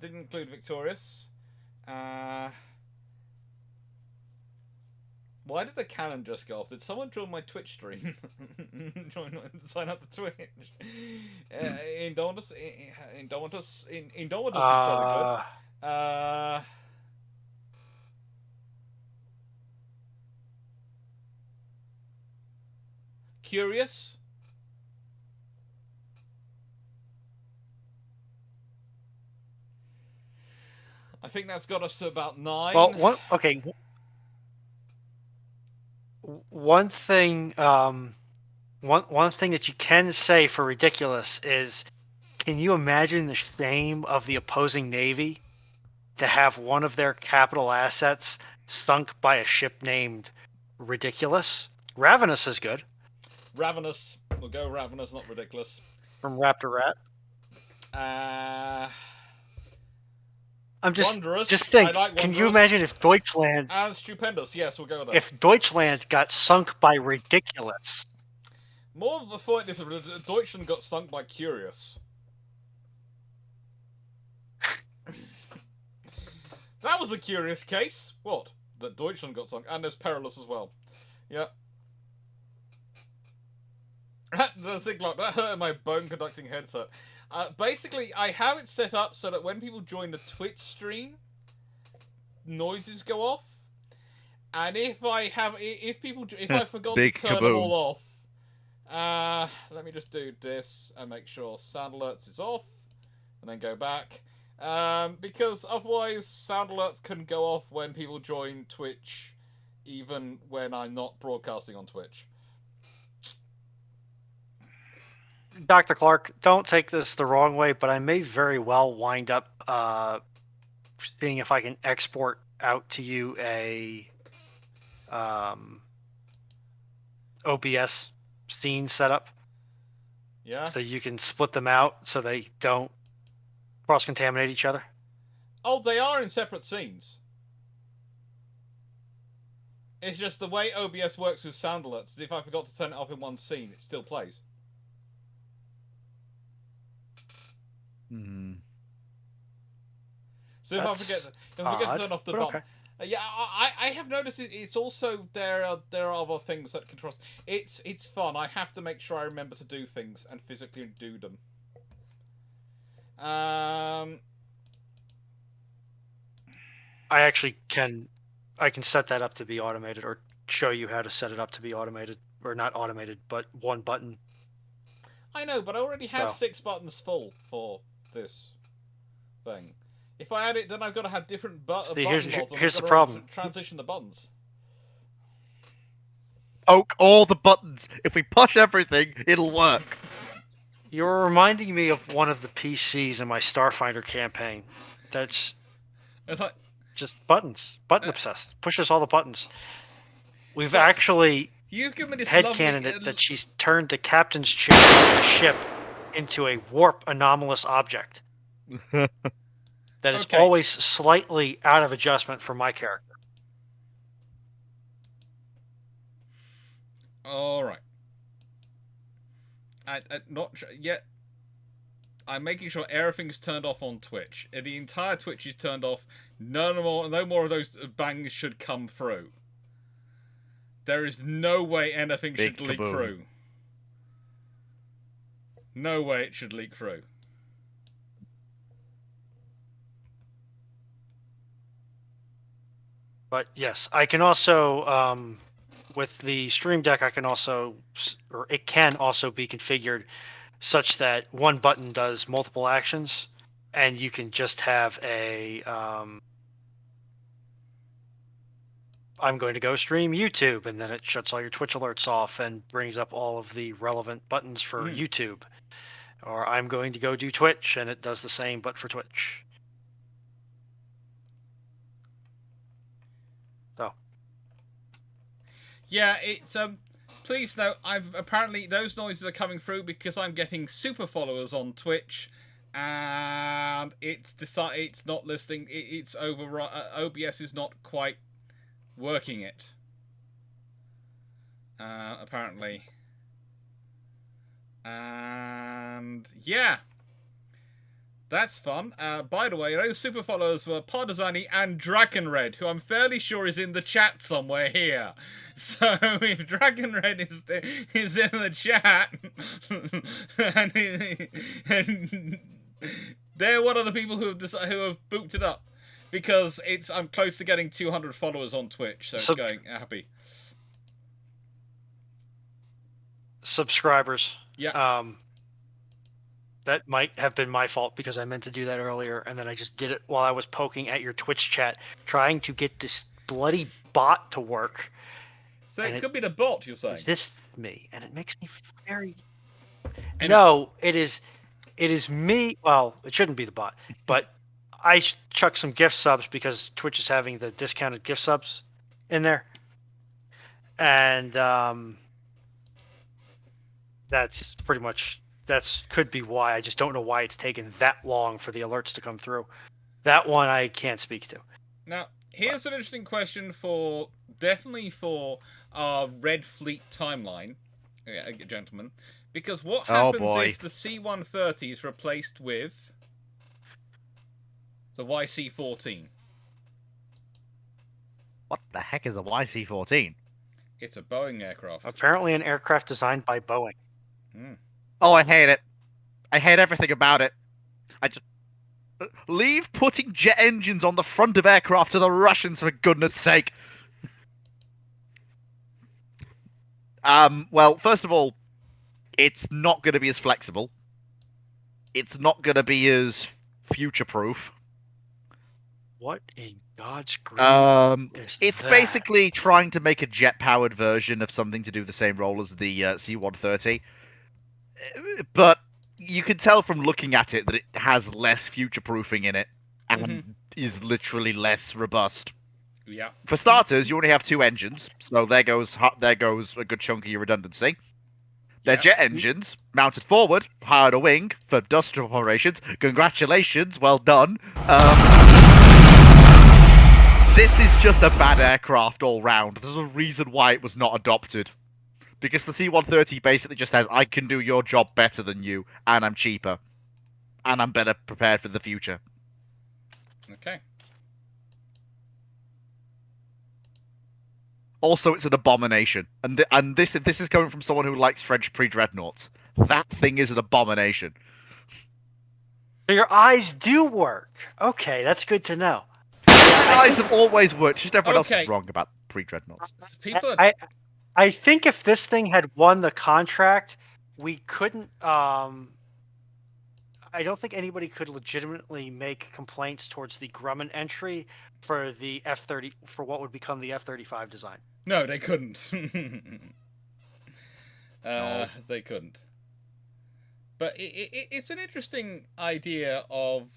didn't include Victorious. Why did the cannon just go off? Did someone join my Twitch stream? Sign up to Twitch. Indomitus is probably good. Curious. I think that's got us to about 9. Well, one thing, one thing that you can say for ridiculous is, can you imagine the shame of the opposing navy to have one of their capital assets sunk by a ship named Ridiculous? Ravenous is good. Ravenous. We'll go Ravenous, not Ridiculous. From Raptor Rat. I'm just think. Can you imagine if Deutschland and Stupendous? Yes, we'll go with that. If Deutschland got sunk by Ridiculous. More of the point if Deutschland got sunk by Curious. That was a curious case. What? That Deutschland got sunk, and there's Perilous as well. Yeah. The thing like that hurt my bone conducting headset. Basically, I have it set up so that when people join the Twitch stream, noises go off. And if I forgot to turn them all off, Let me just do this and make sure sound alerts is off, and then go back. Because otherwise sound alerts can go off when people join Twitch, even when I'm not broadcasting on Twitch. Dr. Clarke, don't take this the wrong way, but I may very well wind up seeing if I can export out to you a OBS scene setup. Yeah. So you can split them out so they don't cross-contaminate each other. Oh, they are in separate scenes. It's just the way OBS works with sound alerts is if I forgot to turn it off in one scene, it still plays. So if I forget to turn off the button, okay. Yeah, I have noticed it's also there are other things that can trust. It's fun. I have to make sure I remember to do things and physically do them. I can set that up to be automated, or show you how to set it up to be automated, or not automated, but one button. I know, but I already have 6 buttons full for this thing. If I add it, then I've got to have different button mods. Here's the problem. Transition the buttons. Poke all the buttons. If we push everything, it'll work. You're reminding me of one of the PCs in my Starfinder campaign. That's just buttons. Button obsessed. Pushes all the buttons. We've actually headcanoned it that she's turned the captain's chair of the ship into a warp anomalous object. That is always slightly out of adjustment for my character. All right. I'm not sure yet. I'm making sure everything's turned off on Twitch. The entire Twitch is turned off. No more of those bangs should come through. There is no way anything should leak through. No way it should leak through. But yes, I can also, with the Stream Deck, it can also be configured such that one button does multiple actions, and you can just have I'm going to go stream YouTube, and then it shuts all your Twitch alerts off and brings up all of the relevant buttons for YouTube. Or I'm going to go do Twitch, and it does the same, but for Twitch. Yeah, it's please note, apparently those noises are coming through because I'm getting super followers on Twitch, and it's not listening. It's over. OBS is not quite working it. Apparently, and yeah. That's fun. By the way, those super followers were Podazani and Dragonred, who I'm fairly sure is in the chat somewhere here. So if Dragonred is in the chat, and they're one of the people who have booped it up, because I'm close to getting 200 followers on Twitch, so it's going happy. Subscribers. Yeah. That might have been my fault because I meant to do that earlier, and then I just did it while I was poking at your Twitch chat, trying to get this bloody bot to work. So it could be the bot, you're saying? This me, and it makes me very. No, it is me. Well, it shouldn't be the bot, but I chuck some gift subs because Twitch is having the discounted gift subs in there, and that's pretty much. That could be why. I just don't know why it's taken that long for the alerts to come through. That one I can't speak to. Now, here's an interesting question definitely for our Red Fleet timeline, gentlemen. Because what happens if the C-130 is replaced with the YC-14? What the heck is a YC-14? It's a Boeing aircraft. Apparently an aircraft designed by Boeing. Oh, I hate it. I hate everything about it. I just... Leave putting jet engines on the front of aircraft to the Russians, for goodness sake. Well, first of all, It's not going to be as flexible. It's not going to be as future-proof. What in God's green is It's that? basically trying to make a jet-powered version of something to do the same role as the C-130. But you can tell from looking at it that it has less future-proofing in it and is literally less robust. Yeah. For starters, you only have 2 engines, so there goes a good chunk of your redundancy. They're jet engines, mounted forward, hired a wing for dust operations. Congratulations, well done. This is just a bad aircraft all round. There's a reason why it was not adopted. Because the C-130 basically just says, I can do your job better than you, and I'm cheaper. And I'm better prepared for the future. Okay. Also, it's an abomination. And this is coming from someone who likes French pre-dreadnoughts. That thing is an abomination. Your eyes do work. Okay, that's good to know. My eyes have always worked. Just everyone else is wrong about pre-dreadnoughts. People I think if this thing had won the contract, we couldn't. I don't think anybody could legitimately make complaints towards the Grumman entry for the F-30 for what would become the F-35 design. No, they couldn't. No. They couldn't. But it's an interesting idea of...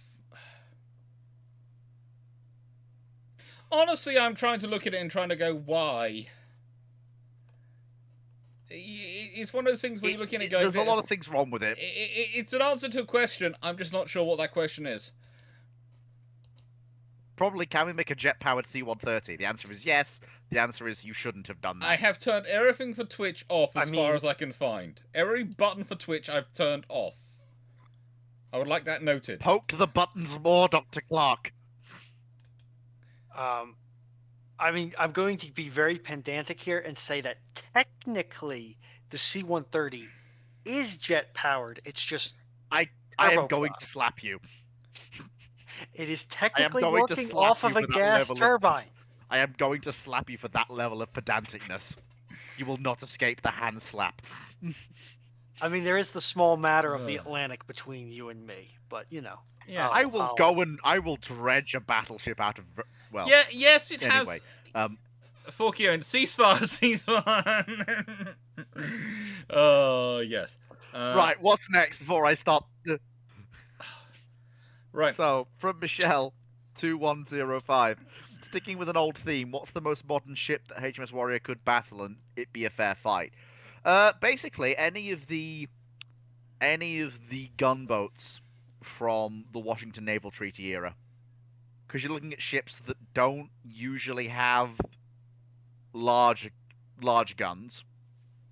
Honestly, I'm trying to look at it and trying to go, why? It's one of those things where you're looking at it going... There's a lot of things wrong with it. It's an answer to a question. I'm just not sure what that question is. Probably, can we make a jet-powered C-130? The answer is yes. The answer is you shouldn't have done that. I have turned everything for Twitch off as far as I can find. Every button for Twitch I've turned off. I would like that noted. Poke the buttons more, Dr. Clarke. I mean, I'm going to be very pedantic here and say that technically the C-130 is jet-powered. It's just I am going to slap you. It is technically working off of a gas turbine. I am going to slap you for that level of pedanticness. You will not escape the hand slap. I mean, there is the small matter of the Atlantic between you and me, but you know. Yeah, I will dredge a battleship out of. Well. Yeah. Yes, it anyway, has. Forkio and ceasefire. Oh yes. Right. What's next before I start? Right. So from Michelle, 2105. Sticking with an old theme, what's the most modern ship that HMS Warrior could battle and it be a fair fight? Basically, any of the gunboats from the Washington Naval Treaty era, because you're looking at ships that don't usually have large guns.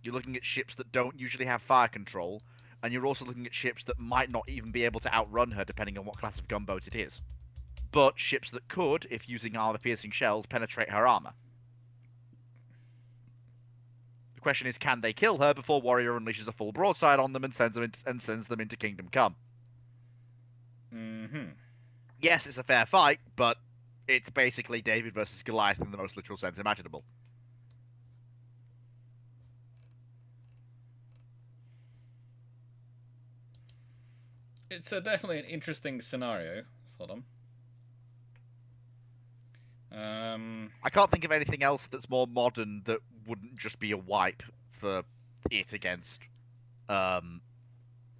You're looking at ships that don't usually have fire control, and you're also looking at ships that might not even be able to outrun her, depending on what class of gunboat it is. But ships that could, if using armor-piercing shells, penetrate her armor. The question is, can they kill her before Warrior unleashes a full broadside on them and sends them into Kingdom Come? Mm-hmm. Yes, it's a fair fight, but it's basically David versus Goliath in the most literal sense imaginable. It's definitely an interesting scenario for them. I can't think of anything else that's more modern that wouldn't just be a wipe for it against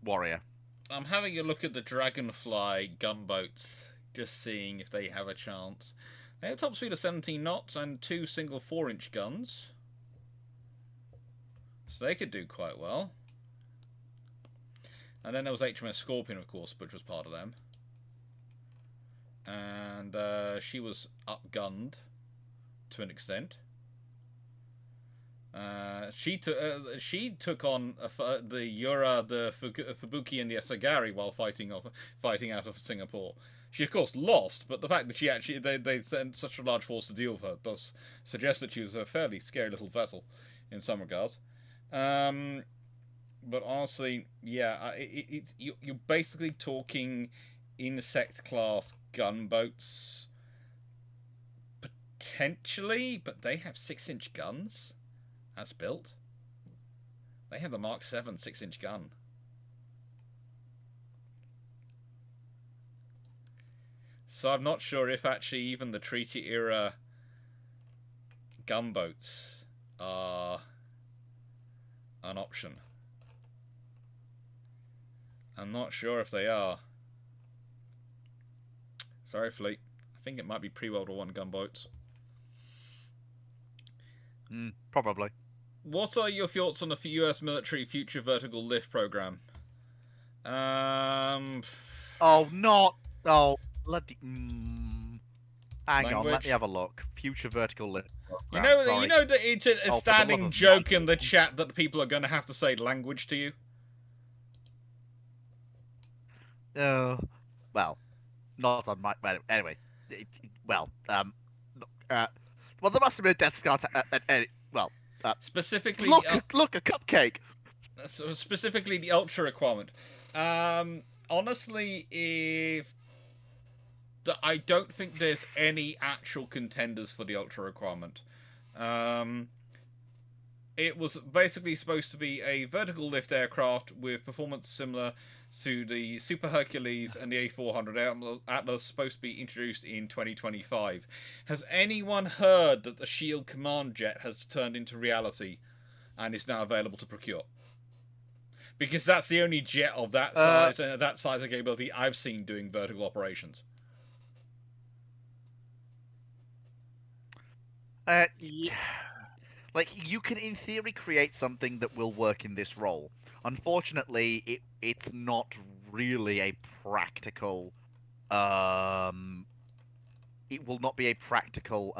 Warrior. I'm having a look at the Dragonfly gunboats, just seeing if they have a chance. They have top speed of 17 knots and 2 single 4-inch guns. So they could do quite well. And then there was HMS Scorpion, of course, which was part of them. And she was upgunned to an extent. She took on the Yura, the Fubuki, and the Asagari while fighting out of Singapore. She of course lost, but the fact that they sent such a large force to deal with her does suggest that she was a fairly scary little vessel in some regards. But honestly, yeah, you're basically talking insect class gunboats potentially, but they have 6-inch guns as built. They had the Mark 7 6-inch gun. So I'm not sure if actually even the treaty era gunboats are an option. I'm not sure if they are. Sorry, Fleet. I think it might be pre-World War I gunboats. Probably. What are your thoughts on the US military future vertical lift program? Oh, not. Oh, bloody. Hang on, let me have a look. Future vertical lift program. You know that it's a standing joke in the chat that people are going to have to say language to you. Well, not on my. Anyway, well, there must have been a Death Star. Specifically, look, a cupcake. Specifically, the ultra requirement. Honestly, I don't think there's any actual contenders for the ultra requirement. It was basically supposed to be a vertical lift aircraft with performance similar to the Super Hercules and the A400 Atlas, supposed to be introduced in 2025. Has anyone heard that the Shield command jet has turned into reality and is now available to procure? Because that's the only jet of that size and that size and capability I've seen doing vertical operations. Yeah. Like, you can, in theory, create something that will work in this role. Unfortunately, it's not really a practical. It will not be a practical.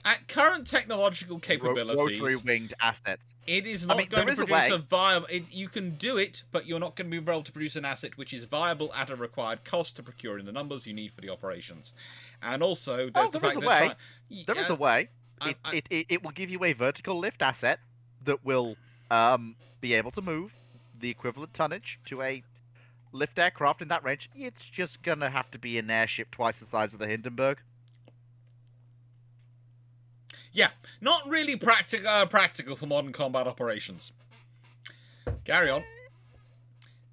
At current technological capabilities, rotary winged asset. It is not going to produce a viable. You can do it, but you're not going to be able to produce an asset which is viable at a required cost to procure in the numbers you need for the operations. And also, there's the fact that there is a way. It will give you a vertical lift asset that will be able to move the equivalent tonnage to a lift aircraft in that range. It's just gonna have to be an airship twice the size of the Hindenburg. Yeah, not really practical for modern combat operations. Carry on.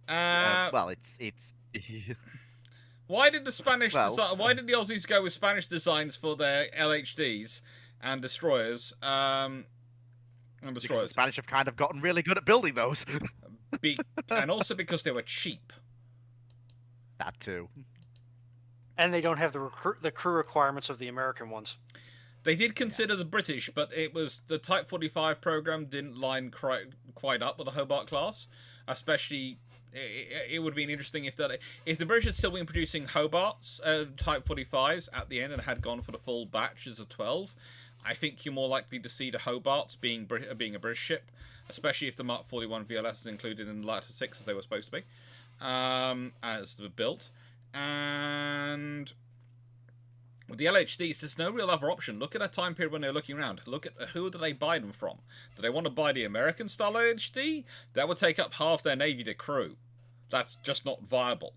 Well, it's. Why did the Spanish? Why did the Aussies go with Spanish designs for their LHDs and destroyers? The Spanish have kind of gotten really good at building those. And also because they were cheap. That too. And they don't have the crew requirements of the American ones. They did consider the British, but it was the Type 45 program didn't line quite up with the Hobart class. Especially, it would have been interesting if the British had still been producing Hobarts, Type 45s at the end and had gone for the full batches of 12. I think you're more likely to see the Hobarts being a British ship, especially if the Mark 41 VLS is included in the latter 6 as they were supposed to be, as they were built. And with the LHDs, there's no real other option. Look at a time period when they're looking around. Look at who do they buy them from. Do they want to buy the American-style LHD? That would take up half their Navy to crew. That's just not viable.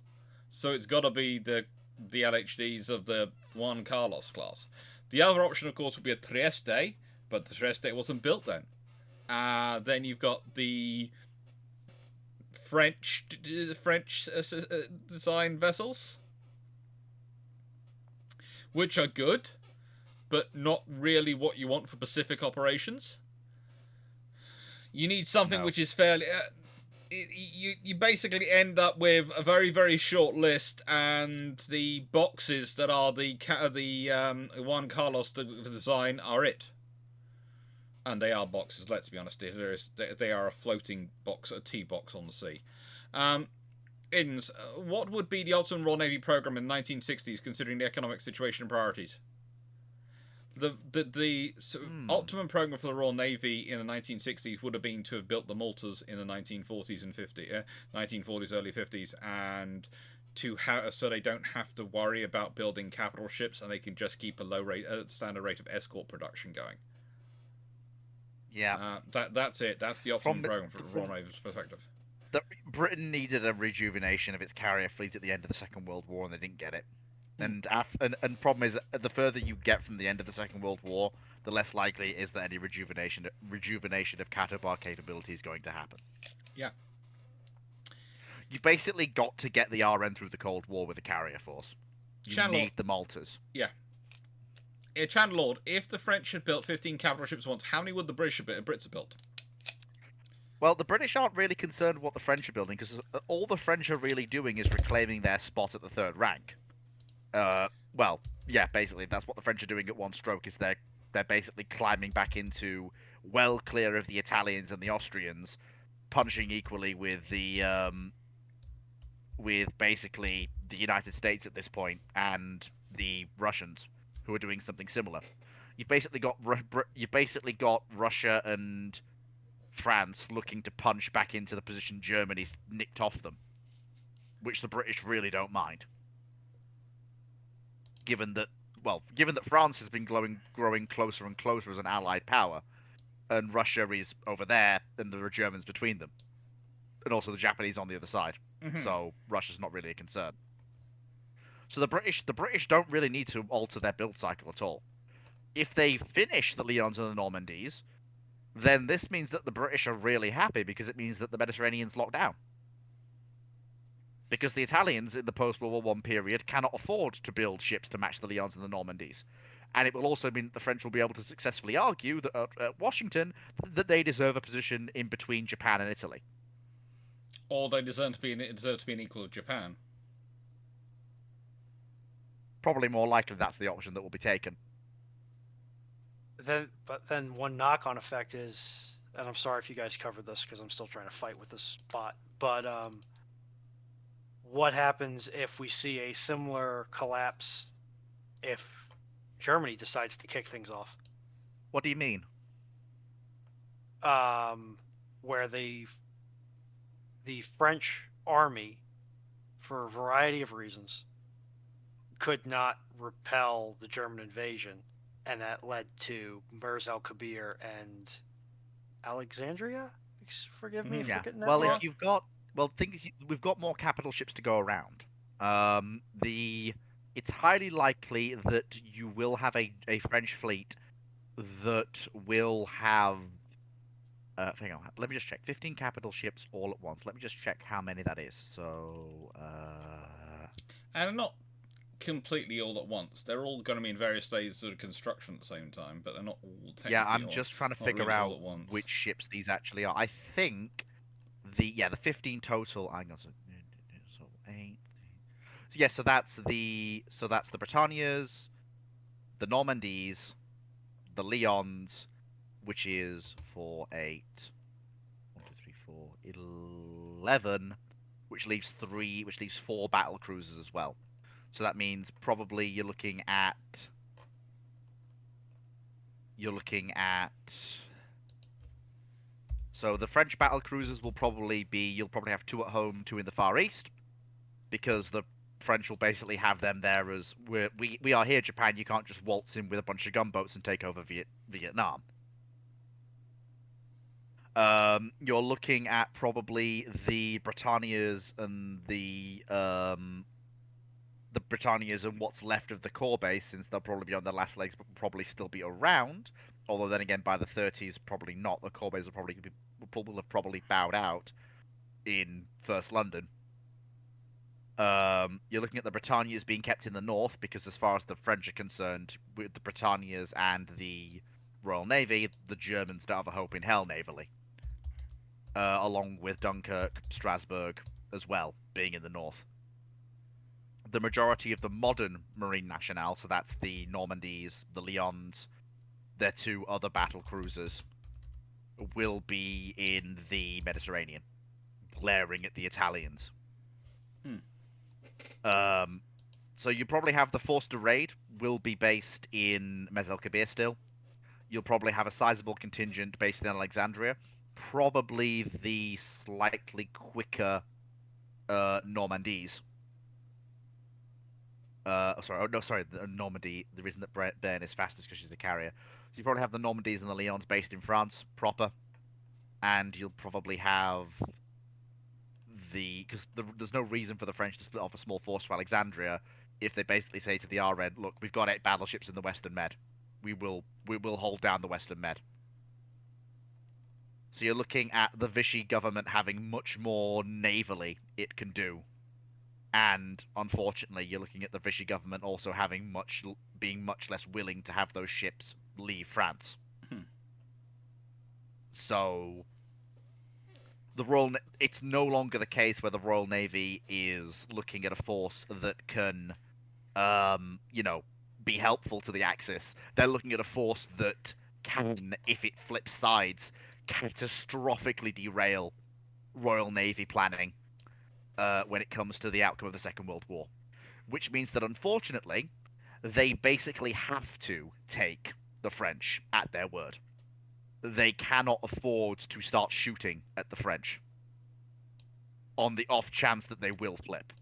So it's got to be the LHDs of the Juan Carlos class. The other option, of course, would be a Trieste, but the Trieste wasn't built then. Then you've got the French design vessels, which are good, but not really what you want for Pacific operations. You need something which is fairly. You basically end up with a very, very short list, and the boxes that are the Juan Carlos design are it. And they are boxes, let's be honest. They are a floating box, a tea box on the sea. Inns, what would be the optimum Royal Navy program in the 1960s, considering the economic situation and priorities? The optimum program for the Royal Navy in the 1960s would have been to have built the Maltas in the 1940s and 1940s, early 50s, and so they don't have to worry about building capital ships, and they can just keep a standard rate of escort production going. Yeah, that's it. That's the optimum program from the Royal Navy's perspective. Britain needed a rejuvenation of its carrier fleet at the end of the Second World War, and they didn't get it. And problem is, the further you get from the end of the Second World War, the less likely it is that any rejuvenation of Katobar capability is going to happen. Yeah. You basically got to get the RN through the Cold War with a carrier force. You need the Maltas. Yeah. Channel Lord, if the French had built 15 capital ships once, how many would the Brits have built? Well, the British aren't really concerned with what the French are building, because all the French are really doing is reclaiming their spot at the third rank. Well, yeah, basically, that's what the French are doing at one stroke, is they're basically climbing back into well clear of the Italians and the Austrians, punching equally with with basically the United States at this point, and the Russians, who are doing something similar. You've basically got Russia and France looking to punch back into the position Germany's nicked off them, which the British really don't mind. Given that France has been growing closer and closer as an allied power, and Russia is over there, and there are Germans between them, and also the Japanese on the other side. Mm-hmm. So Russia's not really a concern. So the British don't really need to alter their build cycle at all. If they finish the Leons and the Normandies, then this means that the British are really happy, because it means that the Mediterranean's locked down. Because the Italians in the post-World War I period cannot afford to build ships to match the Leons and the Normandies. And it will also mean that the French will be able to successfully argue that at Washington that they deserve a position in between Japan and Italy. Or they deserve to be an equal of Japan. Probably more likely that's the option that will be taken. But then one knock-on effect is, and I'm sorry if you guys covered this because I'm still trying to fight with this bot, but what happens if we see a similar collapse if Germany decides to kick things off? What do you mean? Where the French army, for a variety of reasons, could not repel the German invasion, and that led to Mers el-Kabir and Alexandria. Forgive me for getting that wrong. If you've got, we've got more capital ships to go around. It's highly likely that you will have a French fleet that will have. Hang on, let me just check. 15 capital ships all at once. Let me just check how many that is. So. And not completely all at once. They're all going to be in various stages of construction at the same time, but they're not all technically. Yeah, I'm just trying to figure out which ships these actually are. I think the 15 total. Hang on, so 8. So yeah, so that's the Britannias, the Normandies, the Leons, which is 4, 8, 1, 2, 3, 4, 11, which leaves 4 battle cruisers as well. So that means probably you're looking at. So the French battle cruisers will probably be. You'll probably have 2 at home, 2 in the Far East, because the French will basically have them there as we are here, Japan. You can't just waltz in with a bunch of gunboats and take over Vietnam. You're looking at probably the Britannias and the Britannias and what's left of the core base, since they'll probably be on their last legs, but will probably still be around. Although then again, by the 30s, probably not. The core base will have probably bowed out in First London. You're looking at the Britannias being kept in the north, because as far as the French are concerned, with the Britannias and the Royal Navy, the Germans don't have a hope in hell navally. Along with Dunkirk, Strasbourg as well, being in the north. The majority of the modern Marine Nationale, so that's the Normandies, the Leons, their 2 other battle cruisers, will be in the Mediterranean, glaring at the Italians. So you probably have the force to raid will be based in Mers el-Kabir still. You'll probably have a sizable contingent based in Alexandria. Probably the slightly quicker Normandies. The Normandy. The reason that Bern is fast is because she's a carrier. So you probably have the Normandies and the Leons based in France proper, and you'll probably have because there's no reason for the French to split off a small force to Alexandria if they basically say to the RN, look, we've got 8 battleships in the Western Med. we will hold down the Western Med. So you're looking at the Vichy government having much more navally it can do, and unfortunately, you're looking at the Vichy government also being much less willing to have those ships leave France. So it's no longer the case where the Royal Navy is looking at a force that can, be helpful to the Axis. They're looking at a force that can, if it flips sides, catastrophically derail Royal Navy planning when it comes to the outcome of the Second World War. Which means that, unfortunately, they basically have to take the French at their word. They cannot afford to start shooting at the French on the off chance that they will flip.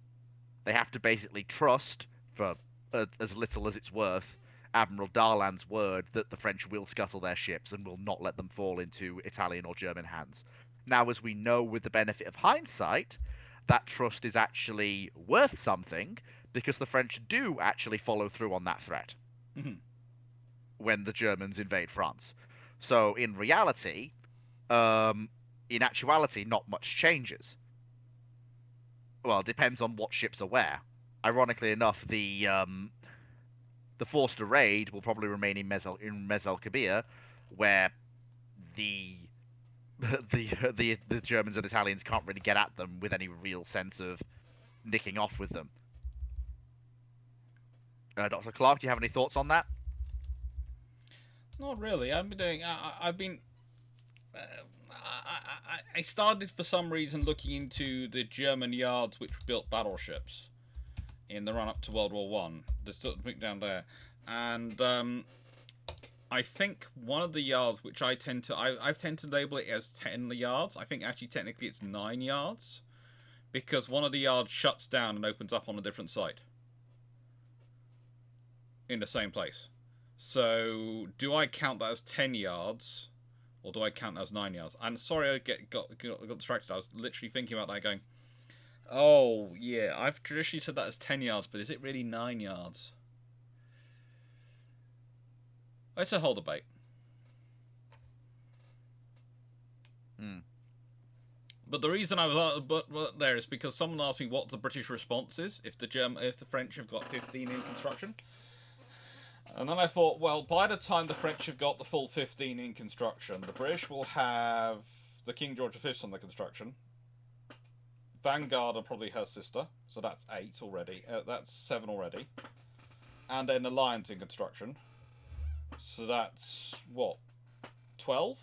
They have to basically trust, for as little as it's worth, Admiral Darlan's word that the French will scuttle their ships and will not let them fall into Italian or German hands. Now, as we know with the benefit of hindsight, that trust is actually worth something, because the French do actually follow through on that threat when the Germans invade France. So, in reality, in actuality, not much changes. Well, it depends on what ships are where. Ironically enough, the force to raid will probably remain in Mez el Kabir, where the Germans and Italians can't really get at them with any real sense of nicking off with them. Dr. Clarke, do you have any thoughts on that? Not really. I started for some reason looking into the German yards which built battleships in the run-up to World War One. There's sort of down there, and I think one of the yards which I tend to label it as 10 yards. I think actually technically it's 9 yards, because one of the yards shuts down and opens up on a different site in the same place. So, do I count that as 10 yards, or do I count that as 9 yards? I'm sorry I got distracted. I was literally thinking about that, going, oh, yeah, I've traditionally said that as 10 yards, but is it really 9 yards? It's a whole debate. But the reason I was there is because someone asked me what the British response is if the French have got 15 in construction. And then I thought, well, by the time the French have got the full 15 in construction, the British will have the King George V on the construction, Vanguard and probably her sister, so that's 8 already. That's 7 already. And then Alliance in construction, so that's, what, 12?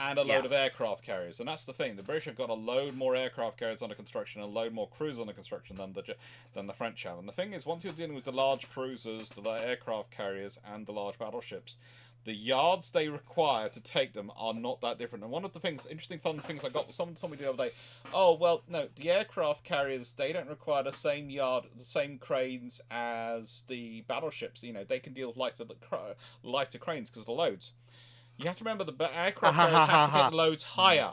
And a load of aircraft carriers. And that's the thing. The British have got a load more aircraft carriers under construction and a load more cruisers under construction than the French have. And the thing is, once you're dealing with the large cruisers, the aircraft carriers, and the large battleships, the yards they require to take them are not that different. And one of the interesting fun things I got, someone told me the other day, oh, well, no, the aircraft carriers, they don't require the same the same cranes as the battleships. You know, they can deal with lighter cranes because of the loads. You have to remember the aircraft carriers have to get the loads higher.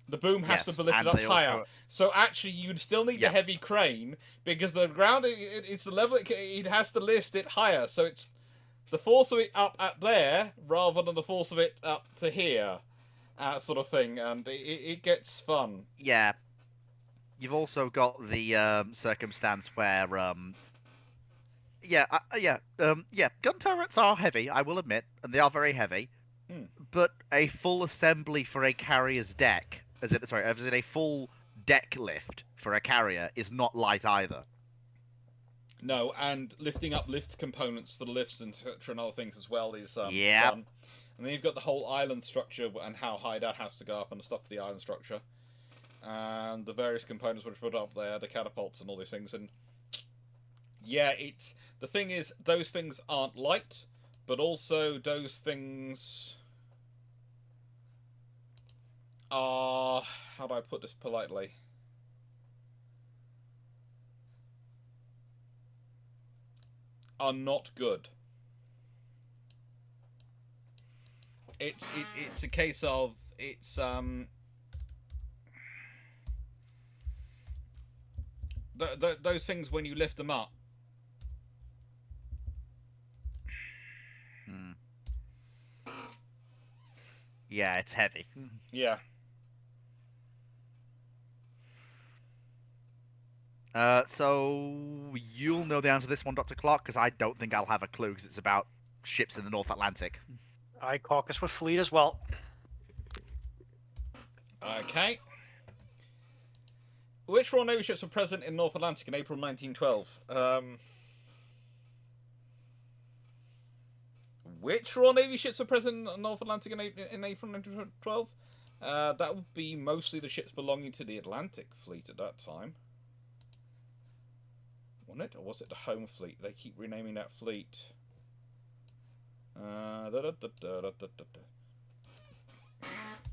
The boom has to be lifted up higher. So actually, you still need the heavy crane, because the ground, it's the level, it has to lift it higher. So it's the force of it up at there, rather than the force of it up to here, sort of thing. And it gets fun. Yeah. You've also got the circumstance where... gun turrets are heavy, I will admit, and they are very heavy. But a full assembly for a carrier's deck, as in a full deck lift for a carrier, is not light either. No, and lifting up lift components for the lifts and other things as well is fun. And then you've got the whole island structure and how high that has to go up and the stuff for the island structure, and the various components which are put up there, the catapults and all these things. And yeah, the thing is, those things aren't light, but also those things are, how do I put this politely? Are not good. It's a case of those things, when you lift them up, Yeah, it's heavy. Yeah. So you'll know the answer to this one, Dr. Clarke, because I don't think I'll have a clue, because it's about ships in the North Atlantic. I caucus with fleet as well. Okay. Which Royal Navy ships were present in North Atlantic in April 1912? Which Royal Navy ships were present in North Atlantic in April 1912? That would be mostly the ships belonging to the Atlantic Fleet at that time. Wasn't it? Or was it the Home Fleet? They keep renaming that fleet.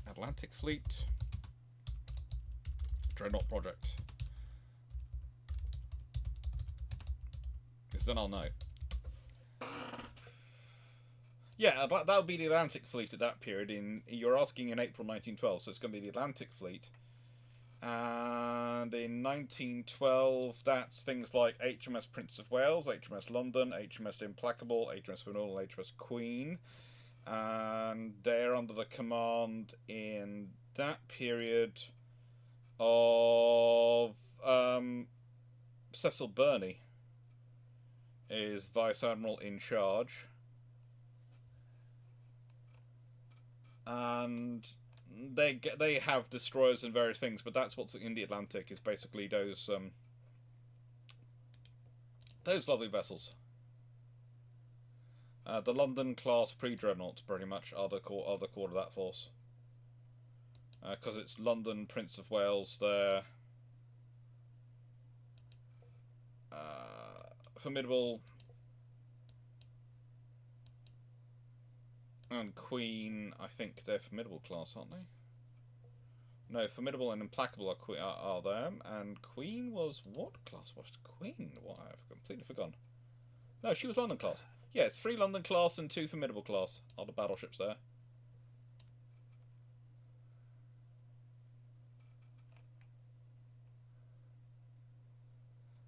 Atlantic Fleet. Dreadnought Project. Because then I'll know. Yeah, that would be the Atlantic Fleet at that period. You're asking in April 1912, so it's going to be the Atlantic Fleet. And in 1912, that's things like HMS Prince of Wales, HMS London, HMS Implacable, HMS Faneuil, HMS Queen. And they're under the command in that period of Cecil Burney is Vice Admiral in charge. And they have destroyers and various things, but that's what's in the Atlantic, is basically those lovely vessels. The London class pre-dreadnoughts pretty much are the core of that force, because it's London, Prince of Wales there, Formidable, and Queen. I think they're Formidable class, aren't they? No, Formidable and Implacable are them, and Queen was what class was Queen? What, I've completely forgotten. No, she was London class. Yeah, it's 3 London class and 2 Formidable class are the battleships there.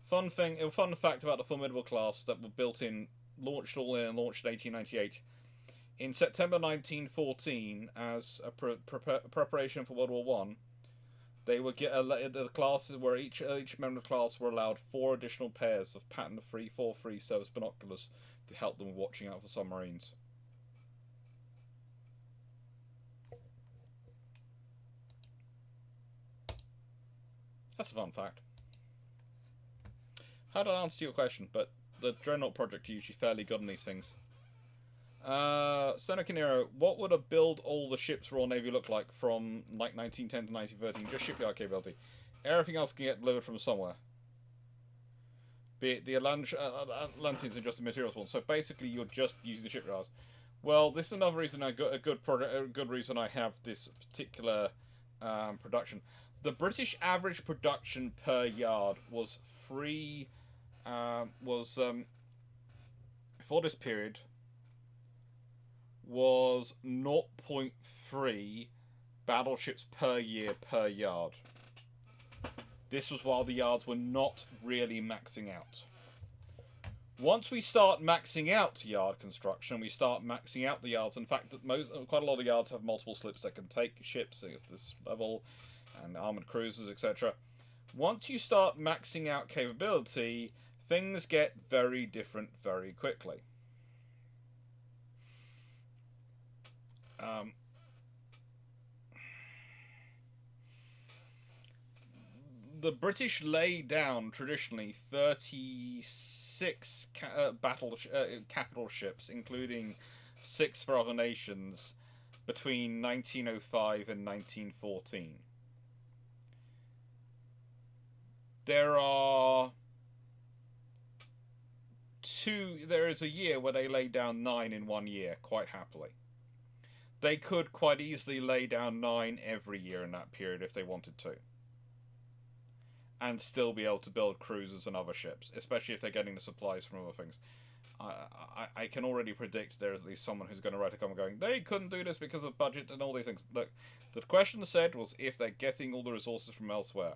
Fun fact about the Formidable class that were launched in 1898. In September 1914, as a preparation for World War One, they would get the classes where each member of the class were allowed 4 additional pairs of patent-free 4-free service binoculars to help them with watching out for submarines. That's a fun fact. How did I answer your question? But the Dreadnought Project are usually fairly good on these things. Seneca Nero, what would a build all the ships Royal Navy look like from like 1910 to 1913? Just shipyard capability. Everything else can get delivered from somewhere. Be it the Atlanteans and just the materials one. So basically, you're just using the shipyards. Well, this is another reason a good reason I have this particular production. The British average production per yard was for this period was 0.3 battleships per year per yard. This was while the yards were not really maxing out. Once we start maxing out yard construction, we start maxing out the yards. In fact, quite a lot of yards have multiple slips that can take ships at this level, and armoured cruisers, etc. Once you start maxing out capability, things get very different very quickly. The British lay down traditionally 36 capital ships, including 6 for other nations, between 1905 and 1914. There is a year where they lay down 9 in 1 year, quite happily. They could quite easily lay down 9 every year in that period if they wanted to. And still be able to build cruisers and other ships, especially if they're getting the supplies from other things. I can already predict there's at least someone who's going to write a comment going, they couldn't do this because of budget and all these things. Look, the question said was if they're getting all the resources from elsewhere,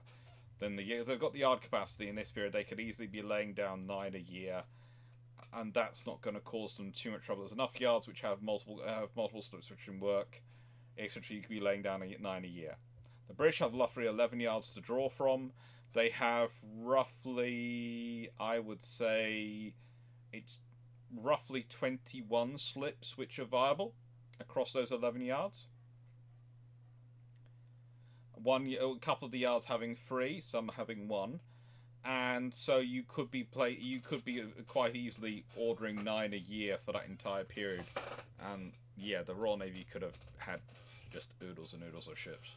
then they've got the yard capacity in this period, they could easily be laying down 9 a year, and that's not going to cause them too much trouble. There's enough yards which have multiple slips which can work, etc. You could be laying down 9 a year. The British have roughly 11 yards to draw from. They have roughly, I would say, it's roughly 21 slips which are viable across those 11 yards. A couple of the yards having 3, some having 1, and so you could be quite easily ordering 9 a year for that entire period. And yeah, the Royal Navy could have had just oodles and oodles of ships.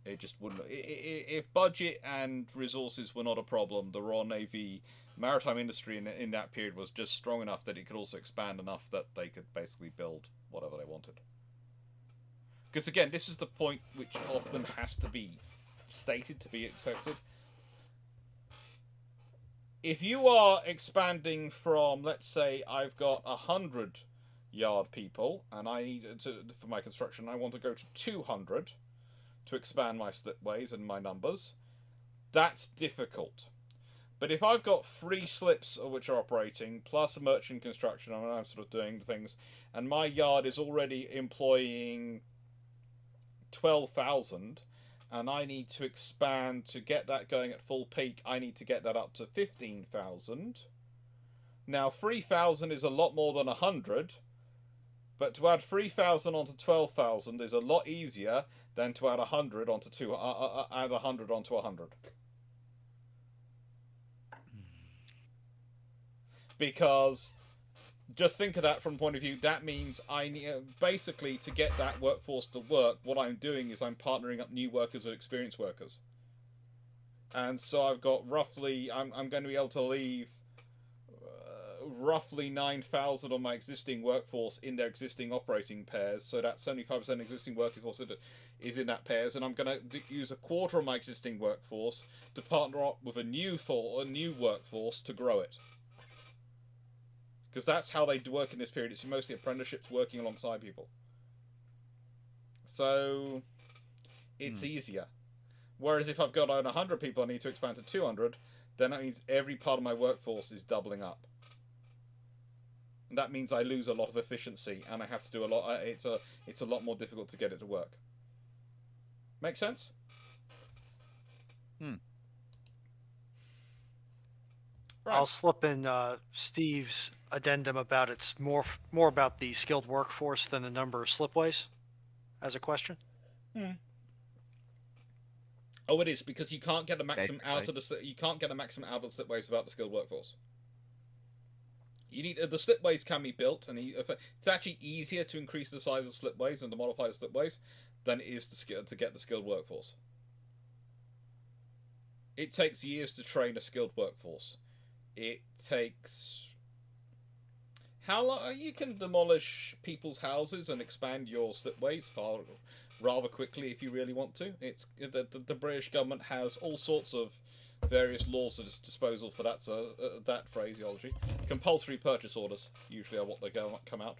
It just wouldn't. If budget and resources were not a problem, the Royal Navy maritime industry in that period was just strong enough that it could also expand enough that they could basically build whatever they wanted. Because again, this is the point which often has to be stated to be accepted. If you are expanding from, let's say, I've got 100-yard people, and I need for my construction, I want to go to 200 to expand my slipways and my numbers, that's difficult. But if I've got 3 slips which are operating, plus a merchant construction, and I'm sort of doing things, and my yard is already employing 12,000, and I need to expand to get that going at full peak, I need to get that up to 15,000. Now, 3,000 is a lot more than 100, but to add 3,000 onto 12,000 is a lot easier than to add 100 onto 100 onto 100. Because just think of that from the point of view, that means I need, basically, to get that workforce to work, what I'm doing is I'm partnering up new workers with experienced workers. And so I've got roughly, I'm going to be able to leave roughly 9,000 on my existing workforce in their existing operating pairs, so that 75% existing workforce is in that pairs, and I'm going to use a quarter of my existing workforce to partner up with a new workforce to grow it. Because that's how they work in this period. It's mostly apprenticeships working alongside people. So it's easier. Whereas if I've got 100 people I need to expand to 200, then that means every part of my workforce is doubling up. And that means I lose a lot of efficiency, and I have to do a lot. It's a lot more difficult to get it to work. Make sense? Right. I'll slip in Steve's addendum about it's more about the skilled workforce than the number of slipways as a question. Oh, it is, because you can't get a maximum out of the slipways without the skilled workforce. You need the slipways can be built, and it's actually easier to increase the size of slipways and to modify the slipways than it is to get the skilled workforce. It takes years to train a skilled workforce. It takes how long you can demolish people's houses and expand your slipways rather quickly if you really want to. It's the British government has all sorts of various laws at its disposal for that phraseology. Compulsory purchase orders usually are what they come out,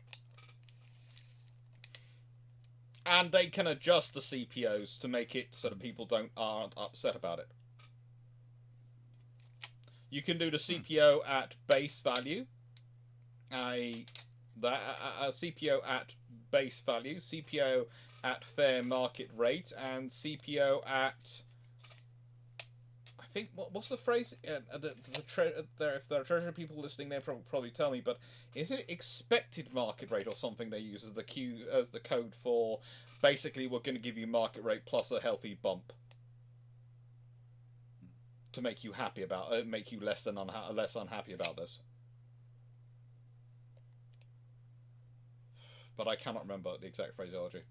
and they can adjust the CPOs to make it so that people aren't upset about it. You can do the CPO at base value, CPO at base value, CPO at fair market rate, and CPO at, I think, what's the phrase? If there are treasury people listening, they'll probably tell me, but is it expected market rate or something they use as the code for basically we're going to give you market rate plus a healthy bump to make you happy about make you less unhappy about this. But I cannot remember the exact phraseology.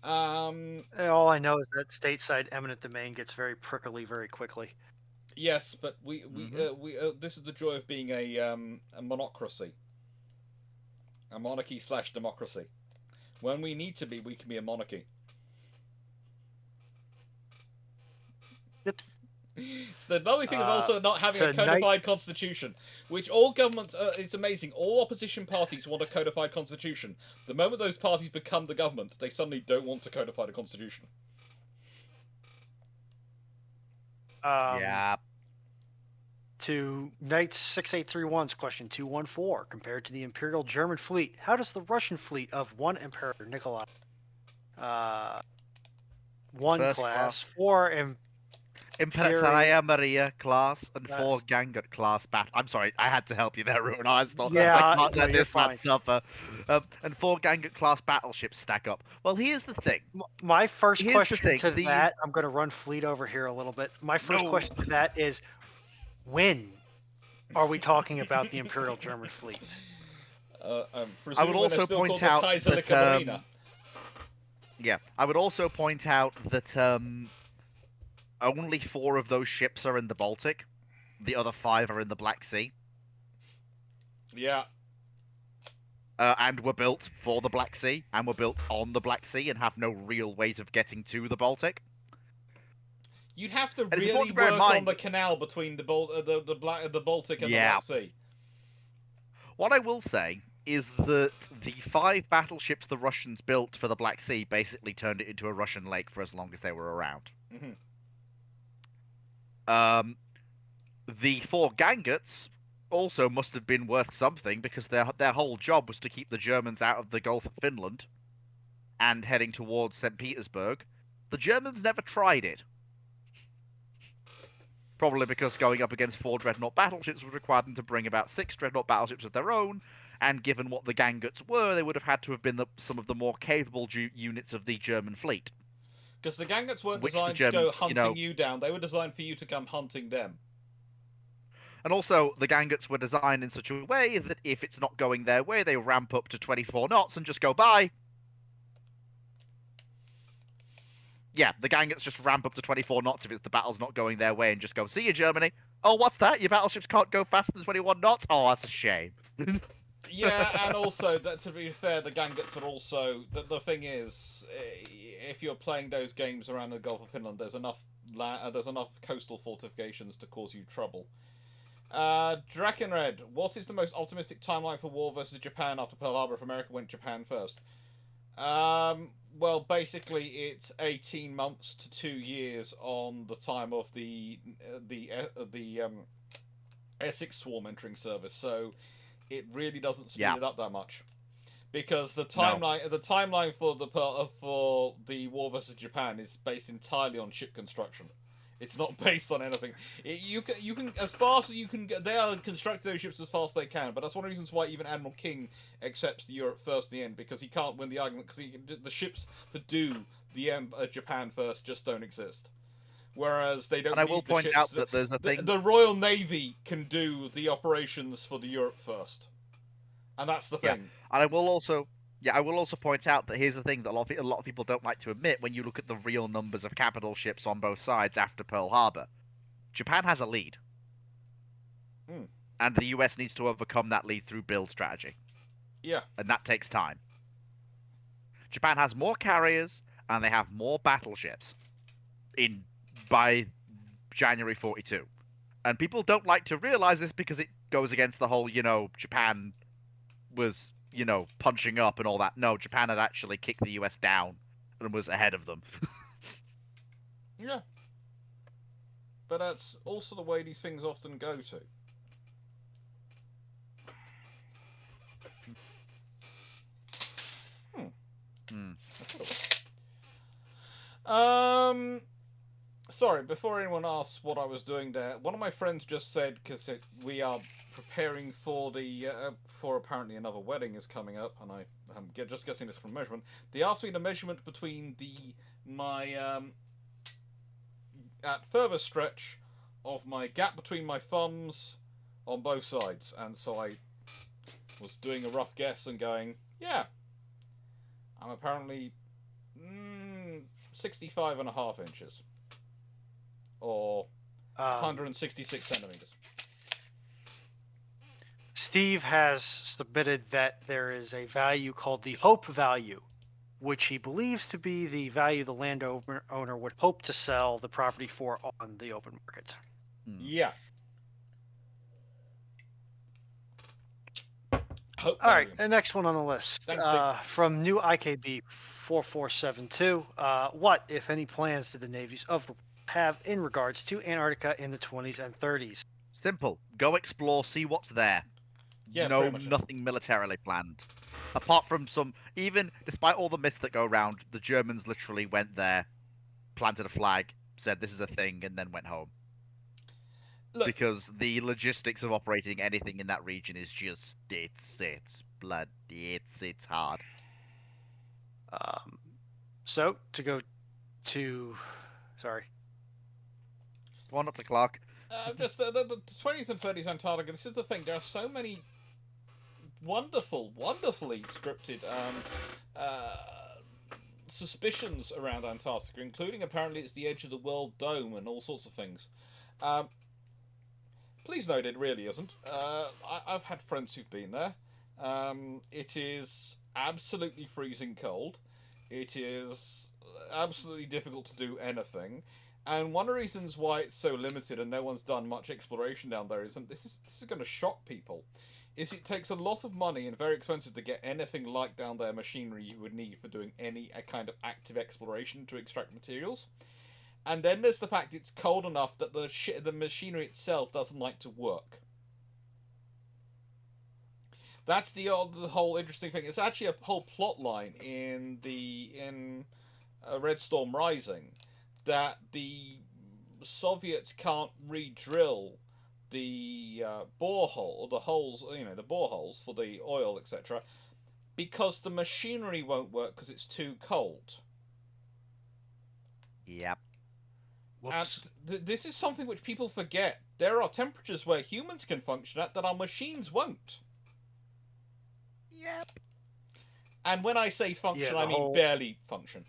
All I know is that stateside eminent domain gets very prickly very quickly. Yes, but we this is the joy of being a monocracy, a monarchy/democracy. When we need to be, we can be a monarchy. So the lovely thing of also not having a codified constitution, which all governments, it's amazing, all opposition parties want a codified constitution. The moment those parties become the government, they suddenly don't want to codify the constitution. to Knights 6831's question 214. Compared to the Imperial German fleet, how does the Russian fleet of one Emperor Nikolai, one First class, four Imperatrice Maria class and Yes. 4 Gangut class battle. I'm sorry, I had to help you there, Ruin. I thought Yeah, I can't no, let you're this man fine. suffer. And 4 Gangut class battleships stack up. Well, here's the thing. My first Here's the question thing, to that, I'm going to run fleet over here a little bit. My first question to that is, when are we talking about the Imperial German fleet? I would also point out that yeah, I would also point out that only 4 of those ships are in the Baltic. The other 5 are in the Black Sea. Yeah. And were built for the Black Sea, and were built on the Black Sea, and have no real ways of getting to the Baltic. You'd have to really work on the canal between the Baltic and the Black Sea. What I will say is that the 5 battleships the Russians built for the Black Sea basically turned it into a Russian lake for as long as they were around. Mm-hmm. The 4 Ganguts also must have been worth something, because their whole job was to keep the Germans out of the Gulf of Finland and heading towards St. Petersburg. The Germans never tried it. Probably because going up against 4 Dreadnought battleships would require them to bring about 6 Dreadnought battleships of their own, and given what the Ganguts were, they would have had to have been some of the more capable units of the German fleet. Because the Ganguts weren't designed to go hunting you down, they were designed for you to come hunting them. And also, the Ganguts were designed in such a way that if it's not going their way, they ramp up to 24 knots and just go bye. Yeah, the Ganguts just ramp up to 24 knots if the battle's not going their way and just go, see you, Germany. Oh, what's that? Your battleships can't go faster than 21 knots? Oh, that's a shame. Yeah, and also, to be fair, the Ganguts are also... The thing is, if you're playing those games around the Gulf of Finland, there's enough coastal fortifications to cause you trouble. Drakenred, what is the most optimistic timeline for war versus Japan after Pearl Harbor if America went Japan first? Well, basically, it's 18 months to 2 years on the time of the Essex swarm entering service, so it really doesn't speed it up that much. Because the timeline for the war versus Japan is based entirely on ship construction. It's not based on anything. You can as fast as you can. They are constructing those ships as fast as they can, but that's one of the reasons why even Admiral King accepts the Europe first in the end, because he can't win the argument, because the ships that do the Japan first just don't exist. Whereas they don't. And I will point out that there's a thing. The Royal Navy can do the operations for the Europe first, and that's the thing. And I will also point out that here's the thing that a lot of people don't like to admit when you look at the real numbers of capital ships on both sides after Pearl Harbor. Japan has a lead. And the US needs to overcome that lead through build strategy. Yeah. And that takes time. Japan has more carriers, and they have more battleships by January 42. And people don't like to realize this because it goes against the whole, Japan was... punching up and all that. No, Japan had actually kicked the US down and was ahead of them. Yeah. But that's also the way these things often go to. Sorry, before anyone asks what I was doing there, one of my friends just said, because we are preparing for apparently another wedding is coming up, and I'm just guessing this from measurement. They asked me the measurement between at further stretch of my gap between my thumbs on both sides, and so I was doing a rough guess and going, yeah, I'm apparently 65.5 inches. Or 166 centimeters. Steve has submitted that there is a value called the hope value, which he believes to be the value the landowner would hope to sell the property for on the open market. Yeah. All right, the next one on the list. Thanks, from new IKB 4472, what, if any, plans did the navies of have in regards to Antarctica in the 20s and 30s? Simple. Go explore, see what's there. Yeah, no, pretty much. nothing militarily planned. Apart from some, even despite all the myths that go around, the Germans literally went there, planted a flag, said this is a thing, and then went home. Look, because the logistics of operating anything in that region is just it's bloody it's hard. So to go to, sorry. Go on up to Clarke. Just the 20s and 30s Antarctica. This is the thing. There are so many wonderfully scripted suspicions around Antarctica, including apparently it's the edge of the world dome and all sorts of things. Please note it really isn't. I've had friends who've been there. It is absolutely freezing cold. It is absolutely difficult to do anything. And one of the reasons why it's so limited and no one's done much exploration down there is, and this is going to shock people, is it takes a lot of money and very expensive to get anything like down there machinery you would need for doing any kind of active exploration to extract materials. And then there's the fact it's cold enough that the machinery itself doesn't like to work. That's the whole interesting thing. It's actually a whole plot line in Red Storm Rising that the Soviets can't re-drill the borehole, or the holes, the boreholes for the oil, etc., because the machinery won't work because it's too cold. Yep. Whoops. And this is something which people forget. There are temperatures where humans can function at that our machines won't. Yep. And when I say function, I mean barely function.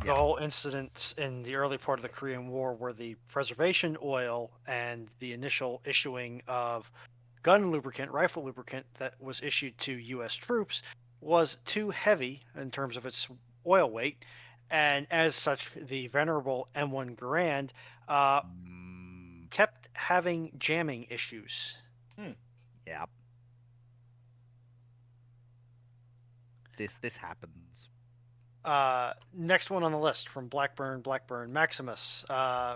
The whole incident in the early part of the Korean War where the preservation oil and the initial issuing of gun lubricant, rifle lubricant that was issued to U.S. troops was too heavy in terms of its oil weight, and as such, the venerable M1 Garand kept having jamming issues. Yep. This happens. Next one on the list from Blackburn Maximus.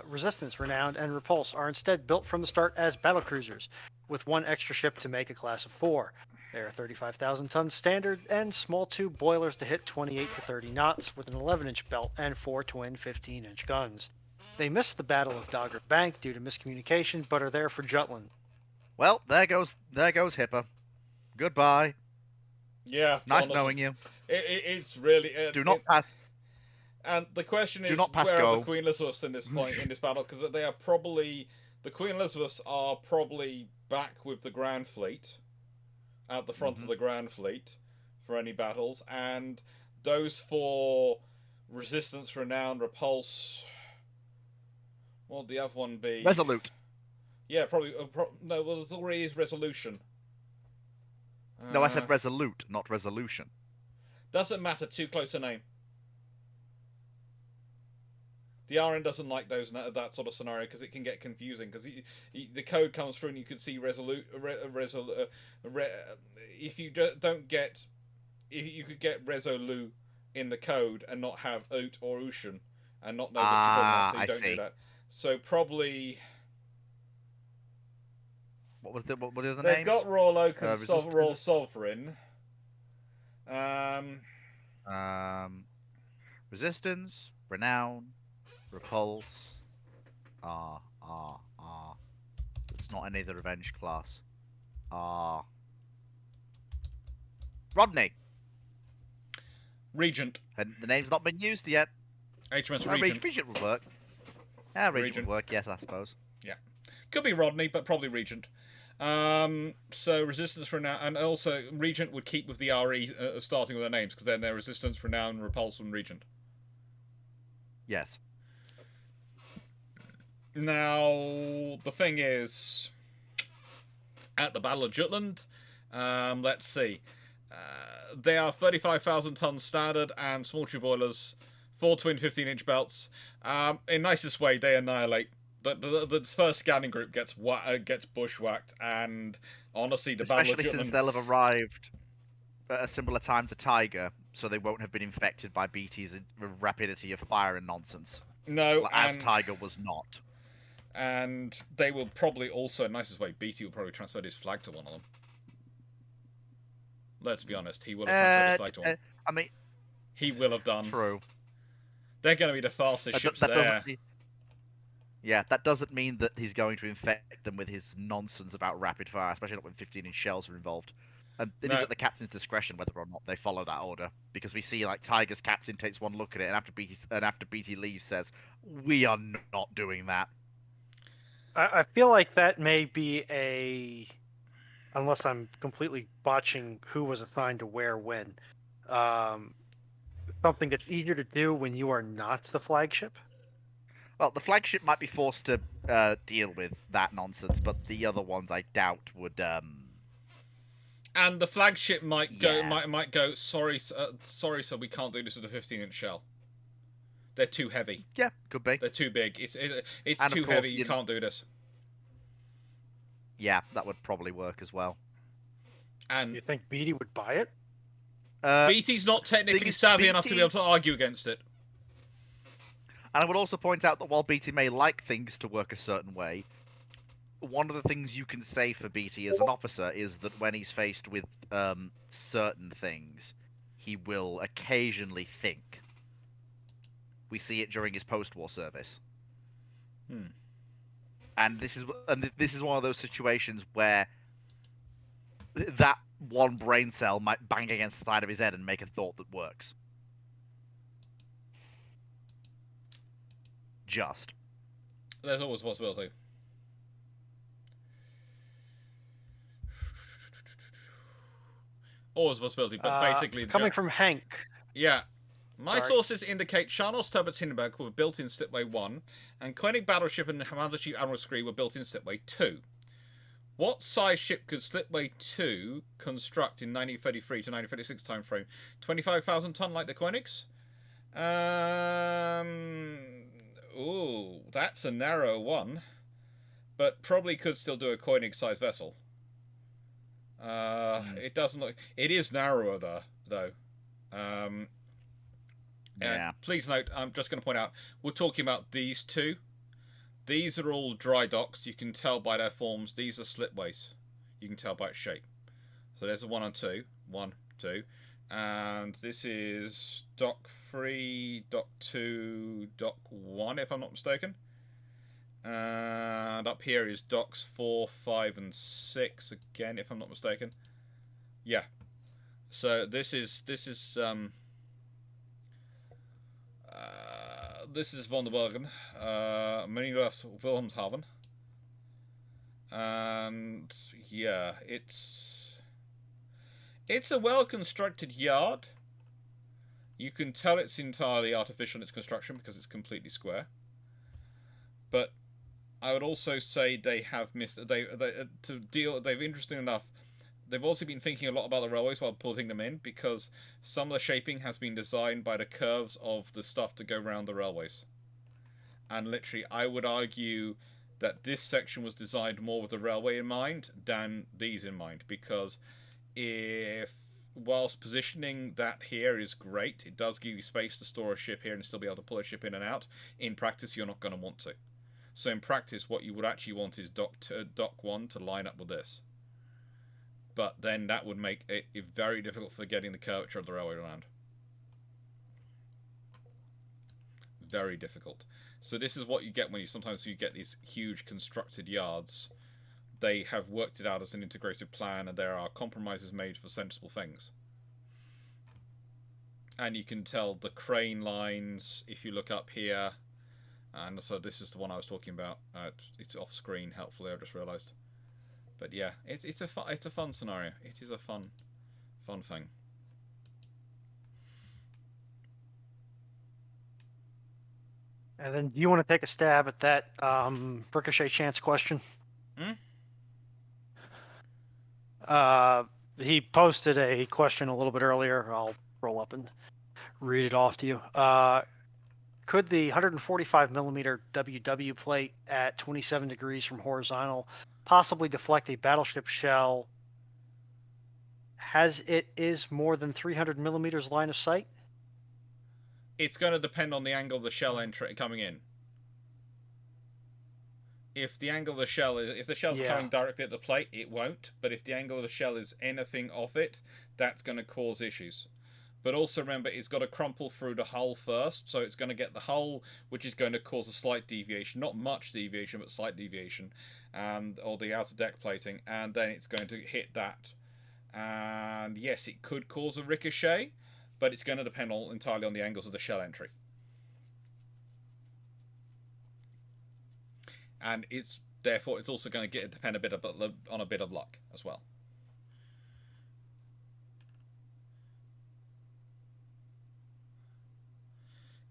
Resistance, Renowned, and Repulse are instead built from the start as battlecruisers, with one extra ship to make a class of 4. They are 35,000 tons standard and small tube boilers to hit 28 to 30 knots with an 11-inch belt and 4 twin 15-inch guns. They missed the Battle of Dogger Bank due to miscommunication, but are there for Jutland. Well, there goes Hipper. Goodbye. Yeah. Nice honestly, knowing you. It's really. Do not pass. And the question is, where are the Queen Elizabeths in this point in this battle? Because they are probably the Queen Elizabeths are probably back with the Grand Fleet, at the front of the Grand Fleet, for any battles, and those for Resistance, Renown, Repulse. What would the other one be? Resolute. Yeah, probably. No, well, there's already is Resolution. No, I said Resolute, not Resolution. Doesn't matter. Too close a name. The RN doesn't like that sort of scenario because it can get confusing. Because the code comes through and you can see if you don't get, if you could get Resolu in the code and not have Oot or Ocean and not know what you're talking about, so you don't do that. So probably. What were the names? They've got Royal Oak and Royal Sovereign. Resistance, Renown, Repulse. It's not any of the Revenge class. Rodney. Regent. And the name's not been used yet. HMS Regent. Regent would work. Yeah, Regent would work, yes, I suppose. Yeah. Could be Rodney, but probably Regent. So Resistance, Renown, and also Regent would keep with the RE starting with their names, because then they're Resistance, Renown, Repulse, and Regent. Yes. Now, the thing is, at the Battle of Jutland, let's see, they are 35,000 tons standard and small tube boilers, 4 twin 15-inch belts. In nicest way, they annihilate. The first scanning group gets bushwhacked, and honestly, the Battle of Jutland... Especially since they'll have arrived at a similar time to Tiger, so they won't have been infected by BT's rapidity of fire and nonsense. No, as Tiger was not. And they will probably also, nicest way, BT will probably transfer his flag to one of them. Let's be honest, he will have transferred his flag to one. I mean, he will have done. True. They're going to be the fastest ships there. Yeah, that doesn't mean that he's going to infect them with his nonsense about rapid fire, especially not when 15-inch shells are involved. And it is at the captain's discretion whether or not they follow that order, because we see like Tiger's captain takes one look at it, and after BT leaves says, "We are not doing that." I feel like that may be unless I'm completely botching who was assigned to where when, something that's easier to do when you are not the flagship. Well, the flagship might be forced to deal with that nonsense, but the other ones I doubt would. And the flagship might go. Might go. Sorry, sir, we can't do this with a 15-inch shell. They're too heavy. Yeah, could be. They're too big. It's too heavy. You can't do this. Yeah, that would probably work as well. And you think BT would buy it? BT's not technically savvy enough to be able to argue against it. And I would also point out that while BT may like things to work a certain way, one of the things you can say for BT as an officer is that when he's faced with certain things, he will occasionally think. We see it during his post-war service. And this is one of those situations where that one brain cell might bang against the side of his head and make a thought that works. Just. There's always a possibility. Always a possibility, but basically... Coming from Hank. Yeah. My sources indicate Charnos Turbot Hindenburg were built in Slipway 1, and Koenig Battleship and Commander Chief Admiral Scree were built in Slipway 2. What size ship could Slipway 2 construct in 1933 to 1936 timeframe? 25,000 ton like the Koenigs? Ooh, that's a narrow one. But probably could still do a Koenig-sized vessel. It doesn't look... It is narrower, though. Yeah. Please note, I'm just going to point out, we're talking about these two. These are all dry docks. You can tell by their forms. These are slipways. You can tell by its shape. So there's a 1 and 2. 1, 2. And this is dock 3, dock 2, dock 1, if I'm not mistaken. And up here is docks 4, 5, and 6, again, if I'm not mistaken. Yeah. So this is Von der Bergen, Marinelofts Wilhelmshaven, and yeah, it's a well-constructed yard. You can tell it's entirely artificial in its construction because it's completely square. But I would also say they have missed. They've interesting enough. They've also been thinking a lot about the railways while putting them in, because some of the shaping has been designed by the curves of the stuff to go around the railways. And literally, I would argue that this section was designed more with the railway in mind than these in mind, because whilst positioning that here is great, it does give you space to store a ship here and still be able to pull a ship in and out. In practice, you're not going to want to. So in practice, what you would actually want is dock 1 to line up with this. But then that would make it very difficult for getting the curvature of the railway around. Very difficult. So this is what you get when you get these huge constructed yards. They have worked it out as an integrated plan, and there are compromises made for sensible things. And you can tell the crane lines, if you look up here, and so this is the one I was talking about. It's off screen, helpfully, I just realised. But yeah, it's a fun scenario. It is a fun thing. And then, do you want to take a stab at that ricochet chance question? He posted a question a little bit earlier. I'll roll up and read it off to you. Could the 145 millimeter WW plate at 27 degrees from horizontal possibly deflect a battleship shell as it is more than 300 millimeters line of sight? It's going to depend on the angle of the shell entry coming in. if the angle of the shell is, if the shell's coming directly at the plate, it won't. But if the angle of the shell is anything off it, that's going to cause issues. But also remember, it's got to crumple through the hull first, so it's going to get the hull, which is going to cause a slight deviation, not much deviation, but slight deviation, or the outer deck plating, and then it's going to hit that. And yes, it could cause a ricochet, but it's going to depend entirely on the angles of the shell entry. And therefore it's also going to depend on a bit of luck as well.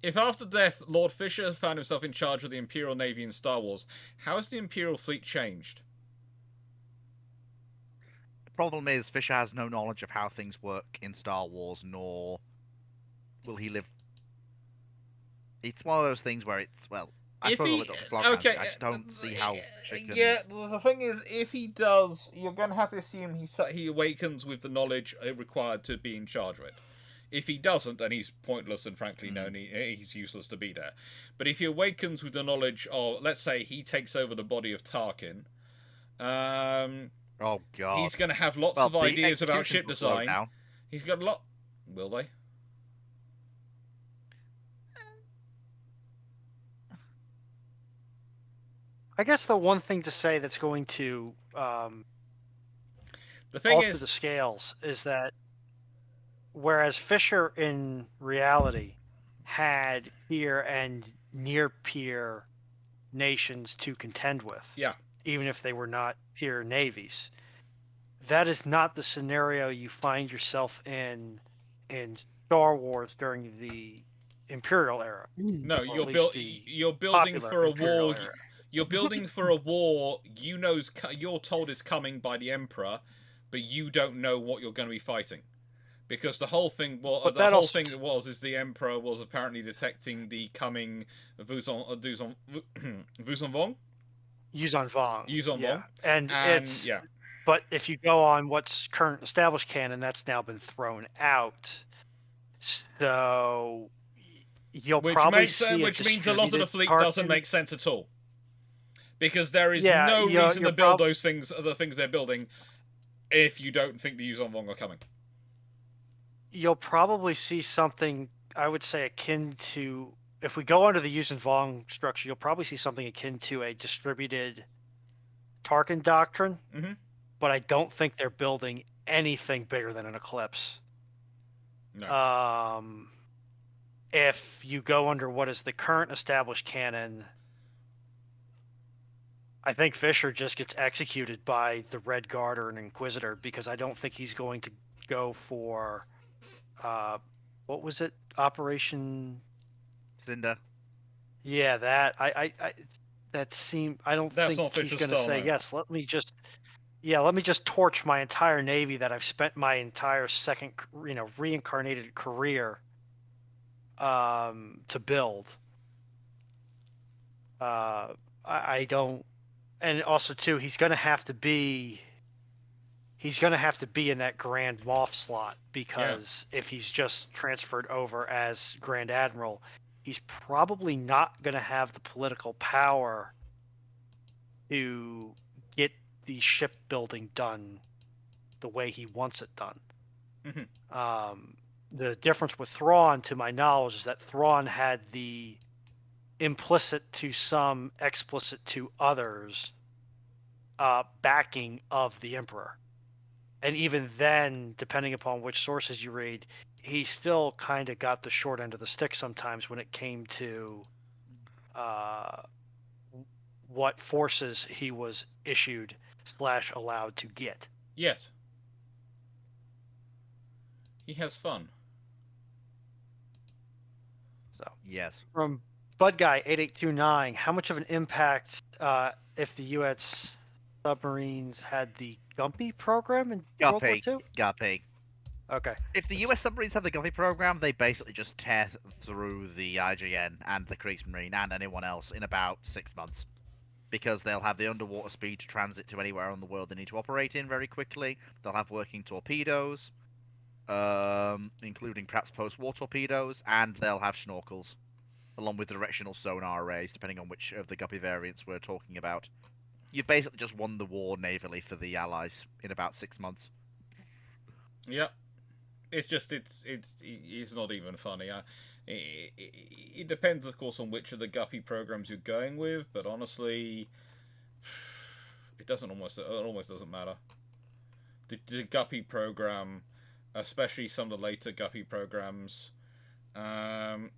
If after death Lord Fisher found himself in charge of the Imperial Navy in Star Wars, how has the Imperial fleet changed? The problem is Fisher has no knowledge of how things work in Star Wars, nor will he live. It's one of those things where it's, well, I suppose I'll let Dr. Clarke answer. I just don't see how. Yeah, the thing is, if he does, you're going to have to assume he awakens with the knowledge required to be in charge of it. If he doesn't, then he's pointless and frankly known. He's useless to be there. But if he awakens with the knowledge of, let's say, he takes over the body of Tarkin, oh god, he's going to have lots of ideas about ship design. He's got a lot. Will they? I guess the one thing to say that's going to the alter the scales is that whereas Fisher in reality had peer and near peer nations to contend with, even if they were not peer navies, that is not the scenario you find yourself in Star Wars during the Imperial era. No, you're building for a war. Era. You're building for a war you're told is coming by the Emperor, but you don't know what you're going to be fighting. Because the whole thing was the Emperor was apparently detecting the coming Yuzon Vong? Yuzon Vong. Yuzon Vong. And it's... Yeah. But if you go on what's current established canon, that's now been thrown out. So you'll probably see which means a lot of the fleet doesn't make sense at all. Because there is no reason to build those things, the things they're building, if you don't think the Yuzon Vong are coming. You'll probably see something, I would say, akin to, if we go under the Yuzon Vong structure, you'll probably see something akin to a distributed Tarkin doctrine. Mm-hmm. But I don't think they're building anything bigger than an Eclipse. No. If you go under what is the current established canon, I think Fisher just gets executed by the Red Guard or an Inquisitor, because I don't think he's going to go for, what was it? Operation Cinder. Yeah, that. I don't think he's going to say, yes, let me just torch my entire Navy that I've spent my entire second, reincarnated career to build. I don't, and also too, he's going to have to be in that Grand Moff slot, because if he's just transferred over as Grand Admiral, he's probably not going to have the political power to get the shipbuilding done the way he wants it done. Mm-hmm. The difference with Thrawn, to my knowledge, is that Thrawn had the implicit to some, explicit to others backing of the Emperor. And even then, depending upon which sources you read, he still kind of got the short end of the stick sometimes when it came to what forces he was issued / allowed to get. Yes. He has fun. So yes. From Bud Guy 8829, how much of an impact if the U.S. submarines had the Guppy program in World War II? Guppy. Okay. If the U.S. submarines have the Guppy program, they basically just tear through the IJN and the Kriegsmarine and anyone else in about 6 months. Because they'll have the underwater speed to transit to anywhere in the world they need to operate in very quickly. They'll have working torpedoes, including perhaps post-war torpedoes, and they'll have snorkels. along with directional sonar arrays, depending on which of the Guppy variants we're talking about. You've basically just won the war navally for the Allies in about 6 months. Yep. It's just it's not even funny. It depends, of course, on which of the Guppy programs you're going with, but honestly, it almost doesn't matter. The Guppy program, especially some of the later Guppy programs, the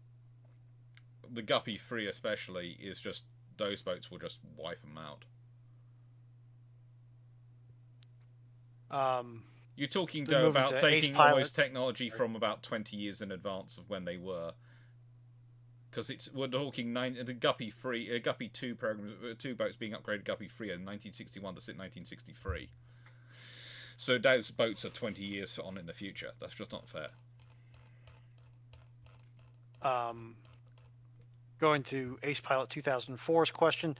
Guppy 3 especially, is just those boats will just wipe them out. You're talking, though, about taking almost technology from about 20 years in advance of when they were. Because we're talking the Guppy 3, Guppy 2 programs, 2 boats being upgraded Guppy 3 in 1961 to 1963. So those boats are 20 years on in the future. That's just not fair. Going to Ace Pilot 2004's question.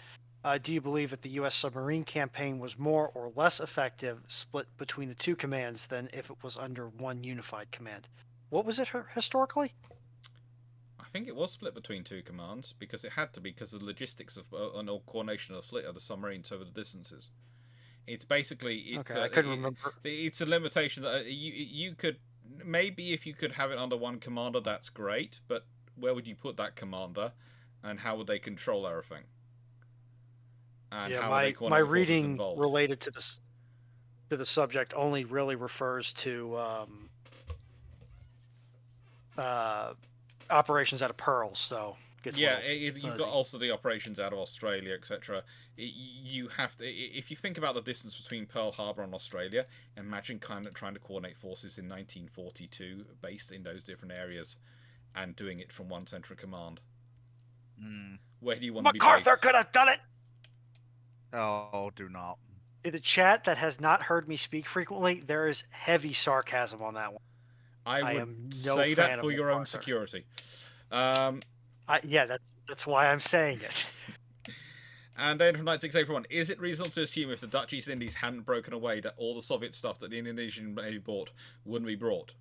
Do you believe that the U.S. submarine campaign was more or less effective split between the two commands than if it was under one unified command? What was it historically? I think it was split between 2 commands, because it had to be, because of the logistics of and coordination of the submarines over the distances. It's basically... I couldn't remember. It's a limitation that you could... Maybe if you could have it under one commander, that's great, but where would you put that commander, and how would they control everything? And my reading related to this the subject only really refers to operations out of Pearl. So you've got also the operations out of Australia, etc. You have to, if you think about the distance between Pearl Harbor and Australia, imagine kind of trying to coordinate forces in 1942 based in those different areas, and doing it from one central command. Where do you want to be based? MacArthur could have done it. Oh, do not. In the chat that has not heard me speak frequently, there is heavy sarcasm on that one. I would say that for your own security. That's why I'm saying it. And then from 9681, is it reasonable to assume if the Dutch East Indies hadn't broken away that all the Soviet stuff that the Indonesian Navy bought wouldn't be brought?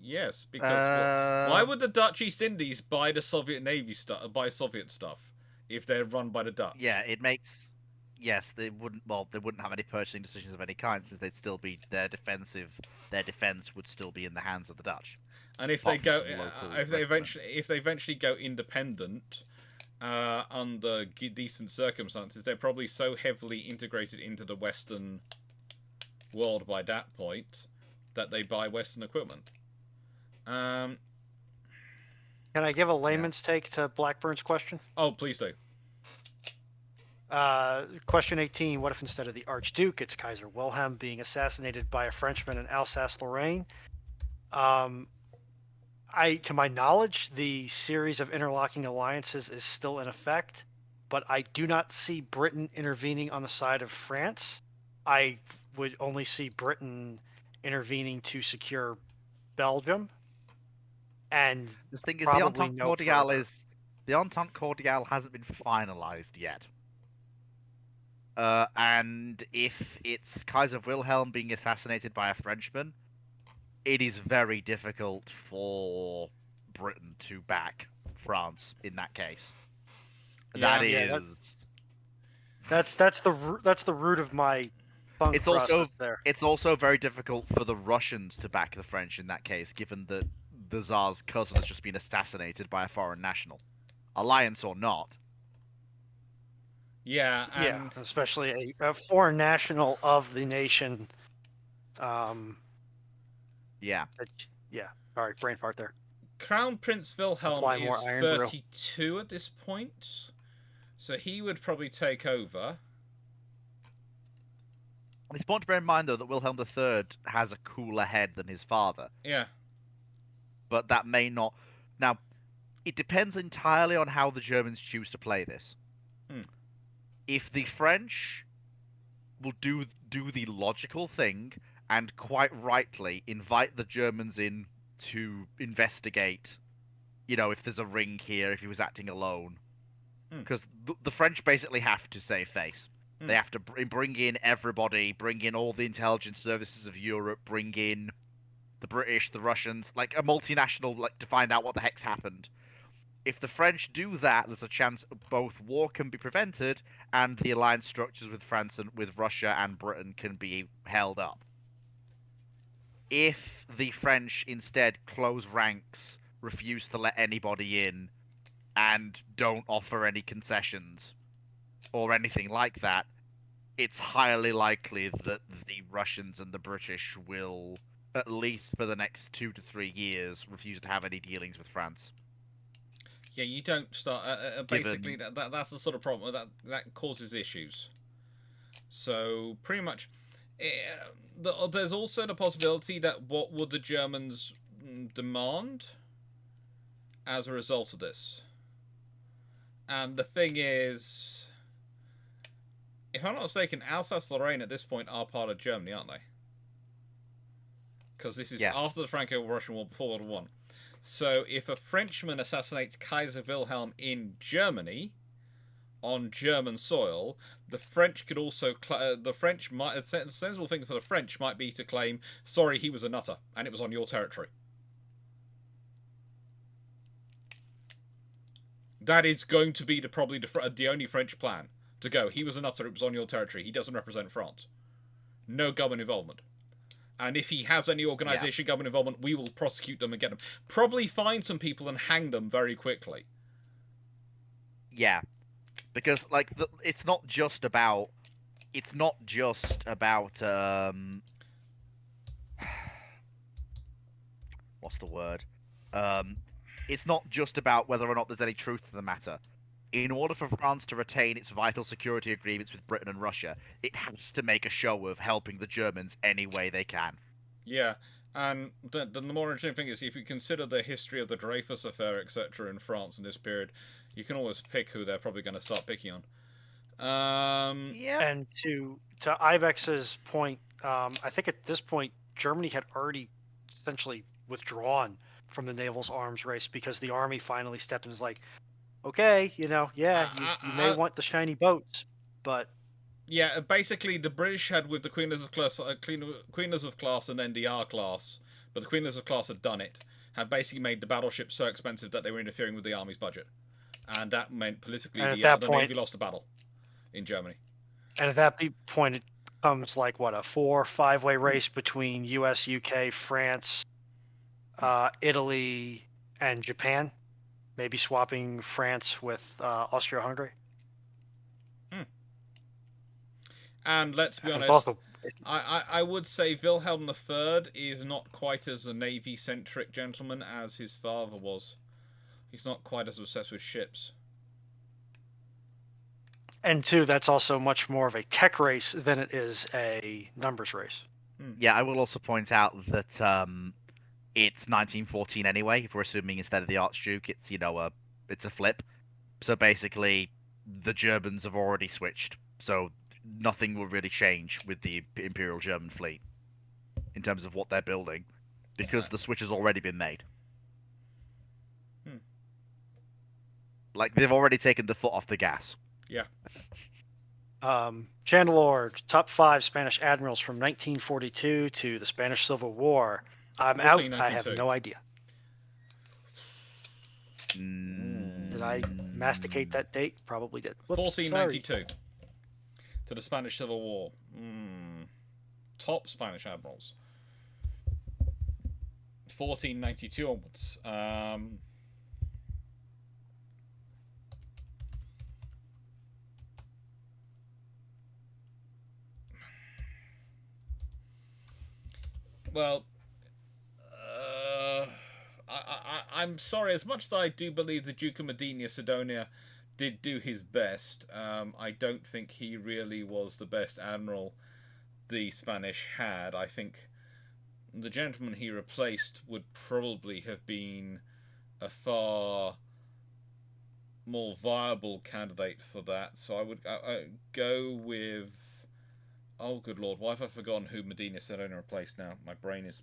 Yes, because why would the Dutch East Indies buy the Soviet Navy Soviet stuff if they're run by the Dutch? Yeah, it makes... Yes, they wouldn't. Well, they wouldn't have any purchasing decisions of any kind, since they'd still be their defense would still be in the hands of the Dutch. And if they go, if they eventually go independent, under decent circumstances, they're probably so heavily integrated into the Western world by that point that they buy Western equipment. Can I give a layman's take to Blackburn's question? Oh, please do. Question 18, what if instead of the Archduke, it's Kaiser Wilhelm being assassinated by a Frenchman in Alsace-Lorraine? To my knowledge, the series of interlocking alliances is still in effect, but I do not see Britain intervening on the side of France. I would only see Britain intervening to secure Belgium. And the thing is, the Entente Cordiale hasn't been finalized yet. And if it's Kaiser Wilhelm being assassinated by a Frenchman, it is very difficult for Britain to back France in that case. That's the root of my process there. It's also very difficult for the Russians to back the French in that case, given that the Tsar's cousin has just been assassinated by a foreign national, alliance or not. Yeah, especially a foreign national of the nation. Yeah. Sorry, brain fart there. Crown Prince Wilhelm is 32 at this point, so he would probably take over. It's important to bear in mind, though, that Wilhelm III has a cooler head than his father. Yeah. But that may not... Now, it depends entirely on how the Germans choose to play this. If the French will do the logical thing and quite rightly invite the Germans in to investigate, if there's a ring here, if he was acting alone. Because the French basically have to save face. They have to bring in everybody, bring in all the intelligence services of Europe, bring in the British, the Russians, like a multinational, to find out what the heck's happened. If the French do that, there's a chance both war can be prevented and the alliance structures with France and with Russia and Britain can be held up. If the French instead close ranks, refuse to let anybody in, and don't offer any concessions or anything like that, it's highly likely that the Russians and the British will, at least for the next 2 to 3 years, refuse to have any dealings with France. Yeah, you don't start. Basically, that's the sort of problem that causes issues. So pretty much, there's also the possibility that what would the Germans demand as a result of this? And the thing is, if I'm not mistaken, Alsace-Lorraine at this point are part of Germany, aren't they? Because this is after the Franco-Russian War, before World War I. So if a Frenchman assassinates Kaiser Wilhelm in Germany, on German soil, the French could also the French might, a sensible thing for the French might be to claim, sorry, he was a nutter and it was on your territory. That is going to be probably the only French plan to go. He was a nutter, it was on your territory. He doesn't represent France. No government involvement. And if he has any organisation, government involvement, we will prosecute them and get them. Probably find some people and hang them very quickly. Yeah. Because, like, it's not just about... what's the word? It's not just about whether or not there's any truth to the matter. In order for France to retain its vital security agreements with Britain and Russia, it has to make a show of helping the Germans any way they can. Yeah, and the more interesting thing is, if you consider the history of the Dreyfus affair, etc., in France in this period, you can always pick who they're probably going to start picking on. And to Ibex's point, I think at this point, Germany had already essentially withdrawn from the naval's arms race because the army finally stepped in and was like, okay, you may want the shiny boats, but... Yeah, basically the British had with the Queen Elizabeth class and then the R class, but the Queen Elizabeth class had done it, had basically made the battleships so expensive that they were interfering with the army's budget. And that meant politically the Navy lost the battle in Germany. And at that point it comes like, what, a 4- or 5-way race between US, UK, France, Italy, and Japan? Maybe swapping France with Austria-Hungary. And let's be honest, I would say Wilhelm III is not quite as a navy-centric gentleman as his father was. He's not quite as obsessed with ships. And two, that's also much more of a tech race than it is a numbers race. Yeah, I will also point out that it's 1914 anyway. If we're assuming instead of the Archduke, it's it's a flip. So basically, the Germans have already switched. So nothing will really change with the Imperial German fleet in terms of what they're building, because the switch has already been made. Like, they've already taken the foot off the gas. Yeah. Chandelord, top 5 Spanish admirals from 1942 to the Spanish Civil War. I'm out. I have no idea. Did I masticate that date? Probably did. Whoops, 1492 sorry. to the Spanish Civil War. Top Spanish admirals. 1492 onwards. Well, I'm sorry. As much as I do believe the Duke of Medina Sidonia did do his best, I don't think he really was the best admiral the Spanish had. I think the gentleman he replaced would probably have been a far more viable candidate for that. So I would go with... Oh, good lord, why have I forgotten who Medina Sidonia replaced now? My brain is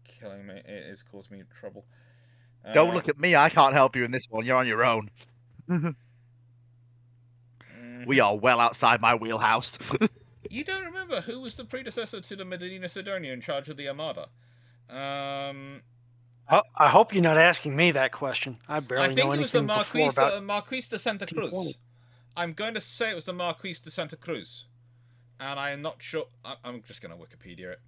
killing me. It is causing me trouble. Don't look at me, I can't help you in this one. You're on your own. We are well outside my wheelhouse. You don't remember who was the predecessor to the Medina Sidonia in charge of the Armada? I hope you're not asking me that question. I barely know anything before about Marquis de Santa Cruz. 1920. I'm going to say it was the Marquis de Santa Cruz, and I am not sure. I'm just going to Wikipedia it.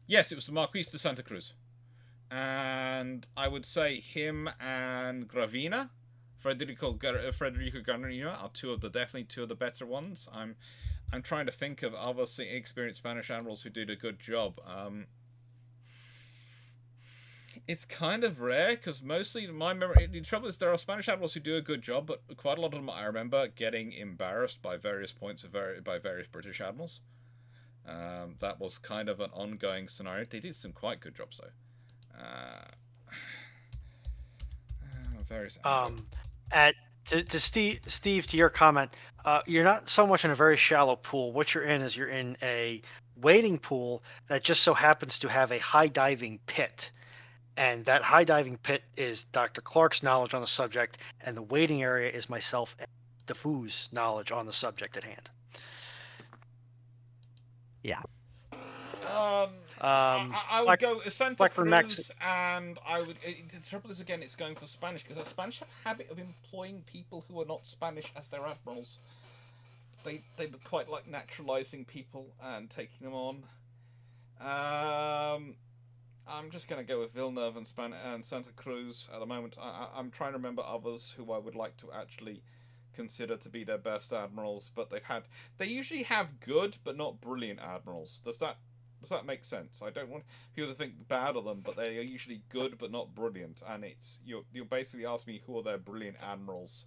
Yes, it was the Marquis de Santa Cruz, and I would say him and Gravina, Federico Gravina are definitely two of the better ones. I'm trying to think of other experienced Spanish admirals who did a good job. It's kind of rare because mostly my memory. The trouble is there are Spanish admirals who do a good job, but quite a lot of them I remember getting embarrassed by various points by various British admirals. That was kind of an ongoing scenario. They did some quite good jobs though. Various. To Steve, to your comment, you're not so much in a very shallow pool. What you're in is you're in a wading pool that just so happens to have a high diving pit. And that high diving pit is Dr. Clarke's knowledge on the subject, and the waiting area is myself and Defoe's knowledge on the subject at hand. Yeah. I would go Santa Cruz, Max... and I would. The trouble is, again, it's going for Spanish because the Spanish have a habit of employing people who are not Spanish as their admirals. They quite like naturalizing people and taking them on. I'm just going to go with Villeneuve and Santa Cruz at the moment. I'm trying to remember others who I would like to actually consider to be their best admirals, but they usually have good but not brilliant admirals. Does that make sense? I don't want people to think bad of them, but they are usually good but not brilliant. And you'll basically ask me who are their brilliant admirals,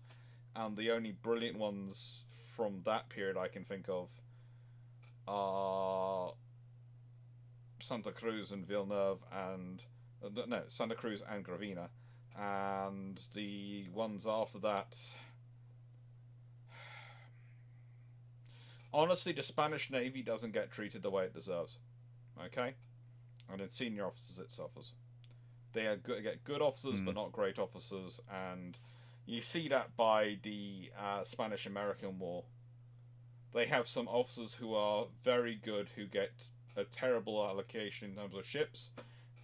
and the only brilliant ones from that period I can think of are Santa Cruz and Villeneuve and Santa Cruz and Gravina, and the ones after that. Honestly, the Spanish Navy doesn't get treated the way it deserves. Okay, and in senior officers it suffers. They get good officers but not great officers, and you see that by the Spanish-American War. They have some officers who are very good who get a terrible allocation in terms of ships,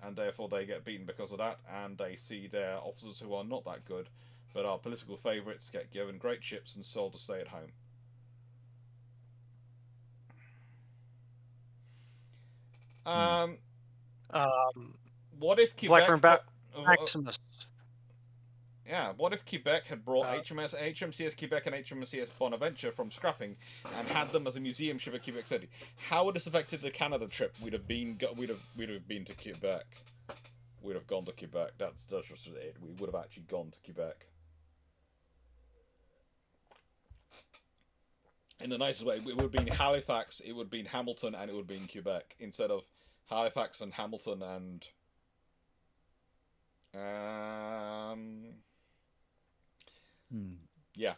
and therefore they get beaten because of that, and they see their officers who are not that good but are political favourites get given great ships and sold to stay at home. What if Quebec? Maximus. What if Quebec had brought HMCS Quebec and HMCS Bonaventure from scrapping and had them as a museum ship at Quebec City? How would this affected the Canada trip? We'd have been to Quebec. We'd have gone to Quebec. That's just it. We would have actually gone to Quebec. In the nicest way, it would have been Halifax, it would have been Hamilton, and it would have been Quebec instead of Halifax and Hamilton and yeah.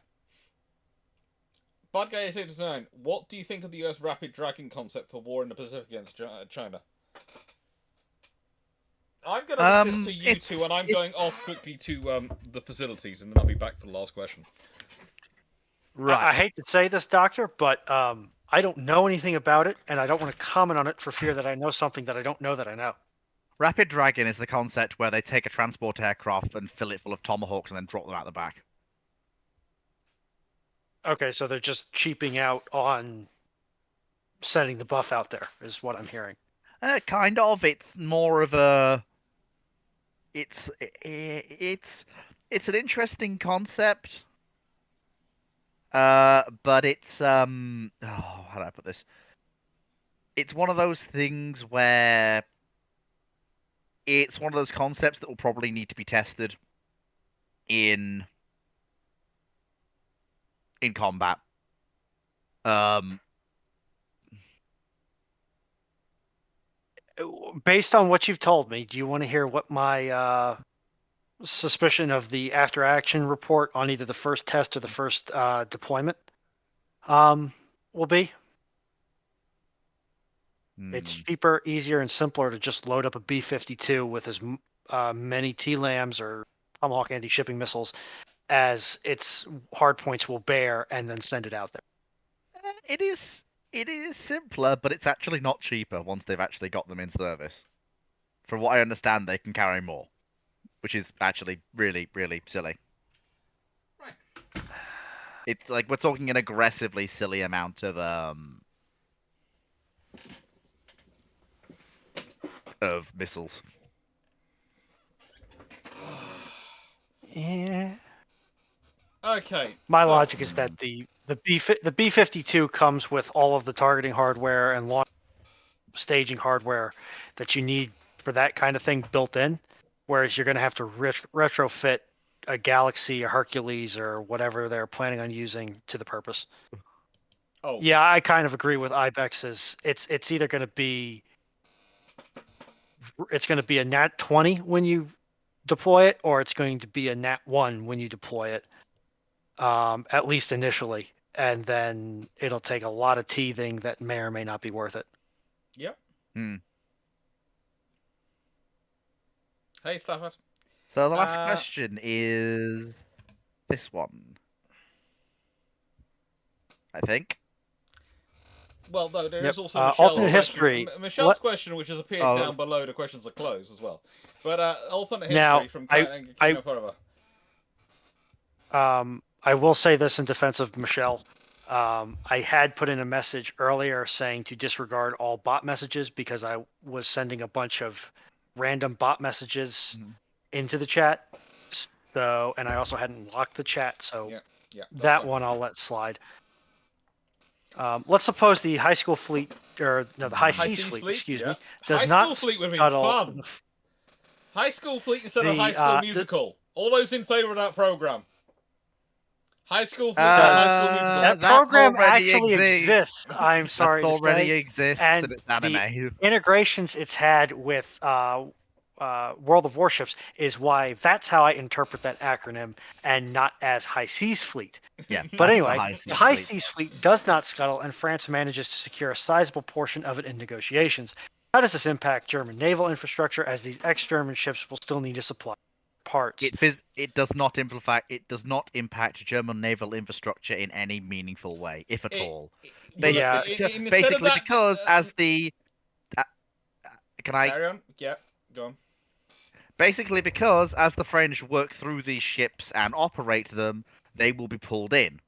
Bad Guy 889, what do you think of the US rapid dragging concept for war in the Pacific against China? I'm going to leave this to you two, and I'm going off quickly to the facilities, and then I'll be back for the last question. Right. I hate to say this, Doctor, but I don't know anything about it, and I don't want to comment on it for fear that I know something that I don't know that I know. Rapid dragging is the concept where they take a transport aircraft and fill it full of tomahawks and then drop them out the back. Okay, so they're just cheaping out on sending the buff out there, is what I'm hearing. Kind of. It's more of a. It's an interesting concept. But it's how do I put this? It's one of those things where it's one of those concepts that will probably need to be tested in combat. Based on what you've told me, do you want to hear what my suspicion of the after action report on either the first test or the first deployment will be? It's cheaper, easier, and simpler to just load up a B-52 with as many T-LAMs or Tomahawk anti-shipping missiles as its hard points will bear, and then send it out there. It is simpler, but it's actually not cheaper once they've actually got them in service. From what I understand, they can carry more, which is actually really, really silly. Right. It's like we're talking an aggressively silly amount of missiles. Yeah. Okay. My logic is that the B-52 comes with all of the targeting hardware and launch staging hardware that you need for that kind of thing built in, whereas you're going to have to retrofit a Galaxy, a Hercules, or whatever they're planning on using to the purpose. Oh. Yeah, I kind of agree with Ibex's. It's either going to be a Nat 20 when you deploy it, or it's going to be a Nat 1 when you deploy it. At least initially, and then it'll take a lot of teething that may or may not be worth it. Yep. Hmm. Hey, Stafford. So the last question is this one, I think. Well, no, there is also Michelle's alternate question. history. Michelle's question, which has appeared down below the questions are closed as well. But alternate history from Clarke and Kino Forever. I will say this in defense of Michelle. I had put in a message earlier saying to disregard all bot messages because I was sending a bunch of random bot messages into the chat. So, and I also hadn't locked the chat, so that one I'll let slide. Let's suppose the high school fleet, or no, the high seas fleet, excuse me, does not high school fleet would be fun. High school fleet instead of High School Musical. All those in favor of that program. High School Fleet, High School Musical. That program actually exists. I'm sorry to say. Already exists, and it's anime. The integrations it's had with World of Warships is why that's how I interpret that acronym, and not as High Seas Fleet. Yeah. But anyway, the High Seas Fleet does not scuttle, and France manages to secure a sizable portion of it in negotiations. How does this impact German naval infrastructure, as these ex-German ships will still need to supply parts? It does not impact German naval infrastructure in any meaningful way, if at all. Basically, because as the can I carry on? Yeah, go on. Basically, because as the French work through these ships and operate them, they will be pulled in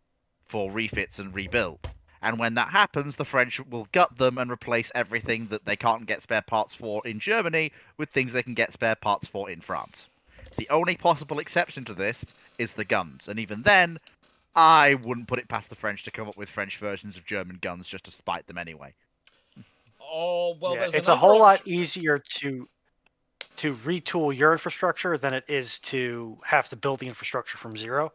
for refits and rebuilds. And when that happens, the French will gut them and replace everything that they can't get spare parts for in Germany with things they can get spare parts for in France. The only possible exception to this is the guns, and even then, I wouldn't put it past the French to come up with French versions of German guns just to spite them anyway. Oh, well, it's a whole lot easier to retool your infrastructure than it is to have to build the infrastructure from zero.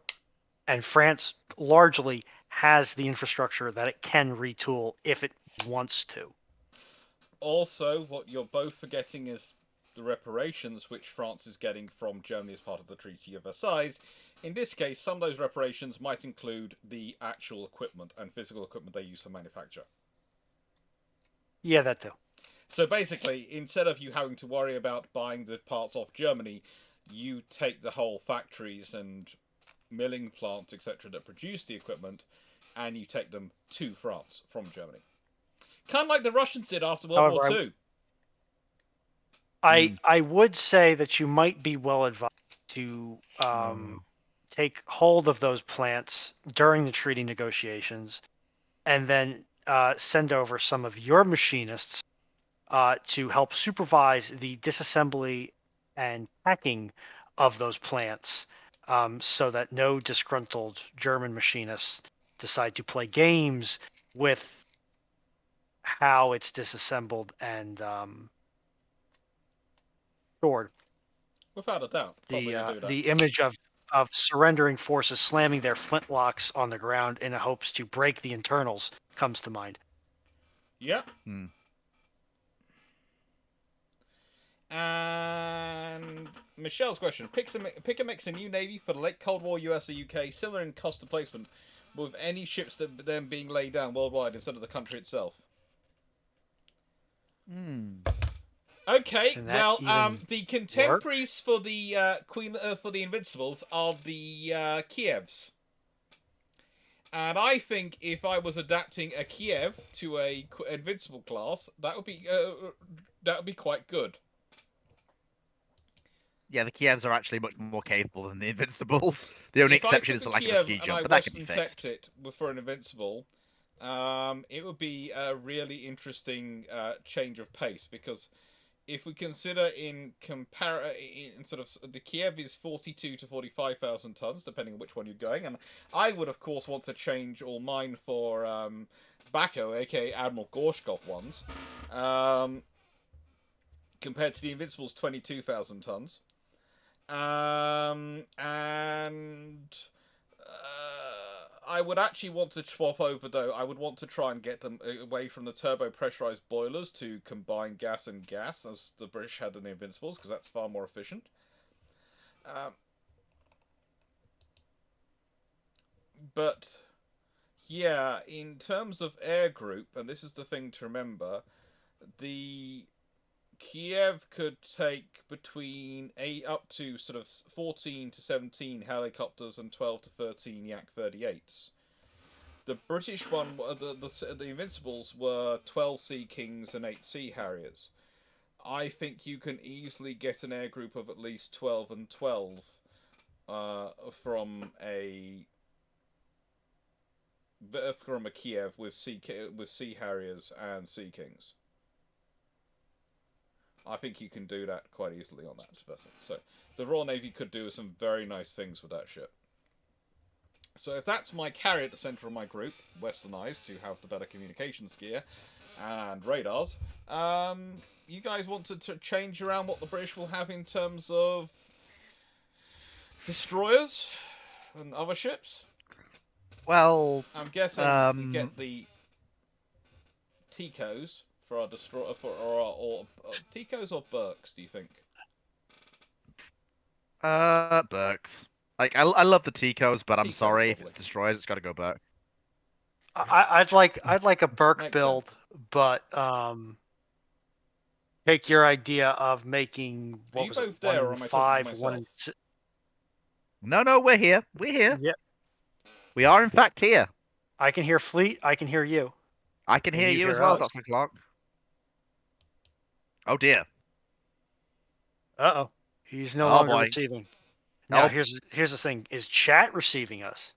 And France largely has the infrastructure that it can retool if it wants to. Also, what you're both forgetting is the reparations which France is getting from Germany as part of the Treaty of Versailles. In this case, some of those reparations might include the actual equipment and physical equipment they use to manufacture. Yeah, that too. So basically, instead of you having to worry about buying the parts off Germany, you take the whole factories and milling plants, etc., that produce the equipment, and you take them to France from Germany. Kind of like the Russians did after World War II. I would say that you might be well advised to take hold of those plants during the treaty negotiations, and then send over some of your machinists to help supervise the disassembly and packing of those plants, so that no disgruntled German machinists decide to play games with how it's disassembled and stored. Without a doubt. The image of surrendering forces slamming their flintlocks on the ground in hopes to break the internals comes to mind. Yep. And Michelle's question: pick a mix a new navy for the late Cold War US or UK, similar in cost of placement, with any ships that then being laid down worldwide instead of the country itself. Okay, well, the contemporaries for the for the Invincibles are the Kievs, And I think if I was adapting a Kiev to a Invincible class, that would be quite good. Yeah, the Kievs are actually much more capable than the Invincibles. The only exception is the lack of a ski jump, but that can be fixed. If I Western teched it for an Invincible, it would be a really interesting change of pace, because if we consider in sort of the Kiev is 42 to 45,000 tons, depending on which one you're going, and I would of course want to change all mine for Bako, aka Admiral Gorshkov ones, compared to the Invincible's 22,000 tons. And I would actually want to swap over, though. I would want to try and get them away from the turbo pressurized boilers to combine gas and gas, as the British had in the Invincibles, because that's far more efficient. But yeah, in terms of air group, and this is the thing to remember, the Kiev could take between up to sort of 14 to 17 helicopters and 12 to 13 Yak-38s. The British one, the Invincibles, were 12 Sea Kings and 8 Sea Harriers. I think you can easily get an air group of at least 12 and 12 from a Kiev with Sea Harriers and Sea Kings. I think you can do that quite easily on that vessel. So the Royal Navy could do some very nice things with that ship. So if that's my carrier at the centre of my group, westernised to have the better communications gear and radars, you guys want to change around what the British will have in terms of destroyers and other ships? Well, I'm guessing you get the Ticos for our destroyer, or Ticos or Burks, do you think? Burks. Like, I love the Ticos, but I'm sorry, lovely. if it's destroyers, it's got to go Burke. I'd like a Burke Makes build, sense. but take your idea of making Are you both there, or am I talking to myself? No, we're here. We're here. Yep. We are in fact here. I can hear Fleet. I can hear you. I can hear you as well, us. Dr. Clarke. Oh dear. Uh-oh. He's no longer boy. receiving. Now here's the thing. Is chat receiving us?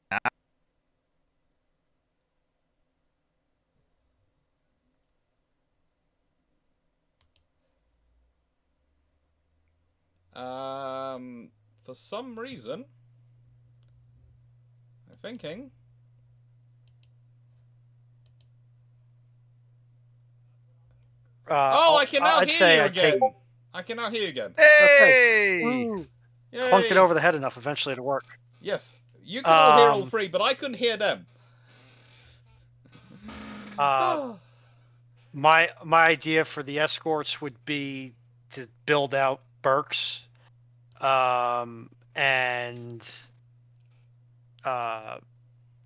For some reason, I'm thinking. I can now hear you again. I can now hear you again. Hey! Okay. Clunked it over the head enough. Eventually, it'll work. Yes, you can all hear all three, but I couldn't hear them. My idea for the escorts would be to build out Burks, and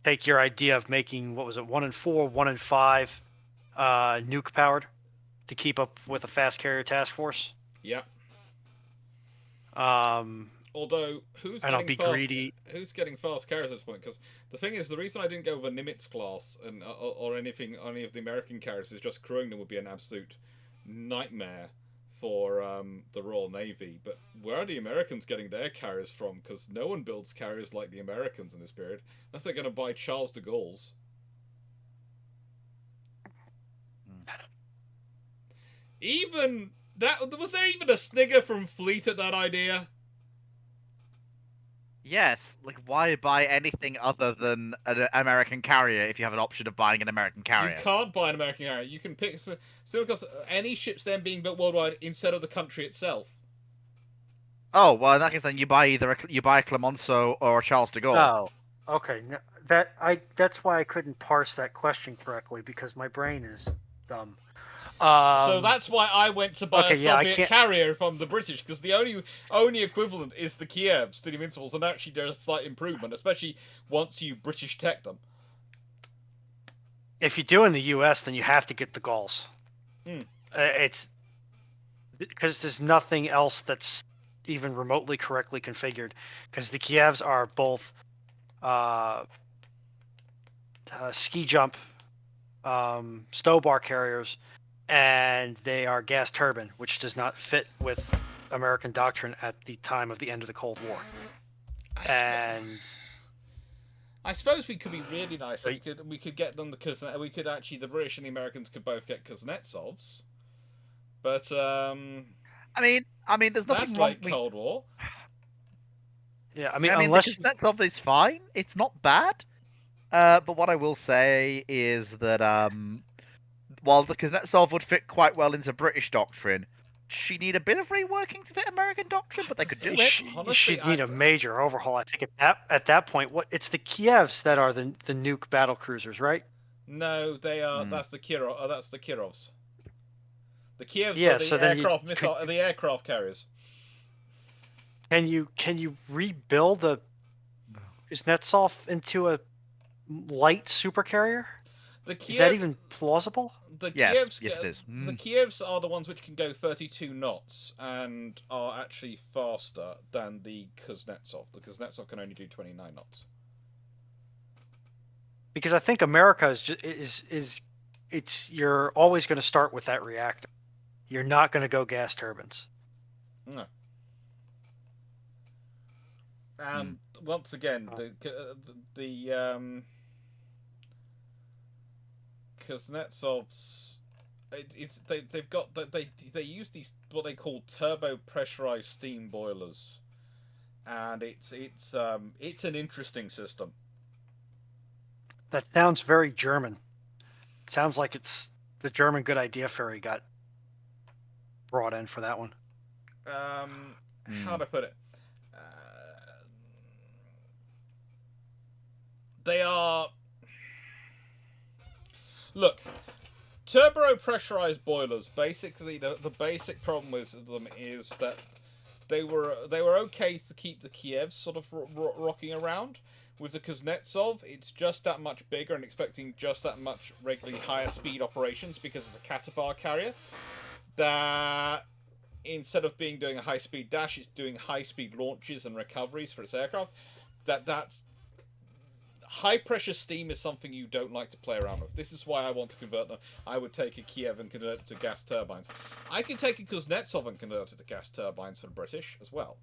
take your idea of making, what was it, 1 and 4, 1 and 5, nuke powered to keep up with a fast carrier task force. Yeah. Although, who's getting fast carriers at this point? Because the thing is, the reason I didn't go with a Nimitz class and or any of the American carriers is just crewing them would be an absolute nightmare for the Royal Navy. But where are the Americans getting their carriers from? Because no one builds carriers like the Americans in this period. Unless they're going to buy Charles de Gaulle's. Even that, was there even a snigger from Fleet at that idea? Yes, like, why buy anything other than an American carrier if you have an option of buying an American carrier? You can't buy an American carrier. You can pick because any ships then being built worldwide instead of the country itself. Oh well, in that case, then you buy either a Clemenceau or a Charles de Gaulle. Oh, okay. That's why I couldn't parse that question correctly, because my brain is dumb. So that's why I went to buy a Soviet carrier from the British, because the only equivalent is the Kievs to the Invincibles, and actually there's a slight improvement, especially once you British tech them. If you do in the US, then you have to get the Gaulls. It's because there's nothing else that's even remotely correctly configured, because the Kievs are both ski jump stow bar carriers, and they are gas turbine, which does not fit with American doctrine at the time of the end of the Cold War. I suppose we could be really nice. We could get them the British and the Americans could both get Kuznetsovs, but I mean, there's nothing that's wrong. like Cold War. Yeah, I mean, the Kuznetsov is fine. It's not bad. But what I will say is that while the Kuznetsov would fit quite well into British doctrine, she need a bit of reworking to fit American doctrine, but they could do it. She'd need a major overhaul. I think at that point, it's the Kievs that are the nuke battle cruisers, right? No, they are. That's the Kirov. That's the Kirovs. The Kievs are the aircraft carriers. Can you rebuild the Kuznetsov into a light supercarrier? Is that even plausible? Yes, it is. The Kievs are the ones which can go 32 knots and are actually faster than the Kuznetsov. The Kuznetsov can only do 29 knots. Because I think America you're always going to start with that reactor. You're not going to go gas turbines. No. And once again, the Kuznetsovs, they use these what they call turbo pressurized steam boilers, and it's an interesting system. That sounds very German. Sounds like it's the German good idea ferry got brought in for that one. How to put it? They are. Look, turbo pressurized boilers. Basically, the basic problem with them is that they were okay to keep the Kievs sort of rocking around. With the Kuznetsov, it's just that much bigger and expecting just that much regularly higher speed operations because it's a Katabar carrier. That instead of doing a high speed dash, it's doing high speed launches and recoveries for its aircraft. That's high pressure steam is something you don't like to play around with. This is why I want to convert them. I would take a Kiev and convert it to gas turbines. I could take a Kuznetsov and convert it to gas turbines for the British as well.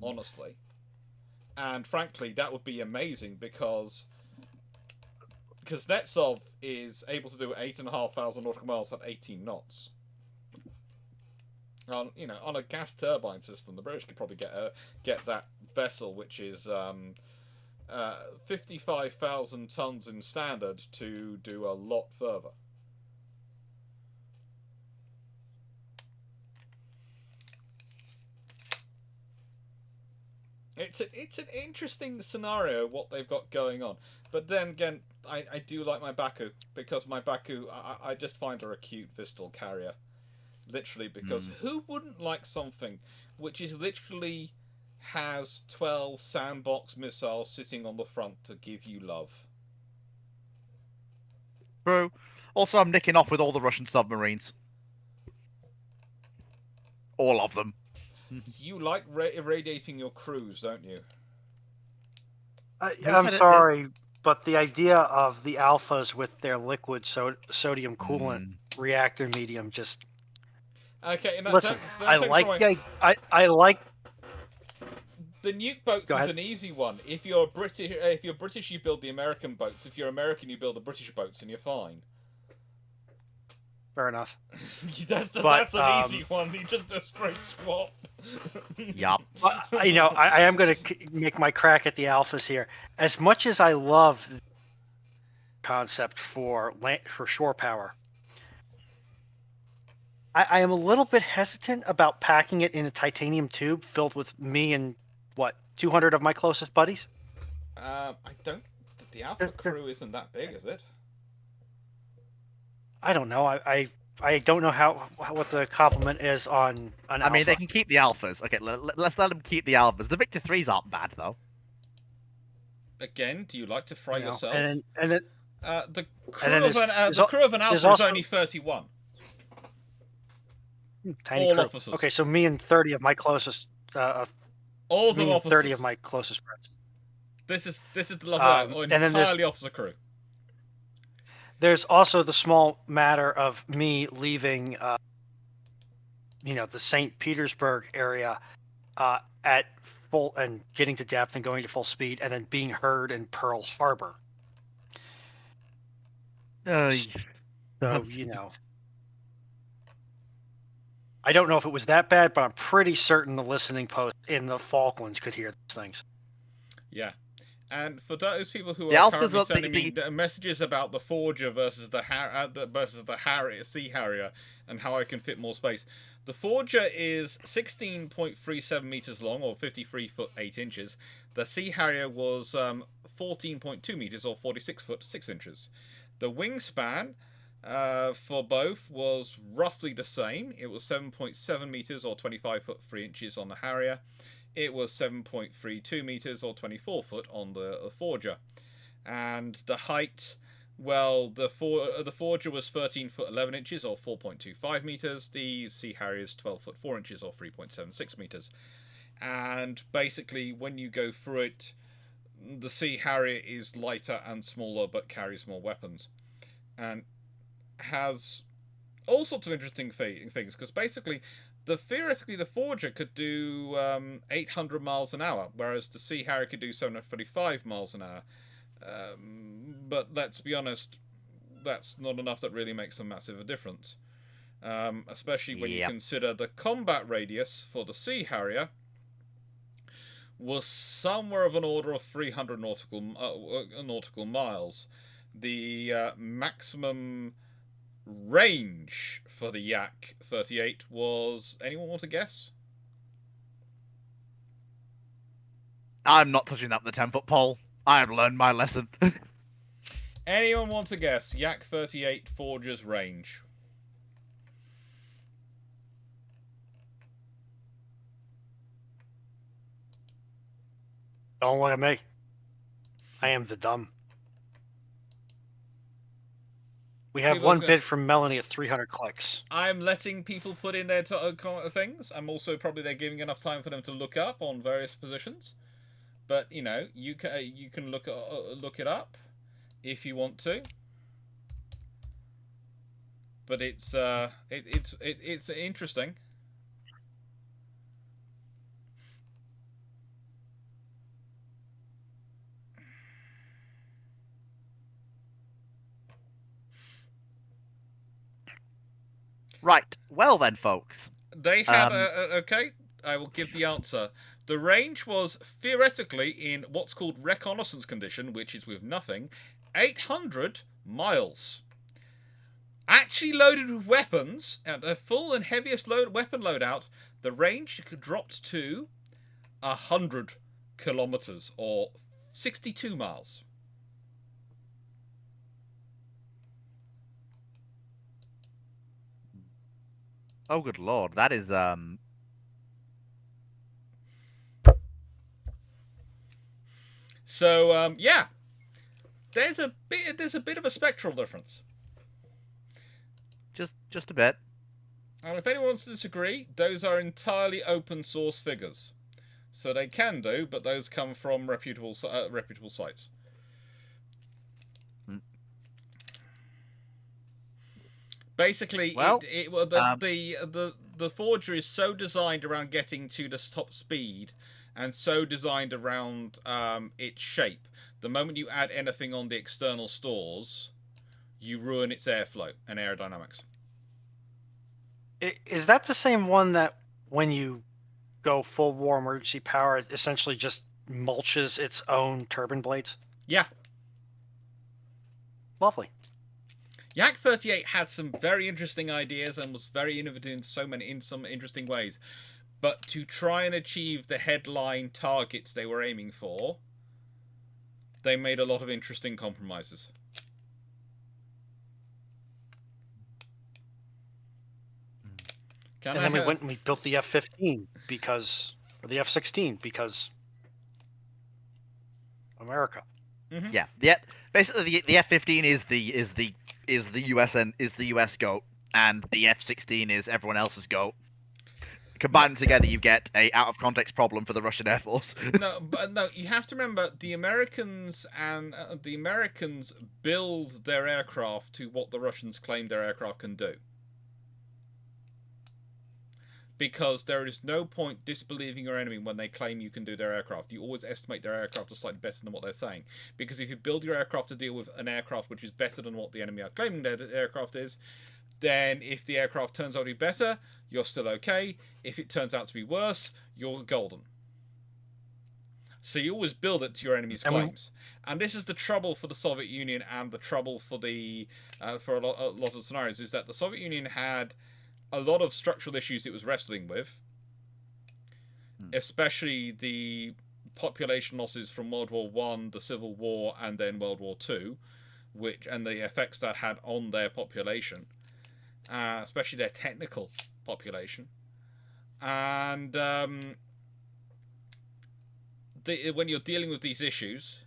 Honestly. And frankly, that would be amazing because Kuznetsov is able to do 8,500 nautical miles at 18 knots. On a gas turbine system, the British could probably get that vessel, which is 55,000 tons in standard, to do a lot further. It's an interesting scenario what they've got going on, but then again, I do like my Baku because my Baku I just find her a cute Vistal carrier, literally because who wouldn't like something which is literally has 12 sandbox missiles sitting on the front to give you love. True. Also, I'm nicking off with all the Russian submarines. All of them. You like irradiating your crews, don't you? I'm sorry, but the idea of the alphas with their liquid sodium coolant reactor medium just... Okay, no, listen, I like the nuke boats is an easy one. If you're British, you build the American boats. If you're American, you build the British boats, and you're fine. Fair enough. That's an easy one. You just do a straight swap. Yup. I am going to make my crack at the alphas here. As much as I love the concept for shore power, I am a little bit hesitant about packing it in a titanium tube filled with me and 200 of my closest buddies. I don't. The alpha crew isn't that big, is it? I don't know. I don't know what the complement is on an alpha. I mean, they can keep the alphas. Okay, let's let them keep the alphas. The Victor 3s aren't bad though. Again, do you like to fry yourself? And then the crew of an alpha is only 31. Tiny all crew. Officers. Okay, so me and 30 of my closest. All of them officers. 30 of my closest friends. This is the level entirely officer crew. There's also the small matter of me leaving, the St. Petersburg area at full and getting to depth and going to full speed, and then being heard in Pearl Harbor. So, I don't know if it was that bad, but I'm pretty certain the listening post in the Falklands could hear these things. Yeah. And for those people who are currently sending me messages about the Forger versus the Sea Harrier and how I can fit more space, the Forger is 16.37 meters long, or 53 foot 8 inches. The Sea Harrier was 14.2 meters, or 46 foot 6 inches. The wingspan for both was roughly the same. It was 7.7 meters, or 25 foot 3 inches on the Harrier. It was 7.32 meters, or 24 foot on the Forger. And the height, well, the Forger was 13 foot 11 inches, or 4.25 meters. The Sea Harrier is 12 foot 4 inches, or 3.76 meters. And basically, when you go through it, the Sea Harrier is lighter and smaller, but carries more weapons. And has all sorts of interesting things, because basically theoretically the Forger could do 800 miles an hour, whereas the Sea Harrier could do 735 miles an hour. But let's be honest, that's not enough that really makes a massive difference. Especially when you consider the combat radius for the Sea Harrier was somewhere of an order of 300 nautical miles. The maximum range for the Yak 38 was... Anyone want to guess? I'm not touching up the 10-foot pole. I have learned my lesson. Anyone want to guess Yak 38 Forger's range? Don't look at me. I am the dumb. We have one bid from Melanie at 300 clicks. I'm letting people put in their things. I'm also probably giving enough time for them to look up on various positions. But you can look it up if you want to. But it's interesting. Right. Well then, folks. They had okay. I will give the answer. The range was theoretically in what's called reconnaissance condition, which is with nothing, 800 miles. Actually loaded with weapons and a full and heaviest weapon loadout, the range dropped to 100 kilometers, or 62 miles. Oh, good lord, that is So yeah, there's a bit of a spectral difference. Just a bit. And if anyone wants to disagree, those are entirely open source figures, so they can do, but those come from reputable sites. Basically, well, the Forger is so designed around getting to the top speed, and so designed around its shape. The moment you add anything on the external stores, you ruin its airflow and aerodynamics. Is that the same one that when you go full war emergency power, it essentially just mulches its own turbine blades? Yeah. Lovely. Yak 38 had some very interesting ideas and was very innovative in some interesting ways. But to try and achieve the headline targets they were aiming for, they made a lot of interesting compromises. And then we went and we built the F-15 or the F-16 because America. Mm-hmm. Yeah. Basically, the F-15 is the US goat, and the F-16 is everyone else's goat. Combine them together, you get a out of context problem for the Russian Air Force. No, you have to remember the Americans build their aircraft to what the Russians claim their aircraft can do. Because there is no point disbelieving your enemy when they claim you can do their aircraft. You always estimate their aircraft as slightly better than what they're saying. Because if you build your aircraft to deal with an aircraft which is better than what the enemy are claiming their aircraft is, then if the aircraft turns out to be better, you're still okay. If it turns out to be worse, you're golden. So you always build it to your enemy's claims. And this is the trouble for the Soviet Union, and the trouble for for a lot of scenarios, is that the Soviet Union had a lot of structural issues it was wrestling with, especially the population losses from World War One, the Civil War, and then World War Two, and the effects that had on their population. Especially their technical population, and when you're dealing with these issues,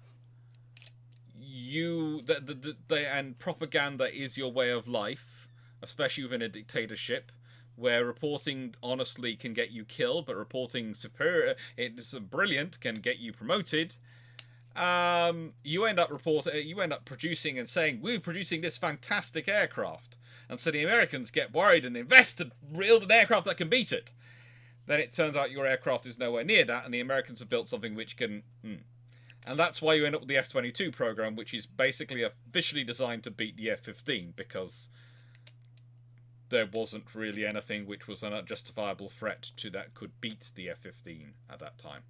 and propaganda is your way of life, especially within a dictatorship, where reporting honestly can get you killed, but reporting it's brilliant, can get you promoted. You end up producing and saying, "We're producing this fantastic aircraft." And so the Americans get worried and invest to build an aircraft that can beat it. Then it turns out your aircraft is nowhere near that, and the Americans have built something which can... And that's why you end up with the F-22 program, which is basically officially designed to beat the F-15, because there wasn't really anything which was a justifiable threat to that could beat the F-15 at that time,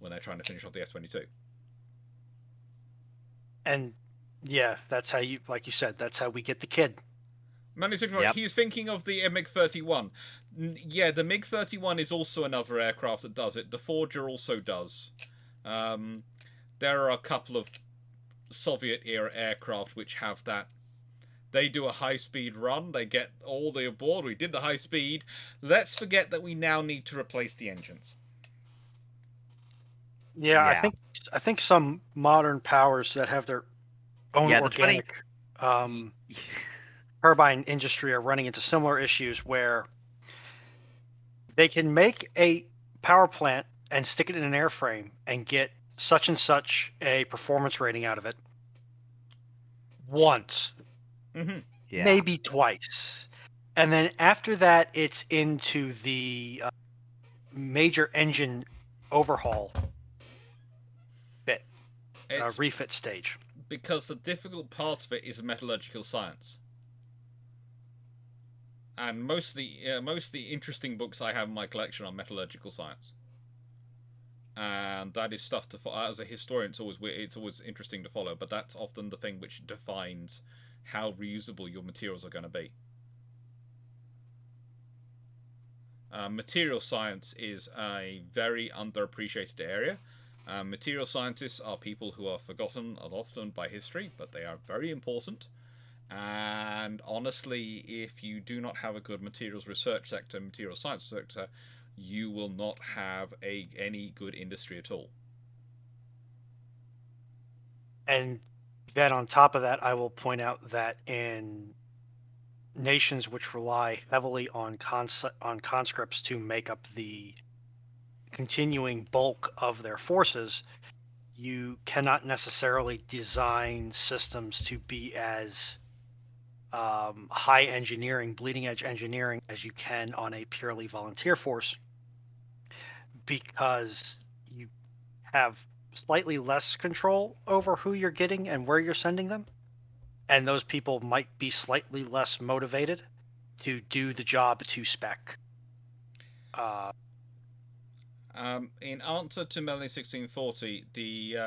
when they're trying to finish off the F-22. And yeah, that's how like you said, that's how we get the kid. Yep. He's thinking of the MiG-31. Yeah, the MiG-31 is also another aircraft that does it. The Forger also does. There are a couple of Soviet-era aircraft which have that. They do a high-speed run. They get all the aboard. We did the high speed. Let's forget that we now need to replace the engines. Yeah. I think some modern powers that have their own organic turbine industry are running into similar issues where they can make a power plant and stick it in an airframe and get such and such a performance rating out of it once, maybe twice. And then after that, it's into the major engine overhaul refit stage. Because the difficult part of it is metallurgical science. And most of the interesting books I have in my collection are metallurgical science, and that is stuff to follow. As a historian, it's always interesting to follow. But that's often the thing which defines how reusable your materials are going to be. Material science is a very underappreciated area. Material scientists are people who are forgotten often by history, but they are very important. And honestly, if you do not have a good materials research sector, materials science sector, you will not have any good industry at all. And then on top of that, I will point out that in nations which rely heavily on conscripts to make up the continuing bulk of their forces, you cannot necessarily design systems to be as high engineering, bleeding edge engineering as you can on a purely volunteer force, because you have slightly less control over who you're getting and where you're sending them, and those people might be slightly less motivated to do the job to spec. In answer to Melanie 1640, the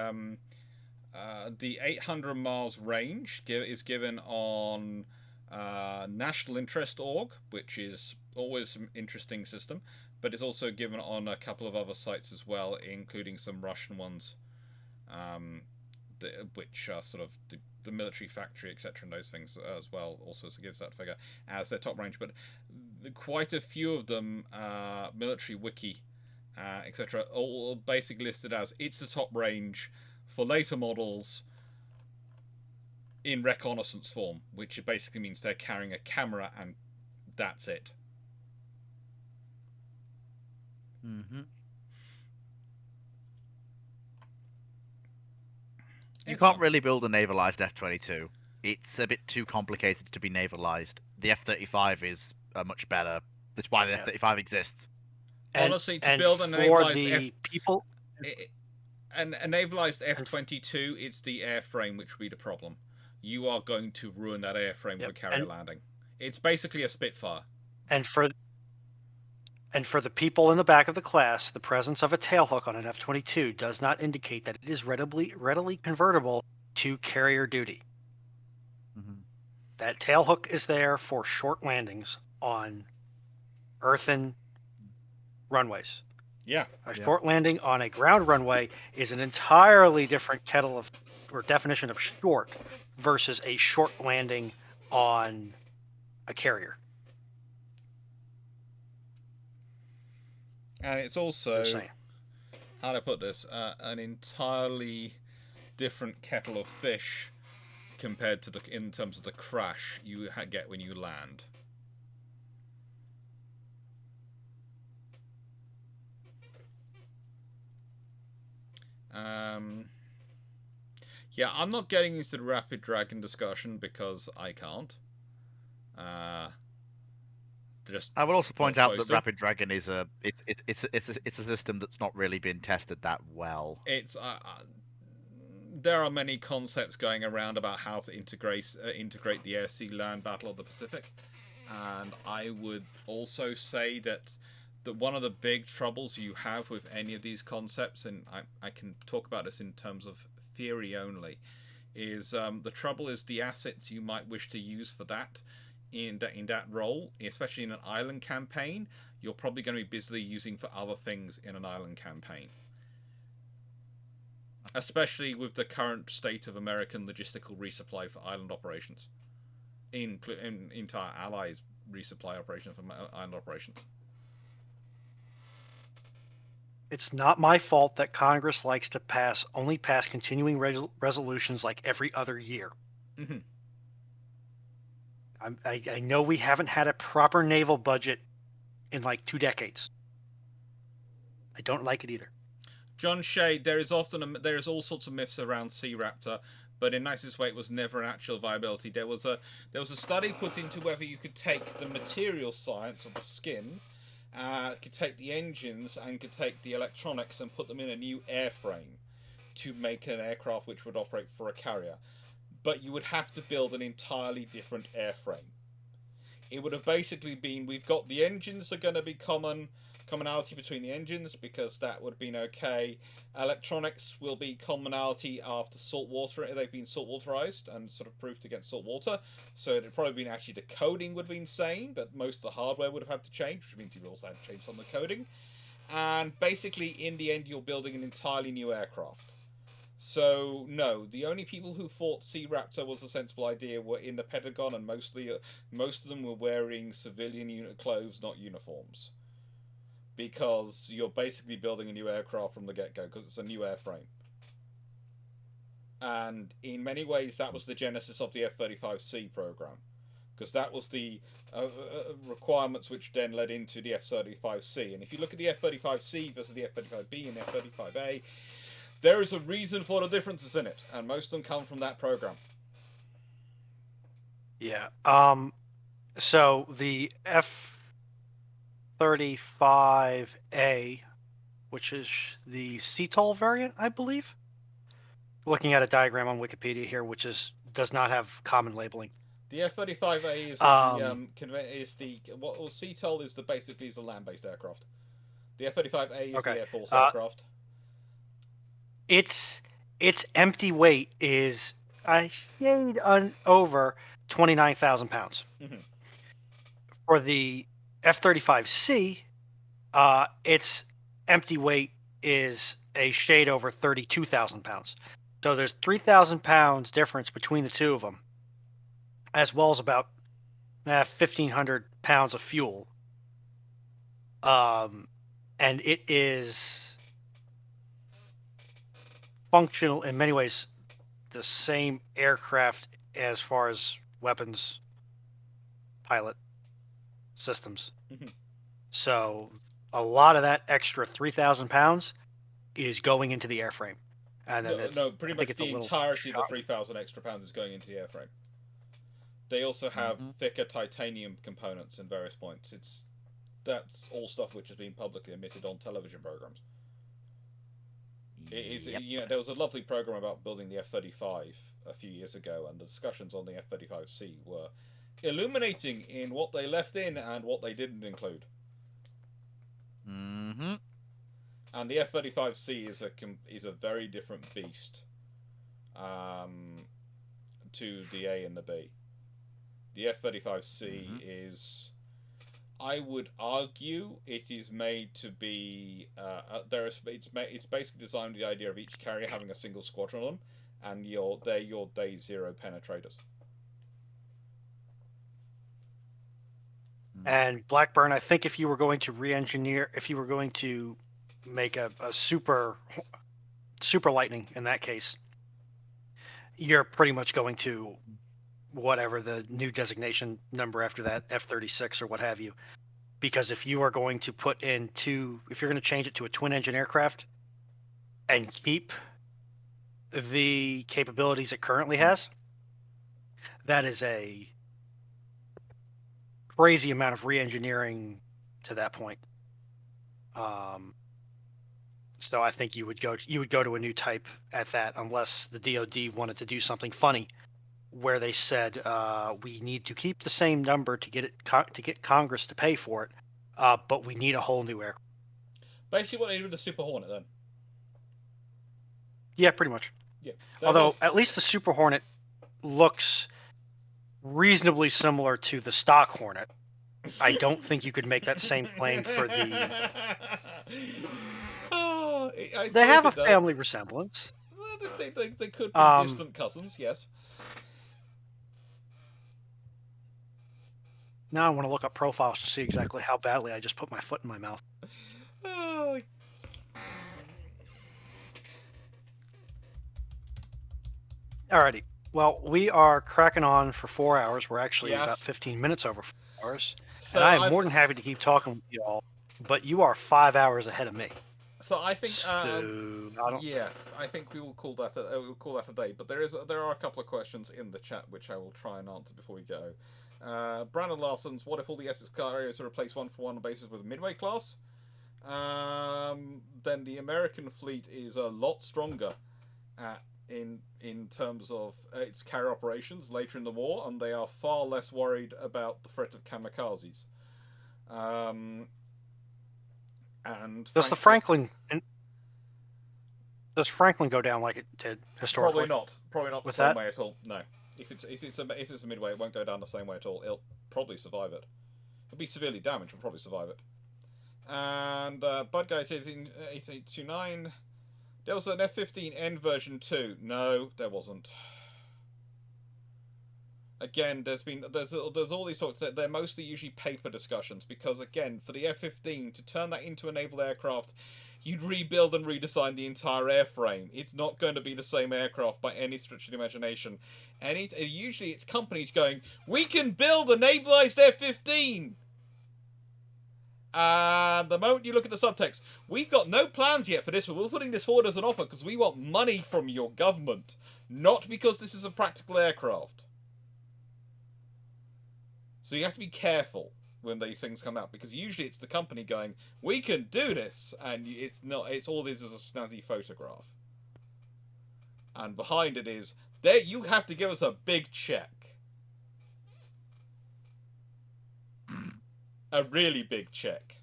800 miles range is given on National Interest Org, which is always an interesting system, but it's also given on a couple of other sites as well, including some Russian ones, which are sort of the military factory, etc., and those things as well. Also gives that figure as their top range, but quite a few of them, military wiki, etc., all basically listed as it's the top range for later models in reconnaissance form, which basically means they're carrying a camera and that's it. Mm-hmm. You can't really build a navalized F-22. It's a bit too complicated to be navalized. The F-35 is much better. That's why the F-35 exists. Honestly, to build a navalized a navalized F-22, it's the airframe which will be the problem. You are going to ruin that airframe for carrier landing. It's basically a Spitfire. And for the people in the back of the class, the presence of a tailhook on an F-22 does not indicate that it is readily convertible to carrier duty. Mm-hmm. That tailhook is there for short landings on earthen runways. Yeah. A short landing on a ground runway is an entirely different definition of short versus a short landing on a carrier. And it's also, how do I put this, an entirely different kettle of fish compared to in terms of the crash you get when you land. Yeah, I'm not getting into the Rapid Dragon discussion because I can't. I will also point out that Rapid Dragon is it's a system that's not really been tested that well. It's there are many concepts going around about how to integrate the air, sea, land battle of the Pacific, and I would also say that one of the big troubles you have with any of these concepts, and I can talk about this in terms of theory only, is the trouble is the assets you might wish to use for that in that role, especially in an island campaign, you're probably going to be busily using for other things in an island campaign. Especially with the current state of American logistical resupply for island operations, in entire allies resupply operations for island operations. It's not my fault that Congress likes to only pass continuing resolutions like every other year. Mm-hmm. I know we haven't had a proper naval budget in like 2 decades. I don't like it either. John Shea, there is all sorts of myths around Sea Raptor, but in nicest way, it was never an actual viability. There was a study put into whether you could take the material science of the skin, could take the engines, and could take the electronics and put them in a new airframe to make an aircraft which would operate for a carrier. But you would have to build an entirely different airframe. It would have basically been, we've got the engines are going to be commonality between the engines because that would have been okay. Electronics will be commonality after saltwater. They've been saltwaterized and sort of proofed against saltwater. So it'd probably been actually the coding would have been same, but most of the hardware would have had to change, which means you also had to change some of the coding. And basically, in the end, you're building an entirely new aircraft. So, no, the only people who thought Sea Raptor was a sensible idea were in the Pentagon, and most of them were wearing civilian unit clothes, not uniforms. Because you're basically building a new aircraft from the get-go, because it's a new airframe. And in many ways, that was the genesis of the F-35C program. Because that was the requirements which then led into the F-35C. And if you look at the F-35C versus the F-35B and F-35A, there is a reason for the differences in it, and most of them come from that program. Yeah. So the F-35A, which is the CTOL variant, I believe. Looking at a diagram on Wikipedia here, which does not have common labeling. The F-35A is CTOL is basically the land-based aircraft. The F-35A is the Air Force aircraft. Its empty weight is a shade over 29,000 pounds. Mm-hmm. For the F-35C, its empty weight is a shade over 32,000 pounds. So there's 3,000 pounds difference between the two of them, as well as about 1,500 pounds of fuel. And it is functional in many ways the same aircraft as far as weapons pilot systems. Mm-hmm. So a lot of that extra 3,000 pounds is going into the airframe. And then pretty much the entirety of the 3,000 extra pounds is going into the airframe. They also have thicker titanium components in various points. That's all stuff which has been publicly admitted on television programs. There was a lovely program about building the F-35 a few years ago, and the discussions on the F-35C were illuminating in what they left in and what they didn't include. Mm-hmm. And the F-35C is a very different beast to the A and the B. The F-35C is, I would argue, it is made to be. It's basically designed with the idea of each carrier having a single squadron on them, and they're your day zero penetrators. And Blackburn, I think if you were going to re-engineer, if you were going to make a super lightning in that case, you're pretty much going to whatever the new designation number after that, F-36 or what have you. Because if you are going to if you're going to change it to a twin engine aircraft and keep the capabilities it currently has, that is a crazy amount of re-engineering to that point. So I think you would go to a new type at that, unless the DoD wanted to do something funny where they said we need to keep the same number to get Congress to pay for it, but we need a whole new aircraft. Basically, what they do with the Super Hornet, then. Yeah, pretty much. Yeah. Although at least the Super Hornet looks reasonably similar to the stock Hornet. I don't think you could make that same claim for the. They have a family resemblance. They could be distant cousins, yes. Now I want to look up profiles to see exactly how badly I just put my foot in my mouth. Alrighty. Well, we are cracking on for 4 hours. We're actually about 15 minutes over 4 hours. So and I am more than happy to keep talking with you all, but you are 5 hours ahead of me. So I think, yes, I think we will call that a day. But there are a couple of questions in the chat which I will try and answer before we go. Brandon Larson's, what if all the SS carriers are replaced one for one basis with a midway class? Then the American fleet is a lot stronger in terms of its carrier operations later in the war, and they are far less worried about the threat of kamikazes. And does Franklin go down like it did historically? Probably not the same way at all. No. If it's a midway, it won't go down the same way at all. It'll probably survive it. It'll be severely damaged, but probably survive it. And Bud Guy 8829. There was an F-15N version 2. No, there wasn't. Again, there's all these talks that they're mostly usually paper discussions, because again, for the F-15 to turn that into a naval aircraft, you'd rebuild and redesign the entire airframe. It's not going to be the same aircraft by any stretch of the imagination. And usually it's companies going, we can build a navalized F-15! And the moment you look at the subtext, we've got no plans yet for this, but we're putting this forward as an offer because we want money from your government, not because this is a practical aircraft. So you have to be careful when these things come out, because usually it's the company going, we can do this, and it's not. It's all this is a snazzy photograph, and behind it is there. You have to give us a big check, a really big check.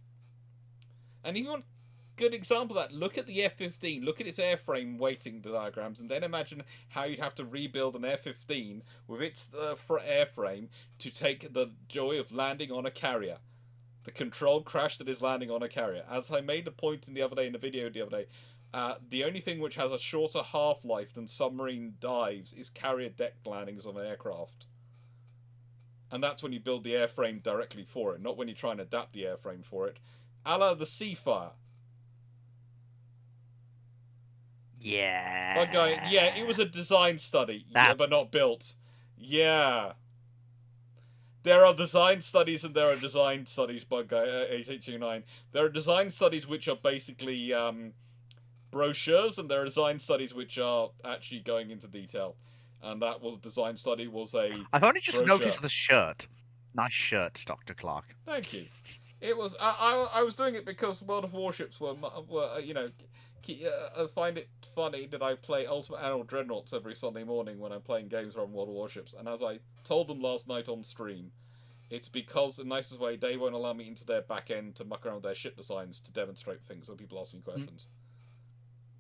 And if you want a good example of that, look at the F-15. Look at its airframe weighting diagrams, and then imagine how you'd have to rebuild an F-15 with its airframe to take the joy of landing on a carrier. The controlled crash that is landing on a carrier. As I made a point in the video the other day, the only thing which has a shorter half-life than submarine dives is carrier deck landings on an aircraft. And that's when you build the airframe directly for it, not when you try and adapt the airframe for it. A la the Seafire. Yeah. But guy, yeah, it was a design study, yeah, but not built. Yeah. There are design studies and there are design studies by 8829. There are design studies which are basically brochures, and there are design studies which are actually going into detail. And that was design study was a I've only just brochure. noticed the shirt. Nice shirt, Dr. Clarke. Thank you. It was I was doing it because World of Warships were I find it funny that I play Ultimate Animal Dreadnoughts every Sunday morning when I'm playing games on World of Warships, and as I told them last night on stream, it's because the nicest way they won't allow me into their back end to muck around with their ship designs to demonstrate things when people ask me questions.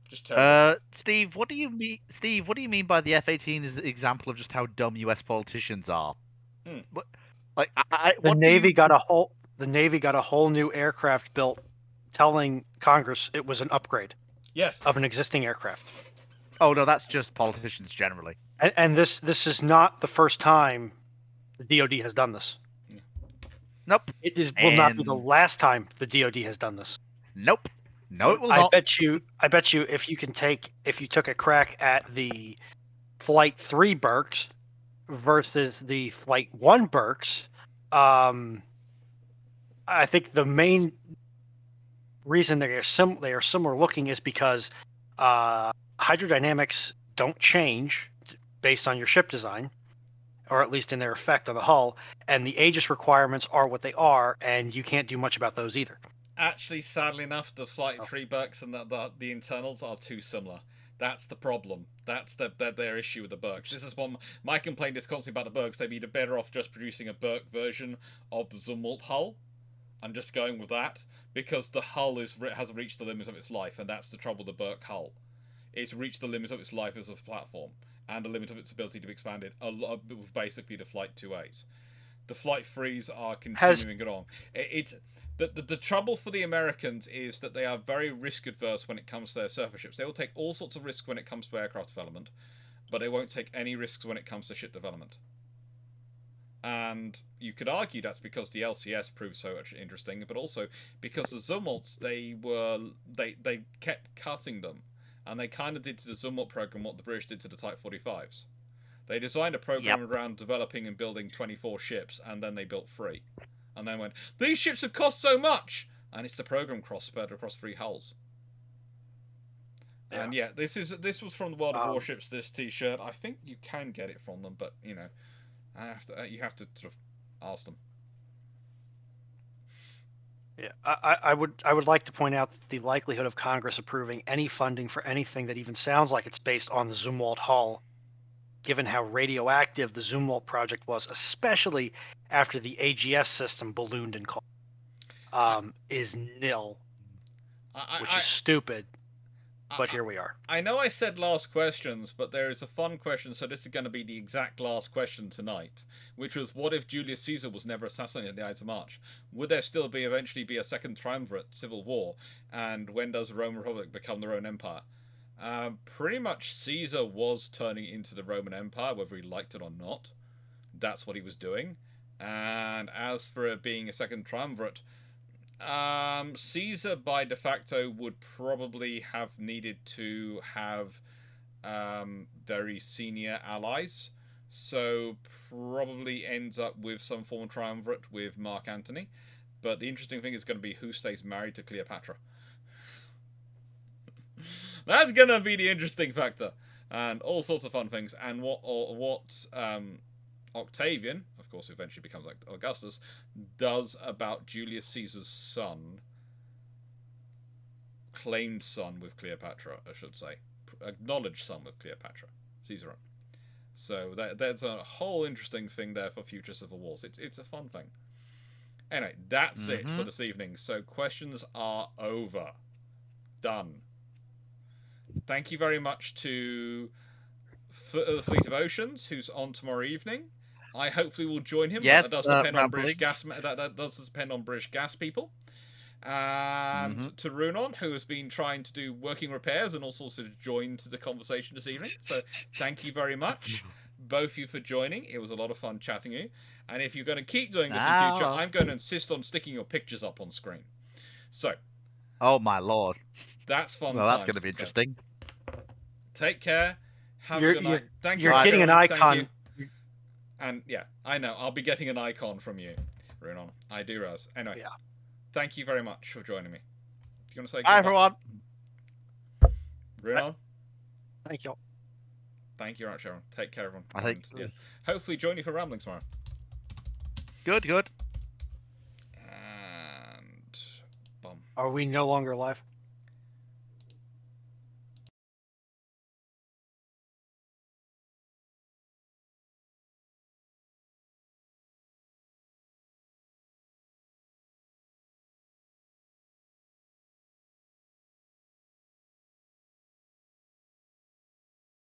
Just terrible. Steve, what do you mean? Steve, what do you mean by the F-18 is an example of just how dumb U.S. politicians are? What, like, the Navy got a whole new aircraft built, telling Congress it was an upgrade. Yes. Of an existing aircraft. Oh no, that's just politicians generally. And this is not the first time the DoD has done this. Nope. It will not be the last time the DoD has done this. Nope. No, it will not. I bet you if you took a crack at the Flight 3 Burks versus the Flight 1 Burks, I think the main reason they are similar looking is because hydrodynamics don't change based on your ship design, or at least in their effect on the hull, and the Aegis requirements are what they are, and you can't do much about those either. Actually, sadly enough, the Flight 3 Burks and the internals are too similar. That's the problem. That's their issue with the Burks. This is one my complaint is constantly about the Burks. They'd be better off just producing a Burk version of the Zumwalt hull, and just going with that, because the hull has reached the limit of its life, and that's the trouble with the Burk hull. It's reached the limit of its life as a platform, and the limit of its ability to be expanded. With basically the Flight 2As. The Flight 3s are continuing it on. The trouble for the Americans is that they are very risk adverse when it comes to their surface ships. They will take all sorts of risks when it comes to aircraft development, but they won't take any risks when it comes to ship development. And you could argue that's because the LCS proved so much interesting, but also because the Zumwalts, they kept cutting them, and they kind of did to the Zumwalt program what the British did to the Type 45s. They designed a program around developing and building 24 ships, and then they built 3. And then went, these ships have cost so much! And it's the program spread across 3 hulls. Yeah. And yeah, this was from the World of Warships, this t-shirt. I think you can get it from them, but, you know, you have to sort of ask them. Yeah, I would like to point out that the likelihood of Congress approving any funding for anything that even sounds like it's based on the Zumwalt hull, given how radioactive the Zumwalt project was, especially after the AGS system ballooned in cost, is nil, which is stupid. But here we are. I know I said last questions, but there is a fun question, so this is going to be the exact last question tonight, which was, what if Julius Caesar was never assassinated at the Ides of March? Would there still eventually be a second triumvirate civil war? And when does the Roman Republic become the Roman Empire? Pretty much Caesar was turning into the Roman Empire, whether he liked it or not. That's what he was doing. And as for it being a second triumvirate, Caesar by de facto would probably have needed to have very senior allies, so probably ends up with some form of triumvirate with Mark Antony. But the interesting thing is going to be who stays married to Cleopatra. That's going to be the interesting factor, and all sorts of fun things. And what Octavian, of course, eventually becomes like Augustus, does about Julius Caesar's son, claimed son with Cleopatra, I should say, acknowledged son with Cleopatra, Caesar. So there's a whole interesting thing there for future civil wars. It's a fun thing. Anyway, that's it for this evening. So questions are over. Done. Thank you very much to the Fleet of Oceans, who's on tomorrow evening. I hopefully will join him. Yes, that does depend on British gas. That does depend on British gas people. And to Runon, who has been trying to do working repairs and also joined the conversation this evening. So thank you very much, both of you, for joining. It was a lot of fun chatting you. And if you're going to keep doing this in future, I'm going to insist on sticking your pictures up on screen. So. Oh my lord. That's fun. Well, that's going to be interesting. So, take care. Have a good night. Thank you. You're getting an icon. And yeah, I know I'll be getting an icon from you, Runon. I do, Raz. Anyway, Yeah. Thank you very much for joining me. Do you want to say Bye, goodbye? everyone. Runon? Thank you. Thank you very much, Sharon. Take care, everyone. I think. And, yeah, hopefully join you for Ramblings tomorrow. Good. And... Bum. Are we no longer live?